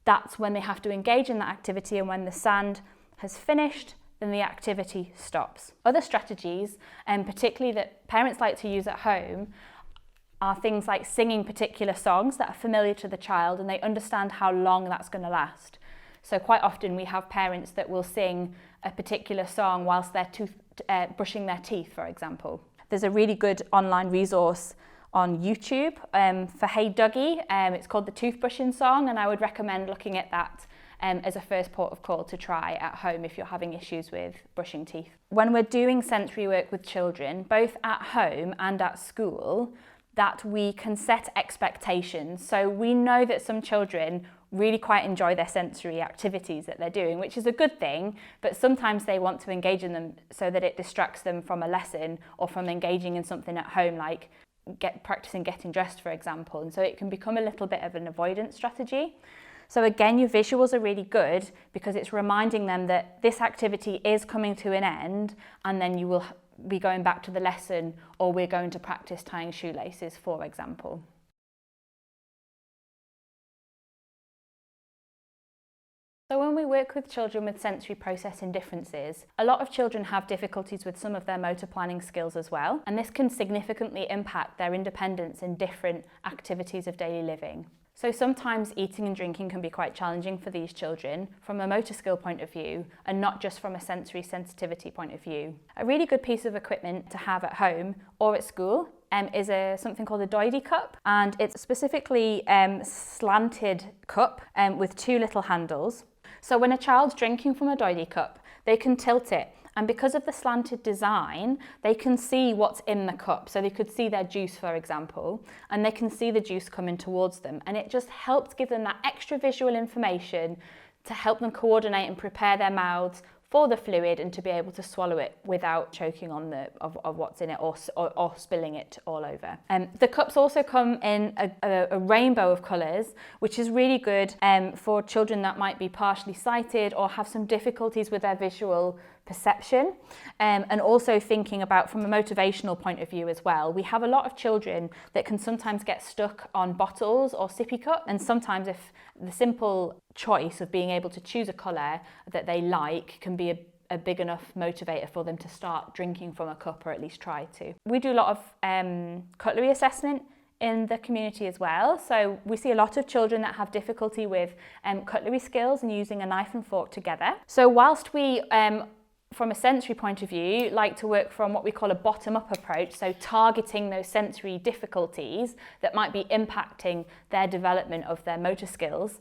that's when they have to engage in that activity, and when the sand has finished, then the activity stops. Other strategies, and particularly that parents like to use at home, are things like singing particular songs that are familiar to the child and they understand how long that's going to last. So quite often we have parents that will sing a particular song whilst they're brushing their teeth, for example. There's a really good online resource on YouTube for Hey Dougie. It's called the Toothbrushing Song, and I would recommend looking at that as a first port of call to try at home if you're having issues with brushing teeth. When we're doing sensory work with children, both at home and at school, that we can set expectations. So we know that some children really quite enjoy their sensory activities that they're doing, which is a good thing, but sometimes they want to engage in them so that it distracts them from a lesson or from engaging in something at home, like practicing getting dressed, for example. And so it can become a little bit of an avoidance strategy. So again, your visuals are really good because it's reminding them that this activity is coming to an end, and then you will be going back to the lesson, or we're going to practice tying shoelaces, for example. So when we work with children with sensory processing differences, a lot of children have difficulties with some of their motor planning skills as well, and this can significantly impact their independence in different activities of daily living. So sometimes eating and drinking can be quite challenging for these children from a motor skill point of view, and not just from a sensory sensitivity point of view. A really good piece of equipment to have at home or at school is something called a doily cup, and it's specifically slanted cup with two little handles. So when a child's drinking from a doily cup, they can tilt it, and because of the slanted design, they can see what's in the cup. So they could see their juice, for example, and they can see the juice coming towards them, and it just helps give them that extra visual information to help them coordinate and prepare their mouths for the fluid and to be able to swallow it without choking on of what's in it or spilling it all over. The cups also come in a rainbow of colours, which is really good for children that might be partially sighted or have some difficulties with their visual perception, and also thinking about from a motivational point of view as well. We have a lot of children that can sometimes get stuck on bottles or sippy cup, and sometimes if the simple choice of being able to choose a colour that they like can be a big enough motivator for them to start drinking from a cup, or at least try to. We do a lot of cutlery assessment in the community as well. So we see a lot of children that have difficulty with cutlery skills and using a knife and fork together. So whilst we from a sensory point of view, like to work from what we call a bottom-up approach, so targeting those sensory difficulties that might be impacting their development of their motor skills,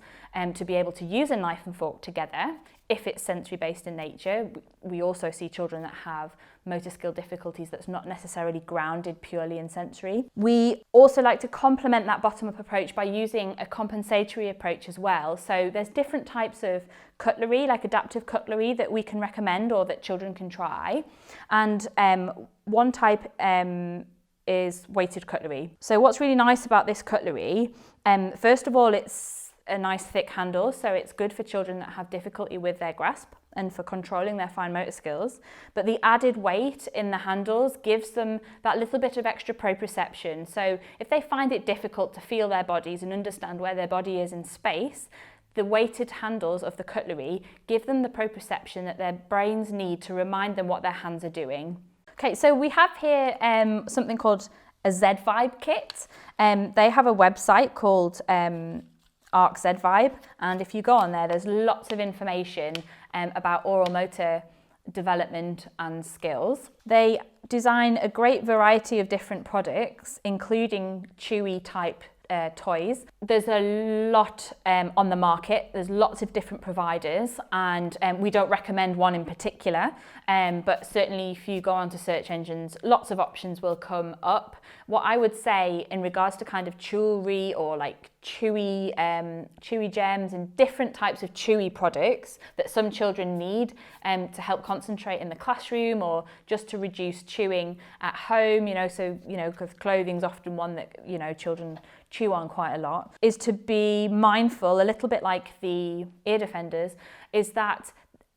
to be able to use a knife and fork together. If it's sensory-based in nature, we also see children that have motor skill difficulties that's not necessarily grounded purely in sensory. We also like to complement that bottom-up approach by using a compensatory approach as well. So there's different types of cutlery, like adaptive cutlery, that we can recommend or that children can try. And one type is weighted cutlery. So what's really nice about this cutlery, first of all, it's a nice thick handle, so it's good for children that have difficulty with their grasp and for controlling their fine motor skills. But the added weight in the handles gives them that little bit of extra proprioception. So if they find it difficult to feel their bodies and understand where their body is in space, the weighted handles of the cutlery give them the proprioception that their brains need to remind them what their hands are doing. Okay, so we have here something called a Z-Vibe kit. They have a website called Arc Z-Vibe, and if you go on there, there's lots of information about oral motor development and skills. They design a great variety of different products, including chewy type toys. There's a lot on the market. There's lots of different providers, and we don't recommend one in particular, but certainly if you go onto search engines, lots of options will come up. What I would say in regards to kind of jewelry or like chewy gems and different types of chewy products that some children need to help concentrate in the classroom or just to reduce chewing at home, because clothing's often one that, children chew on quite a lot, is to be mindful, a little bit like the ear defenders, is that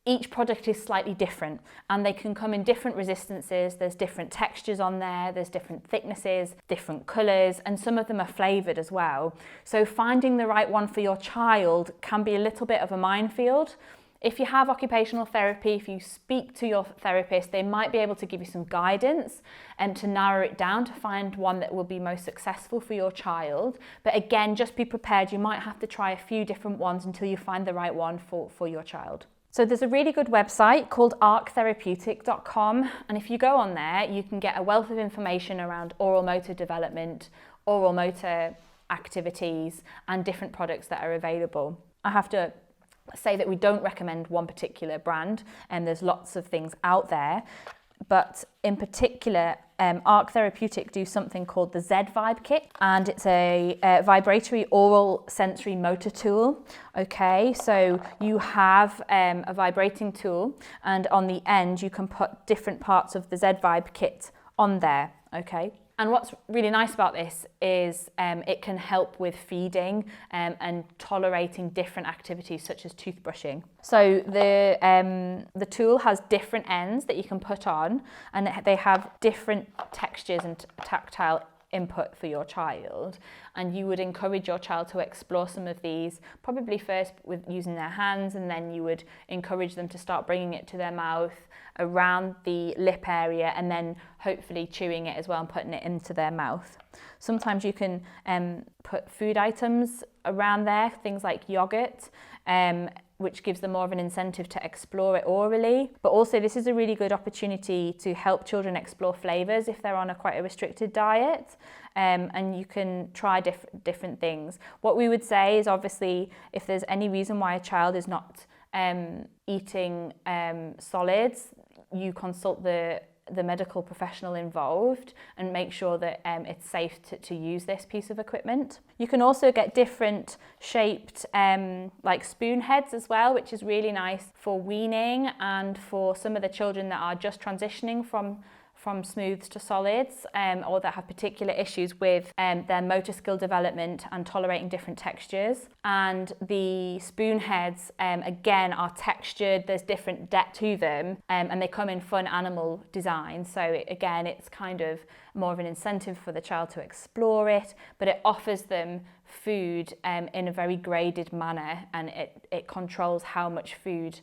each product is slightly different and they can come in different resistances. There's different textures on there, there's different thicknesses, different colours, and some of them are flavoured as well. So finding the right one for your child can be a little bit of a minefield. If you have occupational therapy, if you speak to your therapist, they might be able to give you some guidance and to narrow it down to find one that will be most successful for your child. But again, just be prepared. You might have to try a few different ones until you find the right one for your child. So there's a really good website called arctherapeutic.com, and if you go on there, you can get a wealth of information around oral motor development, oral motor activities, and different products that are available. I have to say that we don't recommend one particular brand, and there's lots of things out there, but in particular, ARC Therapeutic do something called the Z-Vibe Kit, and it's a vibratory oral sensory motor tool. Okay, so you have a vibrating tool, and on the end you can put different parts of the Z-Vibe Kit on there. Okay. And what's really nice about this is it can help with feeding and tolerating different activities such as toothbrushing. So the tool has different ends that you can put on, and they have different textures and tactile input for your child, and you would encourage your child to explore some of these, probably first with using their hands, and then you would encourage them to start bringing it to their mouth, around the lip area, and then hopefully chewing it as well and putting it into their mouth. Sometimes you can put food items around there, things like yogurt, which gives them more of an incentive to explore it orally. But also this is a really good opportunity to help children explore flavours if they're on quite a restricted diet, and you can try different things. What we would say is, obviously, if there's any reason why a child is not eating solids, you consult the medical professional involved and make sure that it's safe to use this piece of equipment. You can also get different shaped like spoon heads as well, which is really nice for weaning and for some of the children that are just transitioning from smooths to solids, or that have particular issues with their motor skill development and tolerating different textures. And the spoon heads, again, are textured, there's different depth to them, and they come in fun animal designs. So again, it's kind of more of an incentive for the child to explore it, but it offers them food in a very graded manner, and it controls how much food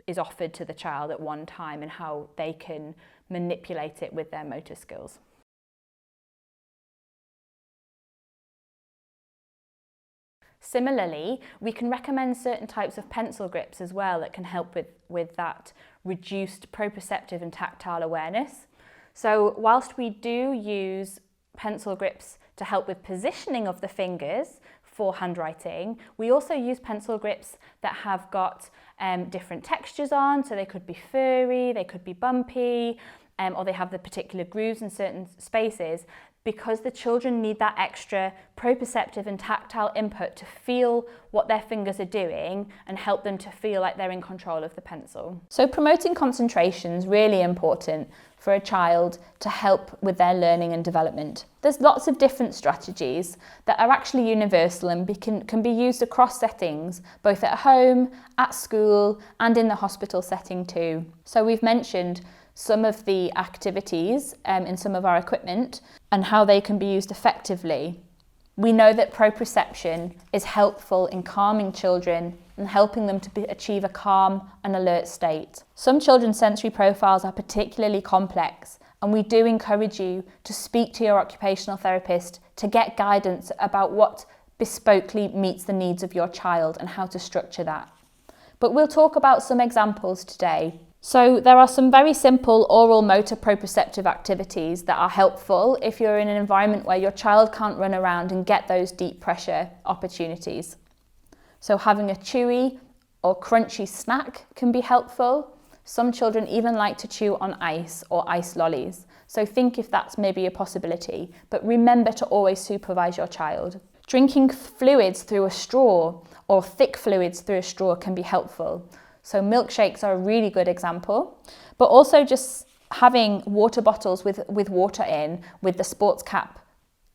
is offered to the child at one time and how they can manipulate it with their motor skills. Similarly, we can recommend certain types of pencil grips as well that can help with that reduced proprioceptive and tactile awareness. So whilst we do use pencil grips to help with positioning of the fingers for handwriting, we also use pencil grips that have got different textures on, so they could be furry, they could be bumpy, or they have the particular grooves in certain spaces, because the children need that extra proprioceptive and tactile input to feel what their fingers are doing and help them to feel like they're in control of the pencil. So promoting concentration is really important for a child to help with their learning and development. There's lots of different strategies that are actually universal and can be used across settings, both at home, at school, and in the hospital setting too. So we've mentioned some of the activities in some of our equipment and how they can be used effectively. We know that proprioception is helpful in calming children and helping them to achieve a calm and alert state. Some children's sensory profiles are particularly complex, and we do encourage you to speak to your occupational therapist to get guidance about what bespokely meets the needs of your child and how to structure that. But we'll talk about some examples today. So there are some very simple oral motor proprioceptive activities that are helpful if you're in an environment where your child can't run around and get those deep pressure opportunities. So having a chewy or crunchy snack can be helpful. Some children even like to chew on ice or ice lollies. So think if that's maybe a possibility, but remember to always supervise your child. Drinking fluids through a straw or thick fluids through a straw can be helpful. So milkshakes are a really good example, but also just having water bottles with water in, with the sports cap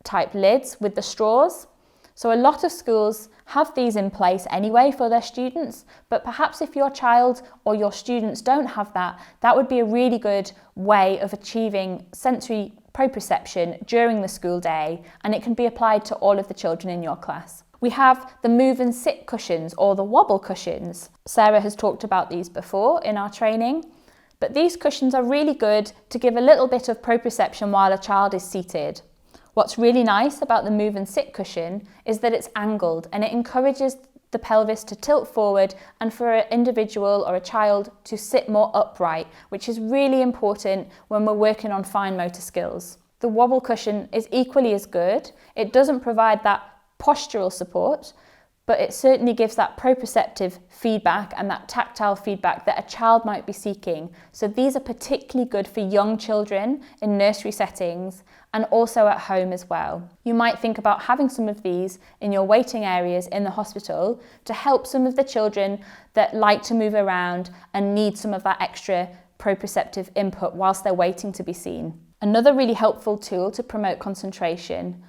type lids with the straws. So a lot of schools have these in place anyway for their students, but perhaps if your child or your students don't have that, that would be a really good way of achieving sensory proprioception during the school day, and it can be applied to all of the children in your class. We have the move and sit cushions or the wobble cushions. Sarah has talked about these before in our training, but these cushions are really good to give a little bit of proprioception while a child is seated. What's really nice about the move and sit cushion is that it's angled and it encourages the pelvis to tilt forward and for an individual or a child to sit more upright, which is really important when we're working on fine motor skills. The wobble cushion is equally as good. It doesn't provide that postural support, but it certainly gives that proprioceptive feedback and that tactile feedback that a child might be seeking. So these are particularly good for young children in nursery settings and also at home as well. You might think about having some of these in your waiting areas in the hospital to help some of the children that like to move around and need some of that extra proprioceptive input whilst they're waiting to be seen. Another really helpful tool to promote concentration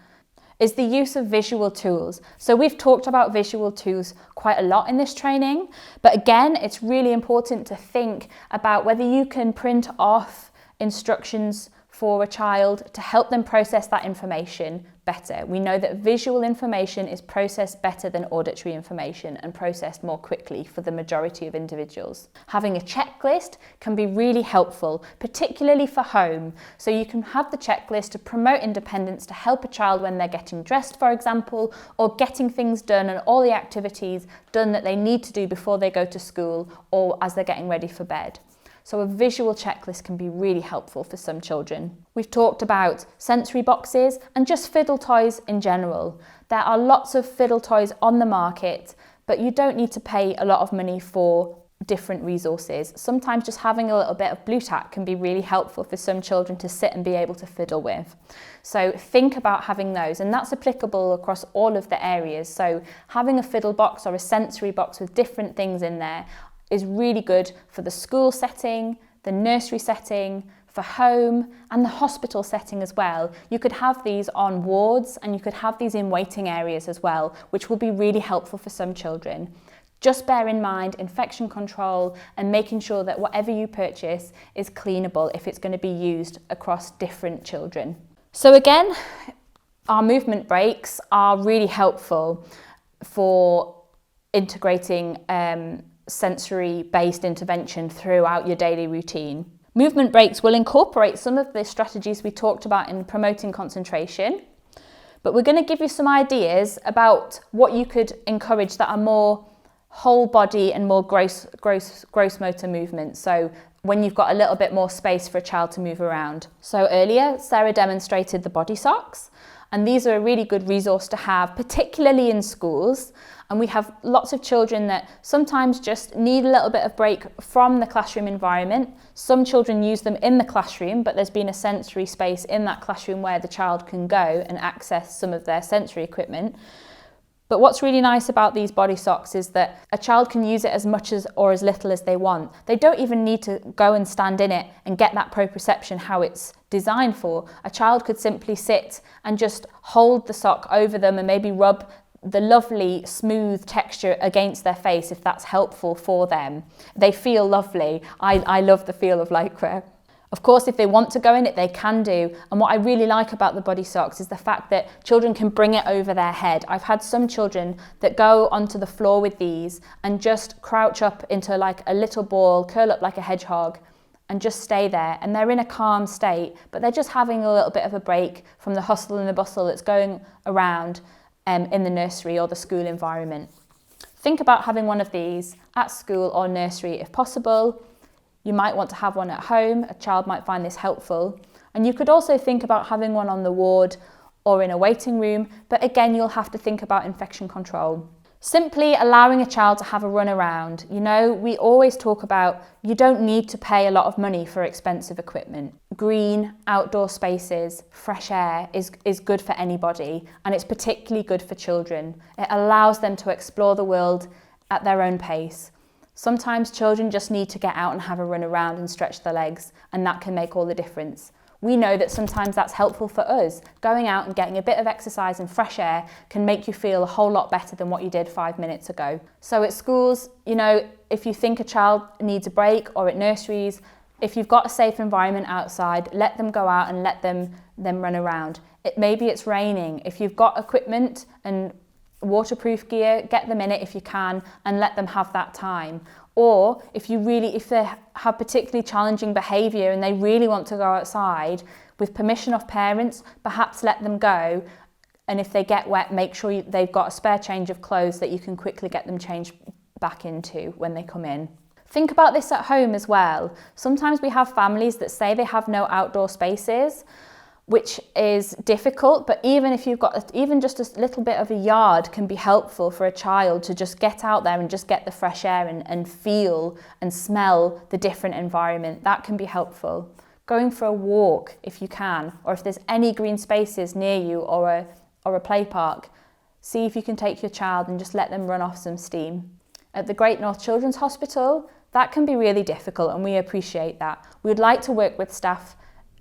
is the use of visual tools. So we've talked about visual tools quite a lot in this training, but again, it's really important to think about whether you can print off instructions for a child to help them process that information better. We know that visual information is processed better than auditory information and processed more quickly for the majority of individuals. Having a checklist can be really helpful, particularly for home. So you can have the checklist to promote independence, to help a child when they're getting dressed, for example, or getting things done and all the activities done that they need to do before they go to school or as they're getting ready for bed. So a visual checklist can be really helpful for some children. We've talked about sensory boxes and just fiddle toys in general. There are lots of fiddle toys on the market, but you don't need to pay a lot of money for different resources. Sometimes just having a little bit of blue tack can be really helpful for some children to sit and be able to fiddle with. So think about having those, and that's applicable across all of the areas. So having a fiddle box or a sensory box with different things in there is really good for the school setting, the nursery setting, for home and the hospital setting as well. You could have these on wards and you could have these in waiting areas as well, which will be really helpful for some children. Just bear in mind infection control and making sure that whatever you purchase is cleanable if it's going to be used across different children. So again, our movement breaks are really helpful for integrating sensory-based intervention throughout your daily routine. Movement breaks will incorporate some of the strategies we talked about in promoting concentration, but we're going to give you some ideas about what you could encourage that are more whole body and more gross motor movements. So when you've got a little bit more space for a child to move around. So earlier, Sarah demonstrated the body socks, and these are a really good resource to have, particularly in schools. And we have lots of children that sometimes just need a little bit of break from the classroom environment. Some children use them in the classroom, but there's been a sensory space in that classroom where the child can go and access some of their sensory equipment. But what's really nice about these body socks is that a child can use it as much as or as little as they want. They don't even need to go and stand in it and get that proprioception how it's designed for. A child could simply sit and just hold the sock over them and maybe rub the lovely smooth texture against their face if that's helpful for them. They feel lovely. I love the feel of lycra. Of course, if they want to go in it, they can do. And what I really like about the body socks is the fact that children can bring it over their head. I've had some children that go onto the floor with these and just crouch up into like a little ball, curl up like a hedgehog, and just stay there. And they're in a calm state, but they're just having a little bit of a break from the hustle and the bustle that's going around in the nursery or the school environment. Think about having one of these at school or nursery if possible. You might want to have one at home. A child might find this helpful. And you could also think about having one on the ward or in a waiting room, but again, you'll have to think about infection control. Simply allowing a child to have a run around. You know, we always talk about you don't need to pay a lot of money for expensive equipment. Green, outdoor spaces, fresh air is good for anybody, and it's particularly good for children. It allows them to explore the world at their own pace. Sometimes children just need to get out and have a run around and stretch their legs, and that can make all the difference. We know that sometimes that's helpful for us. Going out and getting a bit of exercise and fresh air can make you feel a whole lot better than what you did 5 minutes ago. So at schools, you know, if you think a child needs a break, or at nurseries, if you've got a safe environment outside, let them go out and let them run around. Maybe it's raining. If you've got equipment and waterproof gear, get them in it if you can and let them have that time. Or if they have particularly challenging behaviour and they really want to go outside, with permission of parents, perhaps let them go. And if they get wet, make sure they've got a spare change of clothes that you can quickly get them changed back into when they come in. Think about this at home as well. Sometimes we have families that say they have no outdoor spaces. which is difficult, but even if you've got even just a little bit of a yard can be helpful for a child to just get out there and just get the fresh air and feel and smell the different environment. That can be helpful. Going for a walk if you can, or if there's any green spaces near you or a play park, see if you can take your child and just let them run off some steam. At the Great North Children's Hospital, that can be really difficult, and we appreciate that. We'd like to work with staff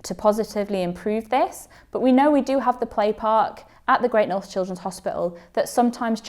to positively improve this, but we know we do have the play park at the Great North Children's Hospital that sometimes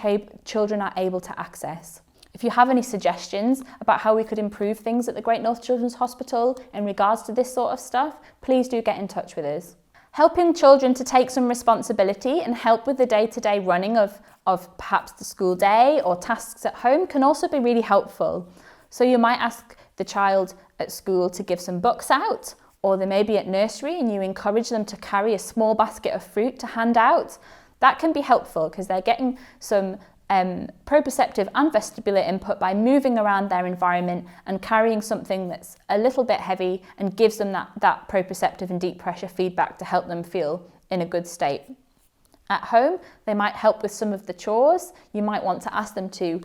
children are able to access. If you have any suggestions about how we could improve things at the Great North Children's Hospital in regards to this sort of stuff, please do get in touch with us. Helping children to take some responsibility and help with the day-to-day running of perhaps the school day or tasks at home can also be really helpful. So you might ask the child at school to give some books out, or they may be at nursery and you encourage them to carry a small basket of fruit to hand out. That can be helpful because they're getting some proprioceptive and vestibular input by moving around their environment and carrying something that's a little bit heavy and gives them that proprioceptive and deep pressure feedback to help them feel in a good state. At home, they might help with some of the chores. You might want to ask them to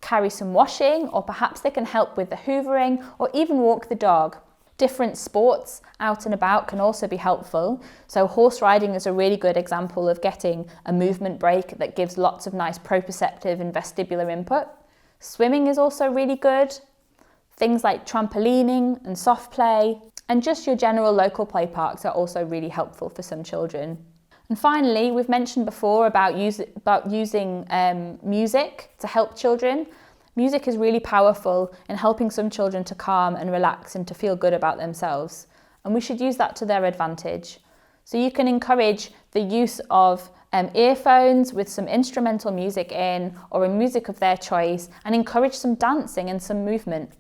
carry some washing, or perhaps they can help with the hoovering or even walk the dog. Different sports out and about can also be helpful. So horse riding is a really good example of getting a movement break that gives lots of nice proprioceptive and vestibular input. Swimming is also really good. Things like trampolining and soft play, and just your general local play parks are also really helpful for some children. And finally, we've mentioned before about using music to help children. Music is really powerful in helping some children to calm and relax and to feel good about themselves. And we should use that to their advantage. So you can encourage the use of earphones with some instrumental music in, or a music of their choice, and encourage some dancing and some movement.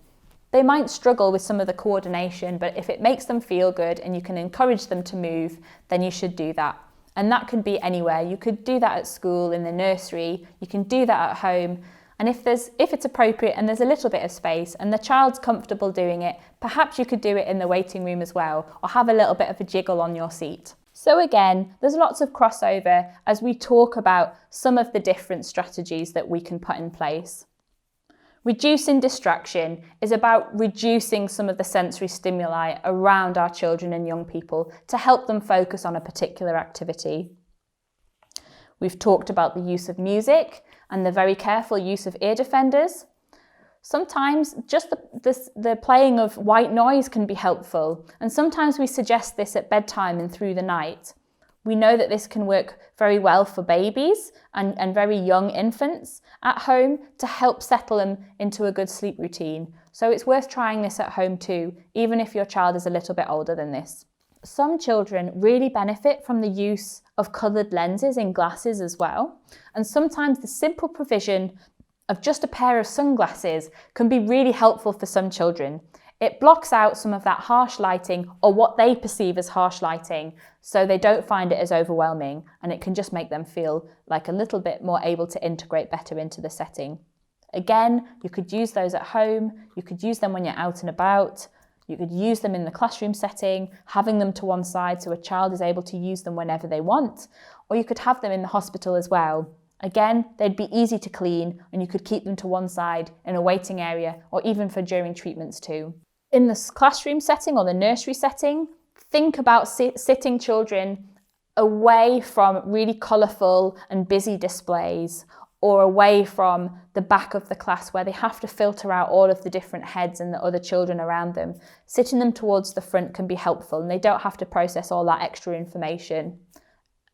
They might struggle with some of the coordination, but if it makes them feel good and you can encourage them to move, then you should do that. And that could be anywhere. You could do that at school, in the nursery, you can do that at home. And if it's appropriate and there's a little bit of space and the child's comfortable doing it, perhaps you could do it in the waiting room as well, or have a little bit of a jiggle on your seat. So again, there's lots of crossover as we talk about some of the different strategies that we can put in place. Reducing distraction is about reducing some of the sensory stimuli around our children and young people to help them focus on a particular activity. We've talked about the use of music and the very careful use of ear defenders. Sometimes just the playing of white noise can be helpful, and sometimes we suggest this at bedtime and through the night. We know that this can work very well for babies and very young infants at home to help settle them into a good sleep routine. So it's worth trying this at home too, even if your child is a little bit older than this. Some children really benefit from the use of coloured lenses in glasses as well, and sometimes the simple provision of just a pair of sunglasses can be really helpful for some children. It blocks out some of that harsh lighting, or what they perceive as harsh lighting, so they don't find it as overwhelming, and it can just make them feel like a little bit more able to integrate better into the setting. Again, you could use those at home, you could use them when you're out and about. You could use them in the classroom setting, having them to one side so a child is able to use them whenever they want, or you could have them in the hospital as well. Again, they'd be easy to clean, and you could keep them to one side in a waiting area, or even for during treatments too. In the classroom setting or the nursery setting, think about sitting children away from really colourful and busy displays, or away from the back of the class where they have to filter out all of the different heads and the other children around them. Sitting them towards the front can be helpful, and they don't have to process all that extra information.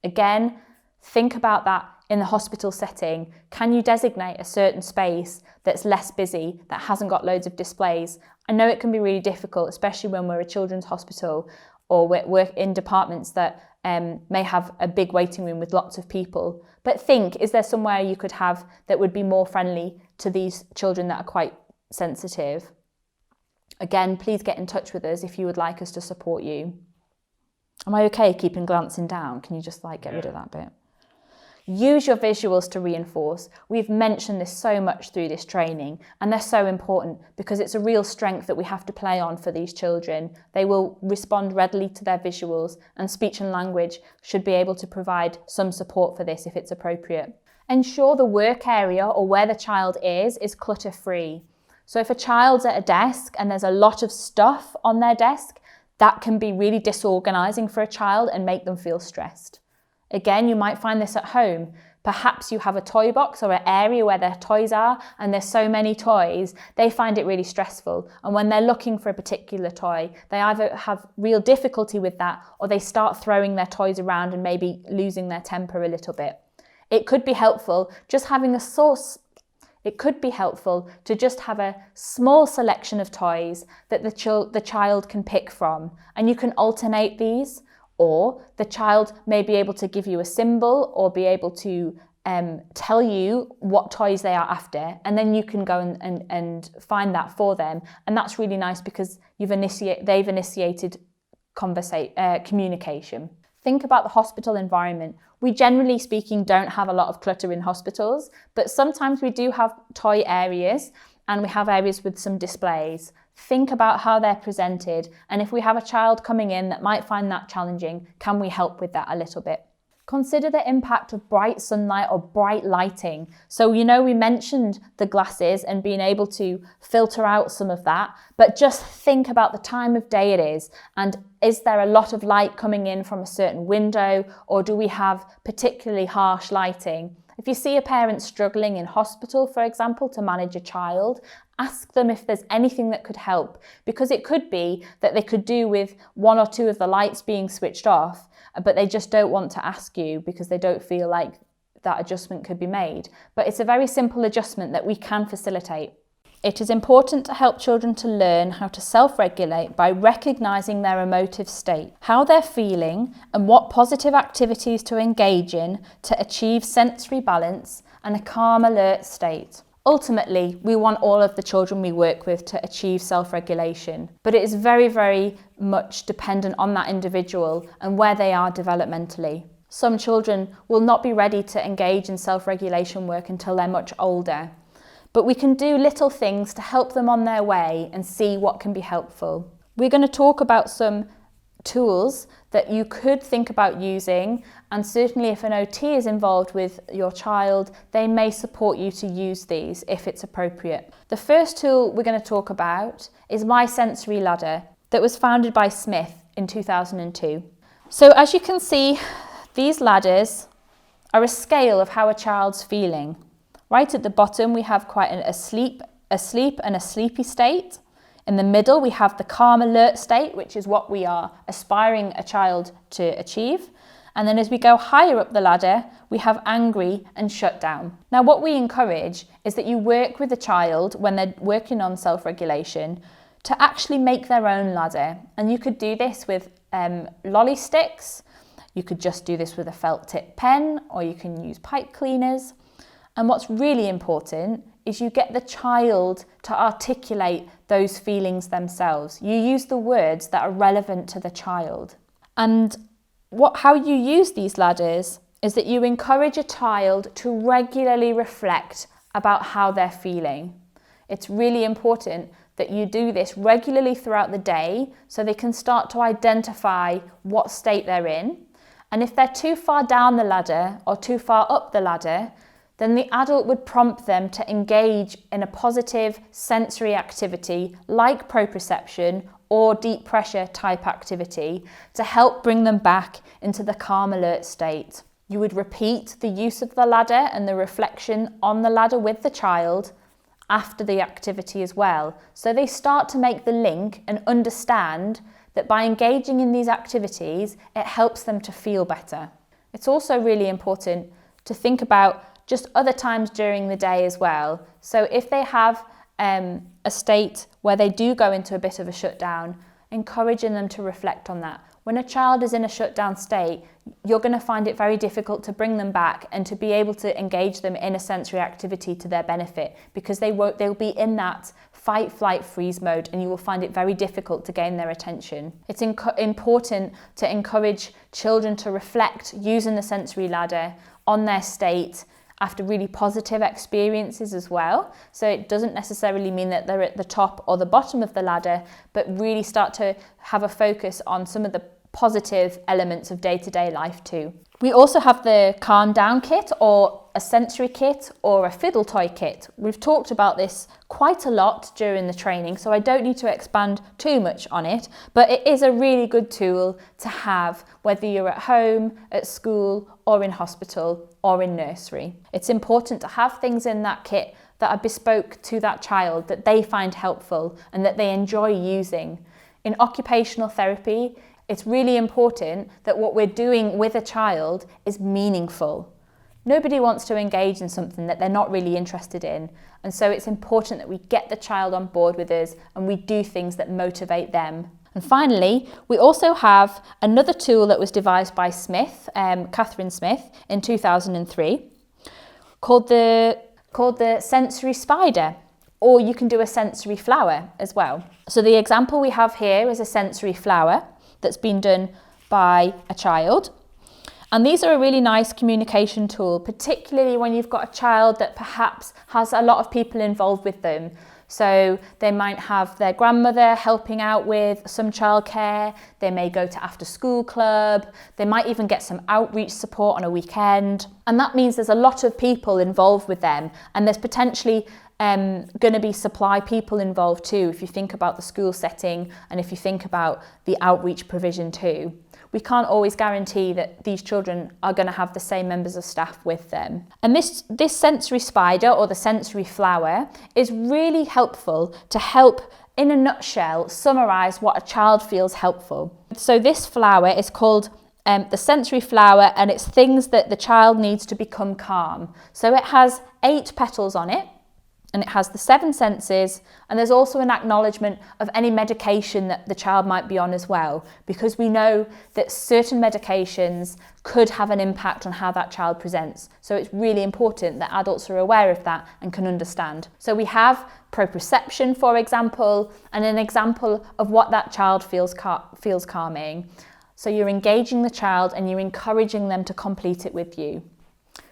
Again, think about that in the hospital setting. Can you designate a certain space that's less busy, that hasn't got loads of displays? I know it can be really difficult, especially when we're a children's hospital or we're in departments that may have a big waiting room with lots of people. But think, is there somewhere you could have that would be more friendly to these children that are quite sensitive? Again, please get in touch with us if you would like us to support you. Am I okay keeping glancing down? Can you just get rid of that bit? Use your visuals to reinforce. We've mentioned this so much through this training, and they're so important because it's a real strength that we have to play on for these children. They will respond readily to their visuals, and speech and language should be able to provide some support for this if it's appropriate. Ensure the work area or where the child is clutter-free. So if a child's at a desk and there's a lot of stuff on their desk, that can be really disorganizing for a child and make them feel stressed. Again, you might find this at home. Perhaps you have a toy box or an area where their toys are and there's so many toys, they find it really stressful. And when they're looking for a particular toy, they either have real difficulty with that or they start throwing their toys around and maybe losing their temper a little bit. It could be helpful just having a source. It could be helpful to just have a small selection of toys that the child can pick from, and you can alternate these, or the child may be able to give you a symbol or be able to tell you what toys they are after, and then you can go and find that for them. And that's really nice because they've initiated communication. Think about the hospital environment. We generally speaking don't have a lot of clutter in hospitals, but sometimes we do have toy areas and we have areas with some displays. Think about how they're presented, and if we have a child coming in that might find that challenging, can we help with that a little bit? Consider the impact of bright sunlight or bright lighting. So, we mentioned the glasses and being able to filter out some of that, but just think about the time of day it is. And is there a lot of light coming in from a certain window, or do we have particularly harsh lighting? If you see a parent struggling in hospital, for example, to manage a child, ask them if there's anything that could help, because it could be that they could do with one or two of the lights being switched off, but they just don't want to ask you because they don't feel like that adjustment could be made. But it's a very simple adjustment that we can facilitate. It is important to help children to learn how to self-regulate by recognising their emotive state, how they're feeling, and what positive activities to engage in to achieve sensory balance and a calm, alert state. Ultimately, we want all of the children we work with to achieve self-regulation, but it is very, very much dependent on that individual and where they are developmentally. Some children will not be ready to engage in self-regulation work until they're much older, but we can do little things to help them on their way and see what can be helpful. We're going to talk about some tools that you could think about using, and certainly if an OT is involved with your child, they may support you to use these if it's appropriate. The first tool we're going to talk about is My Sensory Ladder, that was founded by Smith in 2002. So as you can see, these ladders are a scale of how a child's feeling. Right at the bottom we have quite an asleep and a sleepy state. In the middle, we have the calm, alert state, which is what we are aspiring a child to achieve. And then as we go higher up the ladder, we have angry and shut down. Now, what we encourage is that you work with the child when they're working on self-regulation to actually make their own ladder. And you could do this with lolly sticks. You could just do this with a felt tip pen, or you can use pipe cleaners. And what's really important is you get the child to articulate those feelings themselves. You use the words that are relevant to the child. And how you use these ladders is that you encourage a child to regularly reflect about how they're feeling. It's really important that you do this regularly throughout the day so they can start to identify what state they're in. And if they're too far down the ladder or too far up the ladder, then the adult would prompt them to engage in a positive sensory activity like proprioception or deep pressure type activity to help bring them back into the calm, alert state. You would repeat the use of the ladder and the reflection on the ladder with the child after the activity as well. So they start to make the link and understand that by engaging in these activities, it helps them to feel better. It's also really important to think about just other times during the day as well. So if they have a state where they do go into a bit of a shutdown, encouraging them to reflect on that. When a child is in a shutdown state, you're going to find it very difficult to bring them back and to be able to engage them in a sensory activity to their benefit, because they'll be in that fight, flight, freeze mode, and you will find it very difficult to gain their attention. It's important to encourage children to reflect using the sensory ladder on their state after really positive experiences as well. So it doesn't necessarily mean that they're at the top or the bottom of the ladder, but really start to have a focus on some of the positive elements of day-to-day life too. We also have the calm down kit, or a sensory kit, or a fiddle toy kit. We've talked about this quite a lot during the training, so I don't need to expand too much on it, but it is a really good tool to have whether you're at home, at school, or in hospital, or in nursery. It's important to have things in that kit that are bespoke to that child, that they find helpful and that they enjoy using. In occupational therapy, it's really important that what we're doing with a child is meaningful. Nobody wants to engage in something that they're not really interested in, and so it's important that we get the child on board with us and we do things that motivate them. And finally, we also have another tool that was devised by Catherine Smith in 2003, called the sensory spider, or you can do a sensory flower as well. So the example we have here is a sensory flower that's been done by a child. And these are a really nice communication tool, particularly when you've got a child that perhaps has a lot of people involved with them. So they might have their grandmother helping out with some childcare, they may go to after school club, they might even get some outreach support on a weekend. And that means there's a lot of people involved with them, and there's potentially going to be supply people involved too, if you think about the school setting and if you think about the outreach provision too. We can't always guarantee that these children are going to have the same members of staff with them. And this sensory spider, or the sensory flower, is really helpful to help, in a nutshell, summarise what a child feels helpful. So this flower is called the sensory flower, and it's things that the child needs to become calm. So it has 8 petals on it, and it has the 7 senses, and there's also an acknowledgement of any medication that the child might be on as well, because we know that certain medications could have an impact on how that child presents. So it's really important that adults are aware of that and can understand. So we have proprioception, for example, and an example of what that child feels calming. So you're engaging the child and you're encouraging them to complete it with you.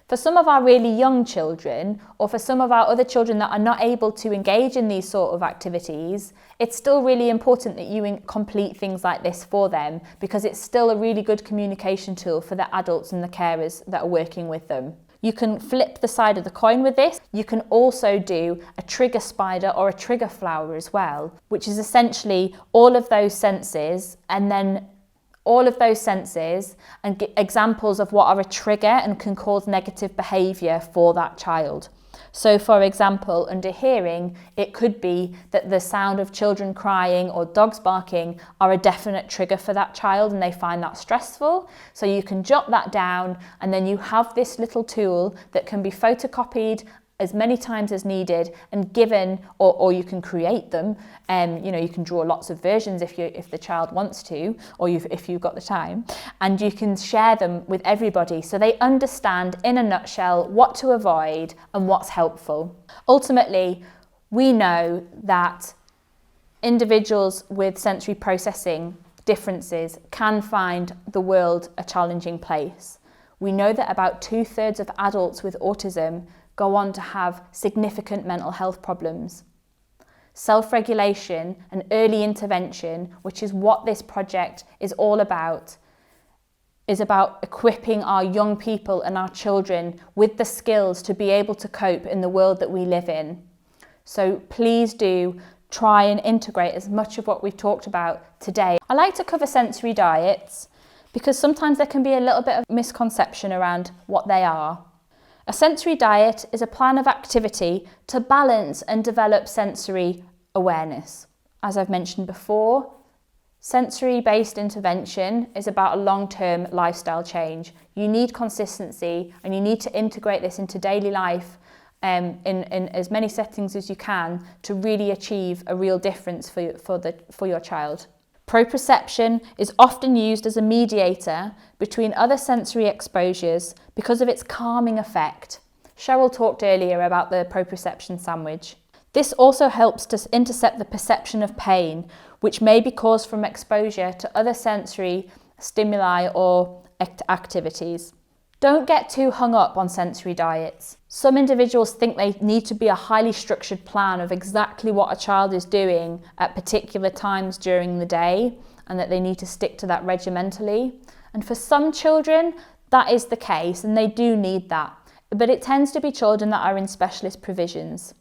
For some of our really young children, or for some of our other children that are not able to engage in these sort of activities, it's still really important that you complete things like this for them, because it's still a really good communication tool for the adults and the carers that are working with them. You can flip the side of the coin with this. You can also do a trigger spider or a trigger flower as well, which is essentially all of those senses, and then all of those senses and examples of what are a trigger and can cause negative behaviour for that child. So for example, under hearing, it could be that the sound of children crying or dogs barking are a definite trigger for that child and they find that stressful. So you can jot that down, and then you have this little tool that can be photocopied as many times as needed and given, or you can create them. You can draw lots of versions if the child wants to, or if you've got the time, and you can share them with everybody so they understand in a nutshell what to avoid and what's helpful. Ultimately, we know that individuals with sensory processing differences can find the world a challenging place. We know that about 2/3 of adults with autism go on to have significant mental health problems. Self-regulation and early intervention, which is what this project is all about, is about equipping our young people and our children with the skills to be able to cope in the world that we live in. So please do try and integrate as much of what we've talked about today. I like to cover sensory diets because sometimes there can be a little bit of misconception around what they are. A sensory diet is a plan of activity to balance and develop sensory awareness. As I've mentioned before, sensory-based intervention is about a long-term lifestyle change. You need consistency and you need to integrate this into daily life in as many settings as you can to really achieve a real difference for your child. Proprioception is often used as a mediator between other sensory exposures because of its calming effect. Cheryl talked earlier about the proprioception sandwich. This also helps to intercept the perception of pain, which may be caused from exposure to other sensory stimuli or activities. Don't get too hung up on sensory diets. Some individuals think they need to be a highly structured plan of exactly what a child is doing at particular times during the day, and that they need to stick to that regimentally. And for some children, that is the case, and they do need that. But it tends to be children that are in specialist provisions.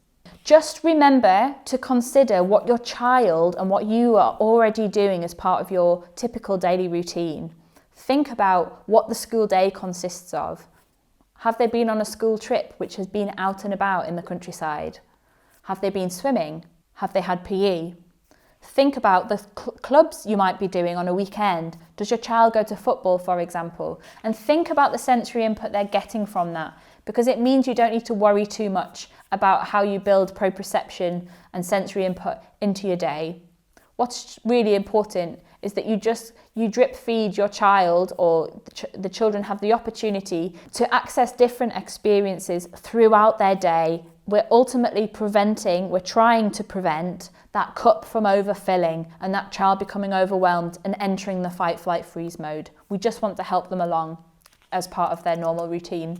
Just remember to consider what your child and what you are already doing as part of your typical daily routine. Think about what the school day consists of. Have they been on a school trip which has been out and about in the countryside? Have they been swimming? Have they had PE? Think about the clubs you might be doing on a weekend. Does your child go to football, for example? And think about the sensory input they're getting from that, because it means you don't need to worry too much about how you build proprioception and sensory input into your day. What's really important is that you drip feed your child, or the children have the opportunity to access different experiences throughout their day. We're trying to prevent that cup from overfilling and that child becoming overwhelmed and entering the fight, flight, freeze mode. We just want to help them along as part of their normal routine.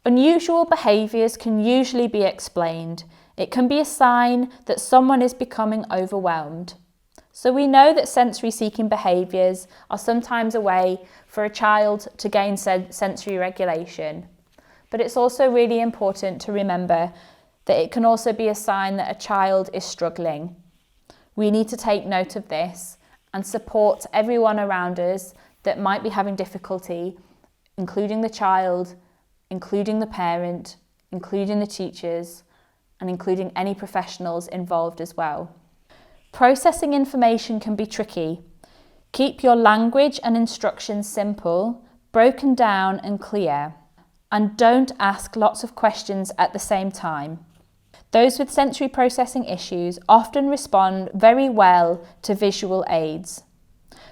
Unusual behaviours can usually be explained. It can be a sign that someone is becoming overwhelmed. So we know that sensory seeking behaviours are sometimes a way for a child to gain sensory regulation. But it's also really important to remember that it can also be a sign that a child is struggling. We need to take note of this and support everyone around us that might be having difficulty, including the child, including the parent, including the teachers, and including any professionals involved as well. Processing information can be tricky. Keep your language and instructions simple, broken down and clear, and don't ask lots of questions at the same time. Those with sensory processing issues often respond very well to visual aids.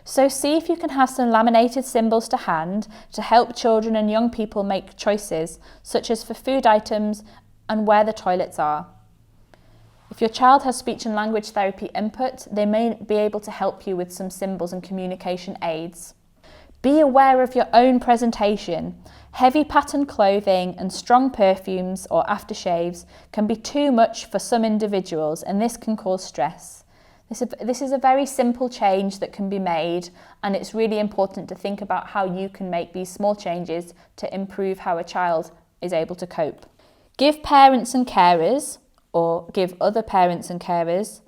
So see if you can have some laminated symbols to hand to help children and young people make choices, such as for food items and where the toilets are. If your child has speech and language therapy input, they may be able to help you with some symbols and communication aids. Be aware of your own presentation. Heavy patterned clothing and strong perfumes or aftershaves can be too much for some individuals, and this can cause stress. This is a very simple change that can be made, and it's really important to think about how you can make these small changes to improve how a child is able to cope. Give parents and carers, or give other parents and carers,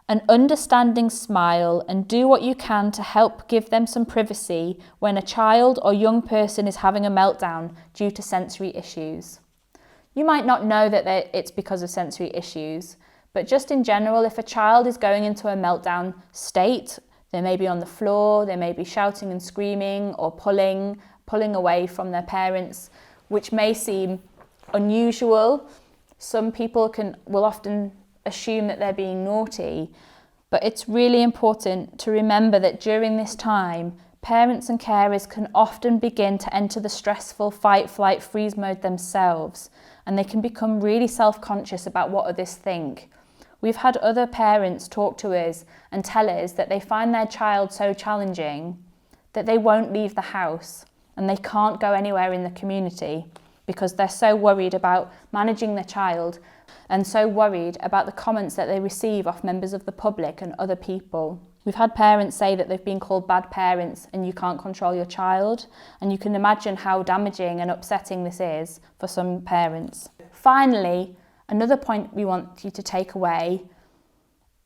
an understanding smile, and do what you can to help give them some privacy when a child or young person is having a meltdown due to sensory issues. You might not know that it's because of sensory issues, but just in general, if a child is going into a meltdown state, they may be on the floor, they may be shouting and screaming or pulling away from their parents, which may seem unusual. Some people will often assume that they're being naughty, but it's really important to remember that during this time, parents and carers can often begin to enter the stressful fight, flight, freeze mode themselves, and they can become really self-conscious about what others think. We've had other parents talk to us and tell us that they find their child so challenging that they won't leave the house and they can't go anywhere in the community because they're so worried about managing their child and so worried about the comments that they receive off members of the public and other people. We've had parents say that they've been called bad parents and you can't control your child, and you can imagine how damaging and upsetting this is for some parents. Finally, another point we want you to take away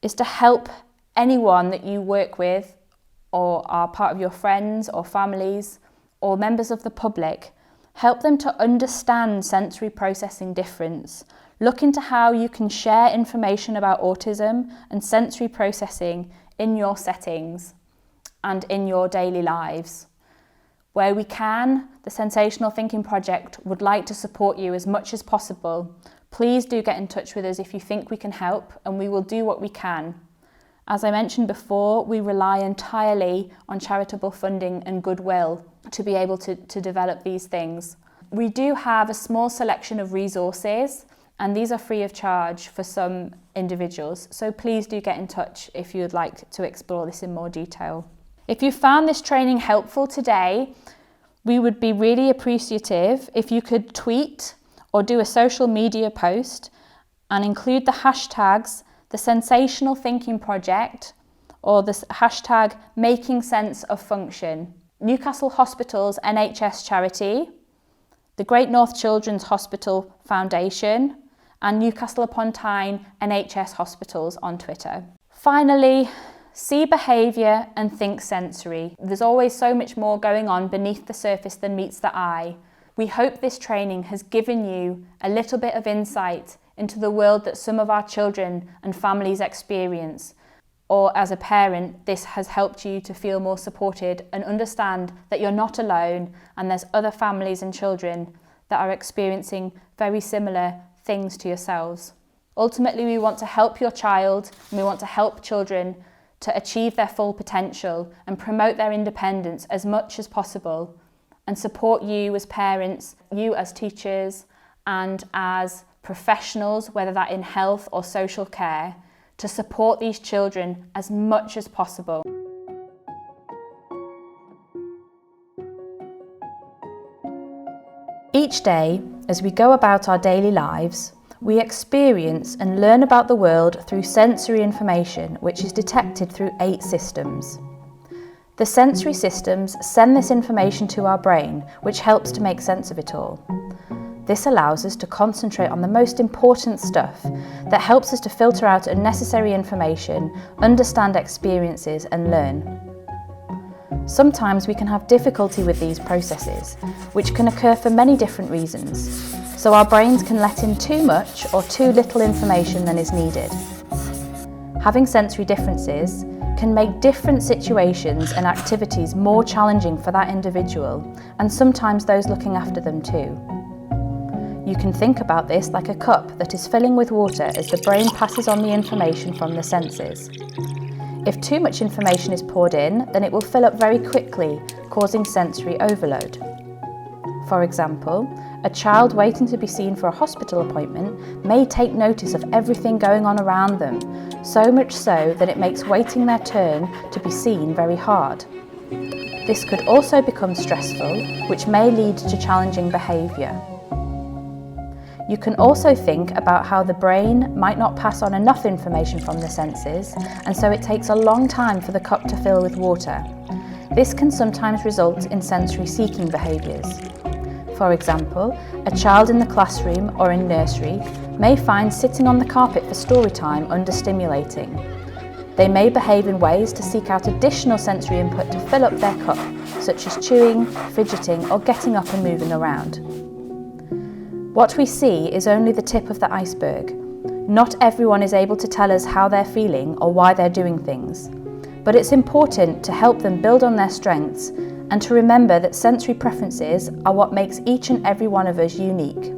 is to help anyone that you work with or are part of your friends or families or members of the public. Help them to understand sensory processing difference. Look into how you can share information about autism and sensory processing in your settings and in your daily lives. Where we can, the Sensational Thinking Project would like to support you as much as possible. Please do get in touch with us if you think we can help, and we will do what we can. As I mentioned before, we rely entirely on charitable funding and goodwill to be able to develop these things. We do have a small selection of resources and these are free of charge for some individuals, so please do get in touch if you would like to explore this in more detail. If you found this training helpful today, we would be really appreciative if you could tweet or do a social media post and include the hashtags the Sensational Thinking Project or the hashtag Making Sense of Function, Newcastle Hospital's NHS charity, the Great North Children's Hospital Foundation, and Newcastle upon Tyne NHS Hospitals on Twitter. Finally, see behaviour and think sensory. There's always so much more going on beneath the surface than meets the eye. We hope this training has given you a little bit of insight into the world that some of our children and families experience, or as a parent, this has helped you to feel more supported and understand that you're not alone and there's other families and children that are experiencing very similar things to yourselves. Ultimately, we want to help your child and we want to help children to achieve their full potential and promote their independence as much as possible, and support you as parents, you as teachers and as professionals, whether that in health or social care, to support these children as much as possible. Each day, as we go about our daily lives, we experience and learn about the world through sensory information, which is detected through 8 systems. The sensory systems send this information to our brain, which helps to make sense of it all. This allows us to concentrate on the most important stuff that helps us to filter out unnecessary information, understand experiences, and learn. Sometimes we can have difficulty with these processes, which can occur for many different reasons. So our brains can let in too much or too little information than is needed. Having sensory differences can make different situations and activities more challenging for that individual, and sometimes those looking after them too. You can think about this like a cup that is filling with water as the brain passes on the information from the senses. If too much information is poured in, then it will fill up very quickly, causing sensory overload. For example, a child waiting to be seen for a hospital appointment may take notice of everything going on around them, so much so that it makes waiting their turn to be seen very hard. This could also become stressful, which may lead to challenging behaviour. You can also think about how the brain might not pass on enough information from the senses, and so it takes a long time for the cup to fill with water. This can sometimes result in sensory seeking behaviours. For example, a child in the classroom or in nursery may find sitting on the carpet for story time understimulating. They may behave in ways to seek out additional sensory input to fill up their cup, such as chewing, fidgeting, or getting up and moving around. What we see is only the tip of the iceberg. Not everyone is able to tell us how they're feeling or why they're doing things. But it's important to help them build on their strengths and to remember that sensory preferences are what makes each and every one of us unique.